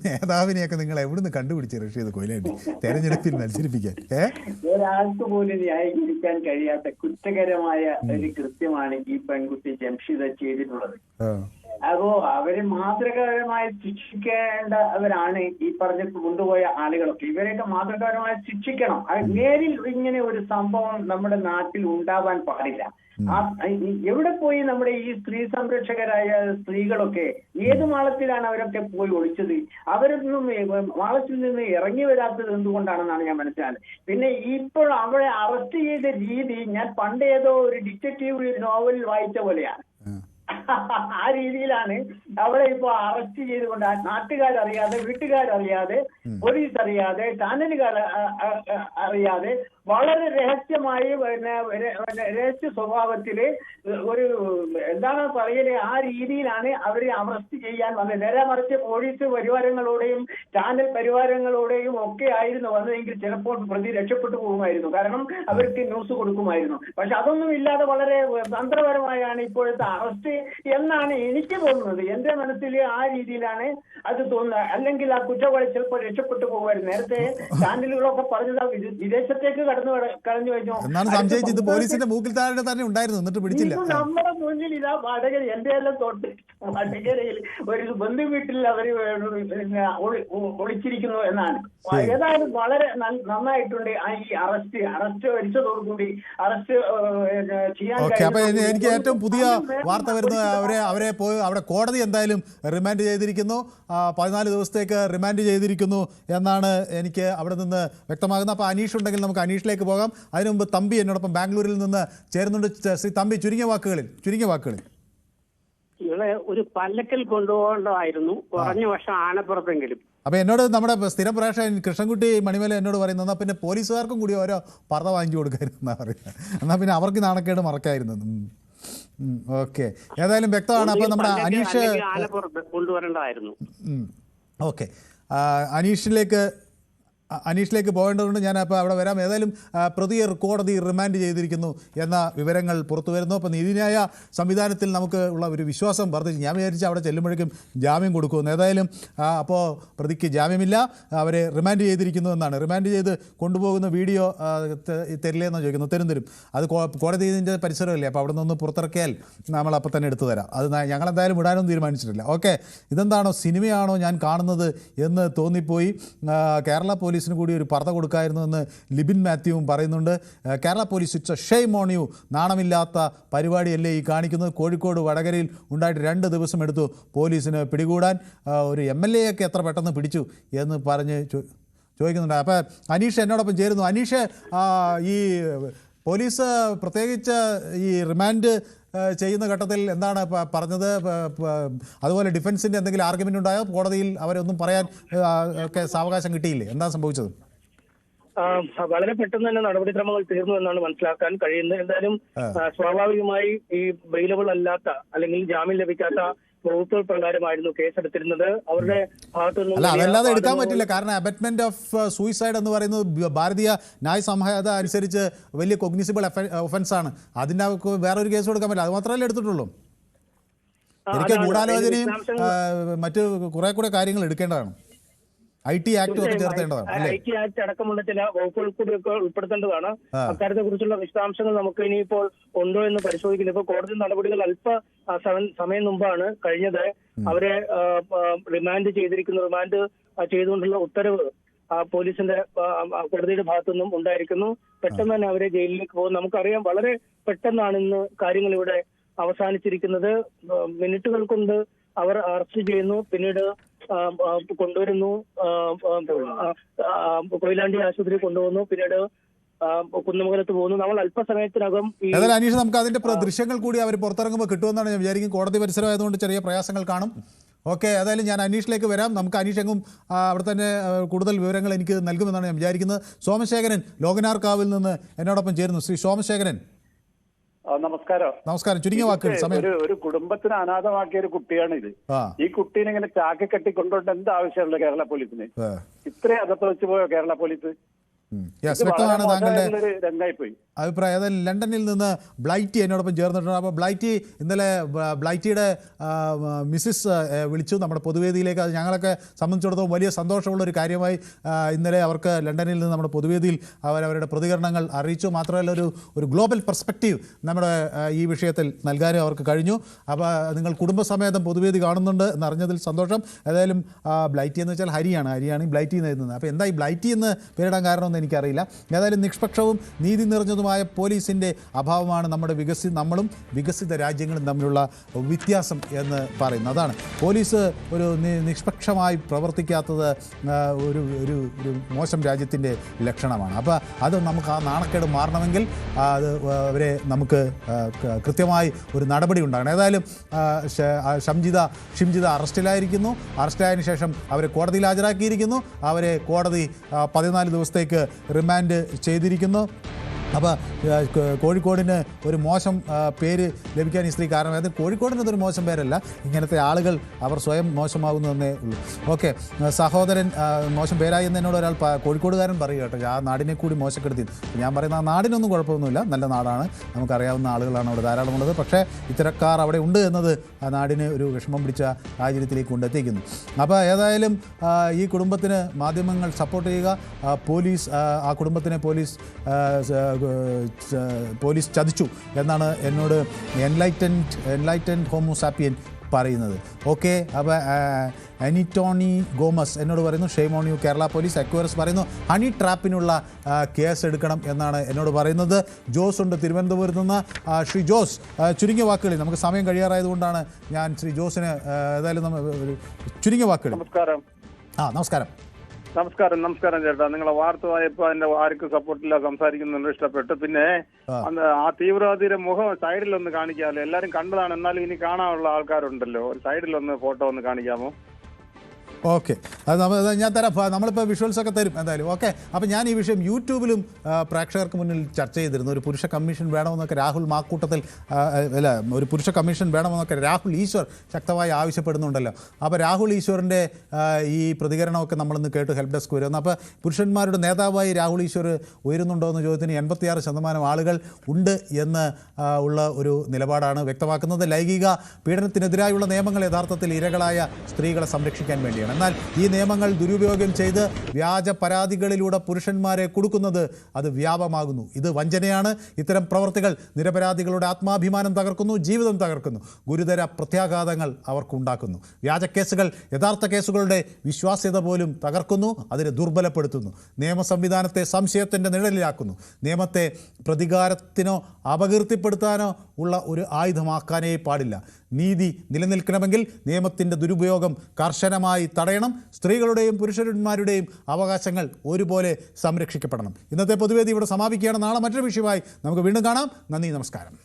നേതാവിനെയൊക്കെ നിങ്ങൾ എവിടുന്ന് കണ്ടുപിടിച്ചു റഷീദ് കൊയിലാണ്ടി തെരഞ്ഞെടുപ്പിൽ മത്സരിപ്പിക്കാൻ? ഒരാൾക്ക് പോലും ന്യായീകരിക്കാൻ കഴിയാത്ത കുറ്റകരമായ ഒരു കൃത്യമാണ് ഈ പെൺകുട്ടി ജംഷിദ ചെയ്തിട്ടുള്ളത്. അപ്പോ അവര് മാതൃകാപരമായി ശിക്ഷിക്കേണ്ടവരാണ് ഈ പറഞ്ഞ കൊണ്ടുപോയ ആളുകളൊക്കെ. ഇവരെയൊക്കെ മാതൃകാപരമായി ശിക്ഷിക്കണം. നേരിൽ ഇങ്ങനെ ഒരു സംഭവം നമ്മുടെ നാട്ടിൽ ഉണ്ടാവാൻ പാടില്ല. എവിടെ പോയി നമ്മുടെ ഈ സ്ത്രീ സംരക്ഷകരായ സ്ത്രീകളൊക്കെ ഏത് മാളത്തിലാണ് അവരൊക്കെ പോയി ഒളിച്ചത്? അവരൊന്നും മാളത്തിൽ നിന്ന് ഇറങ്ങി വരാത്തത് എന്തുകൊണ്ടാണെന്നാണ് ഞാൻ മനസ്സിലാക്കുന്നത്. പിന്നെ ഇപ്പോൾ അവരെ അറസ്റ്റ് ചെയ്ത രീതി ഞാൻ പണ്ട് ഏതോ ഒരു ഡിറ്റക്റ്റീവ് നോവൽ വായിച്ച പോലെയാണ്. ആ രീതിയിലാണ് അവളെ ഇപ്പൊ അറസ്റ്റ് ചെയ്തുകൊണ്ട് നാട്ടുകാരറിയാതെ, വീട്ടുകാരറിയാതെ, പോലീസ് അറിയാതെ, ചാനലുകാർ അറിയാതെ വളരെ രഹസ്യമായി രഹസ്യ സ്വഭാവത്തില് ഒരു എന്താണ് പറയല്, ആ രീതിയിലാണ് അവരെ അറസ്റ്റ് ചെയ്യാൻ വന്നത്. നേരെ മറിച്ച് പോലീസ് പരിവാരങ്ങളോടെയും ചാനൽ പരിവാരങ്ങളോടെയും ഒക്കെ ആയിരുന്നു വന്നതെങ്കിൽ ചിലപ്പോൾ പ്രതി രക്ഷപ്പെട്ടു പോകുമായിരുന്നു. കാരണം അവർക്ക് ന്യൂസ് കൊടുക്കുമായിരുന്നു. പക്ഷെ അതൊന്നും ഇല്ലാതെ വളരെ തന്ത്രപരമായാണ് ഇപ്പോഴത്തെ അറസ്റ്റ് എന്നാണ് എനിക്ക് തോന്നുന്നത്. എന്റെ മനസ്സിൽ ആ രീതിയിലാണ് അത് തോന്നുന്നത്. അല്ലെങ്കിൽ ആ കുറ്റവാളി ചിലപ്പോൾ രക്ഷപ്പെട്ടു പോകുമായിരുന്നു. നേരത്തെ ചാനലുകളൊക്കെ പറഞ്ഞത് വിദേശത്തേക്ക് കളഞ്ഞു കഴിഞ്ഞു എന്നാണ് സംശയിച്ചത്. പോലീസിന്റെ മൂക്കിൽ താഴെ തന്നെ ഉണ്ടായിരുന്നു, എന്നിട്ട് പിടിച്ചില്ല. നമ്മുടെ മുന്നിൽ ഇതാ വടകര, എന്റെ എല്ലാം തൊട്ട് വടകരയിൽ ഒരു ബന്ധു വീട്ടിൽ അവര് ഒളിച്ചിരിക്കുന്നു എന്നാണ്. ഏതായാലും വളരെ നന്നായിട്ടുണ്ട് ഈ അറസ്റ്റ് വരിച്ചതോടുകൂടി അറസ്റ്റ് ചെയ്യാൻ. അപ്പൊ എനിക്ക് ഏറ്റവും പുതിയ വാർത്ത വരുന്നത് അവരെ പോയി അവിടെ കോടതി എന്തായാലും റിമാൻഡ് ചെയ്തിരിക്കുന്നു, 14 ദിവസത്തേക്ക് റിമാൻഡ് ചെയ്തിരിക്കുന്നു എന്നാണ് എനിക്ക് അവിടെ നിന്ന് വ്യക്തമാകുന്നത്. അപ്പോൾ അനീഷ് ഉണ്ടെങ്കിൽ നമുക്ക് അനീഷിലേക്ക് പോകാം. അതിനു മുമ്പ് തമ്പി എന്നോടൊപ്പം ബാംഗ്ലൂരിൽ നിന്ന് ചേരുന്നുണ്ട്. ശ്രീ തമ്പി, ചുരുങ്ങിയ വാക്കുകളിൽ ഇവിടെ ഒരു പല്ലക്കൽ കൊണ്ടുപോകേണ്ടതായിരുന്നു, കുറഞ്ഞ വർഷം ആനപ്പുറത്തെങ്കിലും. അപ്പോൾ എന്നോട് നമ്മുടെ സ്ഥിരം പ്രേക്ഷകൻ കൃഷ്ണൻകുട്ടി മണിമല എന്നോട് പറയുന്നത്, എന്നാൽ പിന്നെ പോലീസുകാർക്കും കൂടി ഓരോ പർദ്ദ വാങ്ങിച്ചു കൊടുക്കായിരുന്നു എന്നാണ് പറയുന്നത്. എന്നാൽ പിന്നെ അവർക്ക് നാണക്കേട് മറക്കായിരുന്നു. ഓക്കെ, ഏതായാലും വ്യക്തമാണ്. അപ്പോൾ നമ്മുടെ അനീഷ് കൊണ്ടുവരേണ്ടതായിരുന്നു. ഓക്കെ, അനീഷിലേക്ക് പോകേണ്ടതുകൊണ്ട് ഞാൻ അപ്പോൾ അവിടെ വരാം. ഏതായാലും പ്രതിയെ കോടതി റിമാൻഡ് ചെയ്തിരിക്കുന്നു എന്ന വിവരങ്ങൾ പുറത്തു വരുന്നു. അപ്പോൾ നീതിന്യായ സംവിധാനത്തിൽ നമുക്ക് ഉള്ള ഒരു വിശ്വാസം വർദ്ധിച്ചു. ഞാൻ വിചാരിച്ച് അവിടെ ചെല്ലുമ്പോഴേക്കും ജാമ്യം കൊടുക്കുമെന്ന്. ഏതായാലും അപ്പോൾ പ്രതിക്ക് ജാമ്യമില്ല, അവരെ റിമാൻഡ് ചെയ്തിരിക്കുന്നു എന്നാണ്. റിമാൻഡ് ചെയ്ത് കൊണ്ടുപോകുന്ന വീഡിയോ തരില്ലെന്നാണ് ചോദിക്കുന്നത്. തരും. അത് കോടതിൻ്റെ പരിസരമല്ലേ, അപ്പോൾ അവിടെ നിന്ന് പുറത്തിറക്കിയാൽ നമ്മൾ അപ്പം തന്നെ എടുത്തു തരാം. അത് ഞങ്ങളെന്തായാലും വിടാനൊന്നും തീരുമാനിച്ചിട്ടില്ല. ഓക്കെ, ഇതെന്താണോ സിനിമയാണോ ഞാൻ കാണുന്നത് എന്ന് തോന്നിപ്പോയി. കേരള പോലീസിന് കൂടി ഒരു പർദ്ദ കൊടുക്കായിരുന്നു എന്ന് ലിബിൻ മാത്യുവും പറയുന്നുണ്ട്. Kerala police it's a shame on you, നാണമില്ലാത്ത പരിപാടിയല്ലേ ഈ കാണിക്കുന്നത്. കോഴിക്കോട് വടകരയിൽ ഉണ്ടായിട്ട് 2 ദിവസം എടുത്തു പോലീസിന് പിടികൂടാൻ. ഒരു MLA ഒക്കെ എത്ര പെട്ടെന്ന് പിടിച്ചു എന്ന് പറഞ്ഞ് ചോദിക്കുന്നുണ്ട്. അപ്പോൾ അനീഷ് എന്നോടൊപ്പം ചേരുന്നു. അനീഷ്, ഈ പോലീസ് പ്രത്യേകിച്ച് ഈ റിമാൻഡ് ചെയ്യുന്ന ഘട്ടത്തിൽ എന്താണ് പറഞ്ഞത്? അതുപോലെ ഡിഫൻസിൻ്റെ എന്തെങ്കിലും ആർഗ്യുമെൻ്റ് ഉണ്ടായോ? കോടതിയിൽ അവരൊന്നും പറയാൻ ഒക്കെ സാവകാശം കിട്ടിയില്ലേ? എന്താ സംഭവിച്ചത്? വളരെ പെട്ടെന്ന് തന്നെ നടപടിക്രമങ്ങൾ തീർന്നു എന്നാണ് മനസ്സിലാക്കാൻ കഴിയുന്നത്. എന്തായാലും സ്വാഭാവികമായി ഈ ബെയിലബിൾ അല്ലാത്ത അല്ലെങ്കിൽ ജാമ്യം ലഭിക്കാത്ത വകുപ്പുകൾ പ്രകാരമായിരുന്നു കേസെടുത്തിരുന്നത്. അവരുടെ ഭാഗത്തു അല്ല, അതല്ലാതെ എടുക്കാൻ പറ്റില്ല. കാരണം അബറ്റ്മെന്റ് ഓഫ് സൂയിസൈഡ് എന്ന് പറയുന്നത് ഭാരതീയ ന്യായ സംഹിത അനുസരിച്ച് വലിയ കൊഗ്നിസിബിൾ ഒഫൻസ് ആണ്. അതിന്റെ വേറൊരു കേസ് കൊടുക്കാൻ പറ്റില്ല. അത് മാത്രമല്ലേ എടുത്തിട്ടുള്ളൂ. എനിക്ക് ഗൂഢാലോചനയും മറ്റു കുറെ കൂടെ കാര്യങ്ങൾ എടുക്കേണ്ടതാണ്. IT ആക്ട് ഒക്കെ ചേർത്തേണ്ടതാണ്. IT ആക്ട് അടക്കമുള്ള ചില വകുപ്പുകൾ കൂടിയൊക്കെ ഉൾപ്പെടുത്തേണ്ടതാണ്. അക്കാര്യത്തെ കുറിച്ചുള്ള വിശദാംശങ്ങൾ നമുക്ക് ഇനിയിപ്പോൾ ഉണ്ടോ എന്ന് പരിശോധിക്കുന്നത്. ഇപ്പോൾ കോടതി നടപടികൾ സമയം മുമ്പാണ് കഴിഞ്ഞത്. അവരെ റിമാൻഡ് ചെയ്തിരിക്കുന്നു. റിമാൻഡ് ചെയ്തുകൊണ്ടുള്ള ഉത്തരവ് പോലീസിന്റെ കോടതിയുടെ ഭാഗത്തുനിന്നും ഉണ്ടായിരിക്കുന്നു. പെട്ടെന്ന് തന്നെ അവരെ ജയിലിലേക്ക് പോകും. നമുക്കറിയാം, വളരെ പെട്ടെന്നാണ് ഇന്ന് കാര്യങ്ങൾ ഇവിടെ അവസാനിച്ചിരിക്കുന്നത്. മിനിറ്റുകൾ കൊണ്ട് അവർ അറസ്റ്റ് ചെയ്യുന്നു, പിന്നീട് കൊണ്ടുവരുന്നു, കൊയിലാണ്ടി ആശുപത്രി കൊണ്ടുപോകുന്നു, പിന്നീട് കുന്നമംഗലത്ത് പോകുന്നു. നമ്മൾ അല്പസമയത്തിനകം അനീഷ് നമുക്ക് അതിന്റെ ദൃശ്യങ്ങൾ കൂടി അവർ പുറത്തിറങ്ങുമ്പോൾ കിട്ടുമെന്നാണ് ഞാൻ വിചാരിക്കും. കോടതി പരിസരമായതുകൊണ്ട് ചെറിയ പ്രയാസങ്ങൾ കാണും. ഓക്കെ, ഏതായാലും ഞാൻ അനീഷിലേക്ക് വരാം. നമുക്ക് അനീഷ് എങ്ങും അവിടെ തന്നെ കൂടുതൽ വിവരങ്ങൾ എനിക്ക് നൽകുമെന്നാണ് ഞാൻ വിചാരിക്കുന്നത്. സോമശേഖരൻ ലോകനാർക്കാവിൽ നിന്ന് എന്നോടൊപ്പം ചേരുന്നു. ശ്രീ സോമശേഖരൻ, നമസ്കാരം. നമസ്കാരം. ചുരുങ്ങിയ വാക്കുകൾ സമയം. ഒരു കുടുംബത്തിന് അനാഥമാക്കിയ ഒരു കുട്ടിയാണ് ഇത്. ഈ കുട്ടീനെ ഇങ്ങനെ ചാക്കി കെട്ടി കൊണ്ടുപോയിട്ട് എന്ത് ആവശ്യമുള്ള കേരള പോലീസിന്? ഇത്രയും അകത്ത് പോയോ കേരള പോലീസ്? വ്യക്തമാണ് താങ്കളുടെ രംഗായിപ്പോയി അഭിപ്രായം. അതായത് ലണ്ടനിൽ നിന്ന് ബ്ലൈറ്റി എന്നോടൊപ്പം ചേർന്നിട്ടുണ്ട്. അപ്പോൾ ബ്ലൈറ്റി, ഇന്നലെ ബ്ലൈറ്റിയുടെ മിസ്സിസ് വിളിച്ചു നമ്മുടെ പൊതുവേദിയിലേക്ക്. അത് ഞങ്ങളൊക്കെ സംബന്ധിച്ചിടത്തോളം വലിയ സന്തോഷമുള്ളൊരു കാര്യമായി ഇന്നലെ അവർക്ക് ലണ്ടനിൽ നിന്ന് നമ്മുടെ പൊതുവേദിയിൽ അവരവരുടെ പ്രതികരണങ്ങൾ അറിയിച്ചു. മാത്രമല്ല ഒരു ഗ്ലോബൽ പെർസ്പെക്റ്റീവ് നമ്മുടെ ഈ വിഷയത്തിൽ നൽകാനും അവർക്ക് കഴിഞ്ഞു. അപ്പോൾ നിങ്ങൾ കുടുംബസമേതം പൊതുവേദി കാണുന്നുണ്ട് എന്നറിഞ്ഞതിൽ സന്തോഷം. ഏതായാലും ബ്ലൈറ്റി എന്ന് വെച്ചാൽ ഹരിയാണ് ഈ ബ്ലൈറ്റി എഴുതുന്നത്. അപ്പോൾ എന്താ ഈ ബ്ലൈറ്റി എന്ന് പേരിടാൻ കാരണമെന്ന് എനിക്കറിയില്ല. ഏതായാലും നിഷ്പക്ഷവും നീതി നിറഞ്ഞതുമായ പോലീസിൻ്റെ അഭാവമാണ് നമ്മളും വികസിത രാജ്യങ്ങളും തമ്മിലുള്ള വ്യത്യാസം എന്ന് പറയുന്നത്. അതാണ് പോലീസ് ഒരു നിഷ്പക്ഷമായി പ്രവർത്തിക്കാത്തത് ഒരു മോശം രാജ്യത്തിൻ്റെ ലക്ഷണമാണ്. അപ്പോൾ അത് നമുക്ക് ആ നാണക്കേട് മാറണമെങ്കിൽ അത് അവരെ നമുക്ക് കൃത്യമായി ഒരു നടപടി ഉണ്ടാകണം. ഏതായാലും ഷിംജിത അറസ്റ്റിലായിരിക്കുന്നു. അറസ്റ്റിലായതിനു ശേഷം അവരെ കോടതിയിൽ ഹാജരാക്കിയിരിക്കുന്നു. അവരെ കോടതി 14 ദിവസത്തേക്ക് റിമാൻഡ് ചെയ്തിരിക്കുന്നു. അപ്പോൾ കോഴിക്കോടിന് ഒരു മോശം പേര് ലഭിക്കാൻ ഈ സ്ത്രീ കാരണം. അതായത് കോഴിക്കോടിനതൊരു മോശം പേരല്ല, ഇങ്ങനത്തെ ആളുകൾ അവർ സ്വയം മോശമാകുന്നതെന്നേ ഉള്ളൂ. ഓക്കെ, സഹോദരൻ മോശം പേരായി എന്ന് എന്നോട് ഒരാൾ കോഴിക്കോടുകാരൻ പറയുക കേട്ടോ, ആ നാടിനെ കൂടി മോശപ്പെടുത്തി. ഞാൻ പറയുന്ന ആ നാടിനൊന്നും കുഴപ്പമൊന്നുമില്ല, നല്ല നാടാണ്, നമുക്കറിയാവുന്ന ആളുകളാണ് അവിടെ ധാരാളമുള്ളത്. പക്ഷേ ഇത്തരക്കാർ അവിടെ ഉണ്ട് എന്നത് ആ നാടിന് ഒരു വിഷമം പിടിച്ച സാഹചര്യത്തിലേക്ക് കൊണ്ടെത്തിക്കുന്നു. അപ്പോൾ ഏതായാലും ഈ കുടുംബത്തിന് മാധ്യമങ്ങൾ സപ്പോർട്ട് ചെയ്യുക. ആ കുടുംബത്തിനെ പോലീസ് ചതിച്ചു എന്നാണ് എന്നോട് എൻലൈറ്റൻഡ് ഹോമോസാപ്പിയൻ പറയുന്നത്. ഓക്കെ, അപ്പോൾ അനിറ്റോണി ഗോമസ് എന്നോട് പറയുന്നു shame on you Kerala police. Acquires പറയുന്നു ഹണി ട്രാപ്പിനുള്ള കേസ് എടുക്കണം എന്നാണ് എന്നോട് പറയുന്നത്. ജോസ് ഉണ്ട് തിരുവനന്തപുരത്ത് നിന്ന്. ശ്രീ ജോസ്, ചുരുങ്ങിയ വാക്കുകളിൽ, നമുക്ക് സമയം കഴിയാറായതുകൊണ്ടാണ് ഞാൻ ശ്രീ ജോസിന് ഏതായാലും ചുരുങ്ങിയ വാക്കുകൾ. നമസ്കാരം. നമസ്കാരം. നമസ്കാരം ചേട്ടാ. നിങ്ങളെ വാർത്ത വായപ്പോ അതിന്റെ ആർക്കും സപ്പോർട്ടില്ല സംസാരിക്കുന്നുണ്ട്, ഇഷ്ടപ്പെട്ടു. പിന്നെ ആ തീവ്രവാദിയുടെ മുഖം സൈഡിലൊന്ന് കാണിക്കാമല്ലോ, എല്ലാരും കണ്ടതാണ്, എന്നാലും ഇനി കാണാനുള്ള ആൾക്കാരുണ്ടല്ലോ, ഒരു സൈഡിലൊന്ന് ഫോട്ടോ ഒന്ന് കാണിക്കാമോ? ഓക്കെ, അത് ഞാൻ തരാം. നമ്മളിപ്പോൾ വിഷ്വൽസൊക്കെ തരും എന്തായാലും. ഓക്കെ, അപ്പോൾ ഞാൻ ഈ വിഷയം യൂട്യൂബിലും പ്രേക്ഷകർക്ക് മുന്നിൽ ചർച്ച ചെയ്തിരുന്നു. ഒരു പുരുഷ കമ്മീഷൻ വേണമെന്നൊക്കെ രാഹുൽ മാക്കൂട്ടത്തിൽ ഒരു പുരുഷ കമ്മീഷൻ വേണമെന്നൊക്കെ രാഹുൽ ഈശ്വർ ശക്തമായി ആവശ്യപ്പെടുന്നുണ്ടല്ലോ. അപ്പോൾ രാഹുൽ ഈശ്വറിൻ്റെ ഈ പ്രതികരണമൊക്കെ നമ്മളിന്ന് കേട്ടു, ഹെൽപ്പ് ഡെസ്ക് വരുന്നു. അപ്പോൾ പുരുഷന്മാരുടെ നേതാവായി രാഹുൽ ഈശ്വർ ഉയരുന്നുണ്ടോ എന്ന ചോദ്യത്തിന് 86% ആളുകൾ ഉണ്ട് എന്ന് ഉള്ള ഒരു നിലപാടാണ് വ്യക്തമാക്കുന്നത്. ലൈംഗിക പീഡനത്തിനെതിരായുള്ള നിയമങ്ങൾ യഥാർത്ഥത്തിൽ ഇരകളായ സ്ത്രീകളെ സംരക്ഷിക്കാൻ വേണ്ടിയാണ്. എന്നാൽ ഈ നിയമങ്ങൾ ദുരുപയോഗം ചെയ്ത് വ്യാജ പരാതികളിലൂടെ പുരുഷന്മാരെ കൊടുക്കുന്നത് അത് വ്യാപകമാകുന്നു. ഇത് വഞ്ചനയാണ്. ഇത്തരം പ്രവർത്തികൾ നിരപരാധികളുടെ ആത്മാഭിമാനം തകർക്കുന്നു, ജീവിതം തകർക്കുന്നു, ഗുരുതര പ്രത്യാഘാതങ്ങൾ അവർക്കുണ്ടാക്കുന്നു. വ്യാജ കേസുകൾ യഥാർത്ഥ കേസുകളുടെ വിശ്വാസ്യത പോലും തകർക്കുന്നു, അതിനെ ദുർബലപ്പെടുത്തുന്നു, നിയമ സംവിധാനത്തെ സംശയത്തിൻ്റെ നിഴലിലാക്കുന്നു. നിയമത്തെ പ്രതികാരത്തിനോ അപകീർത്തിപ്പെടുത്താനോ ഉള്ള ഒരു ആയുധമാക്കാനേ പാടില്ല. നീതി നിലനിൽക്കണമെങ്കിൽ നിയമത്തിൻ്റെ ദുരുപയോഗം കർശനമായി തടയണം. സ്ത്രീകളുടെയും പുരുഷന്മാരുടെയും അവകാശങ്ങൾ ഒരുപോലെ സംരക്ഷിക്കപ്പെടണം. ഇന്നത്തെ പൊതുവേദി ഇവിടെ സമാപിക്കുകയാണ്. നാളെ മറ്റൊരു വിഷയമായി നമുക്ക് വീണ്ടും കാണാം. നന്ദി, നമസ്കാരം.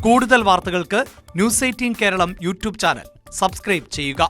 കൂടുതൽ വാർത്തകൾക്ക് news 18 Keralam YouTube channel subscribe ചെയ്യുക.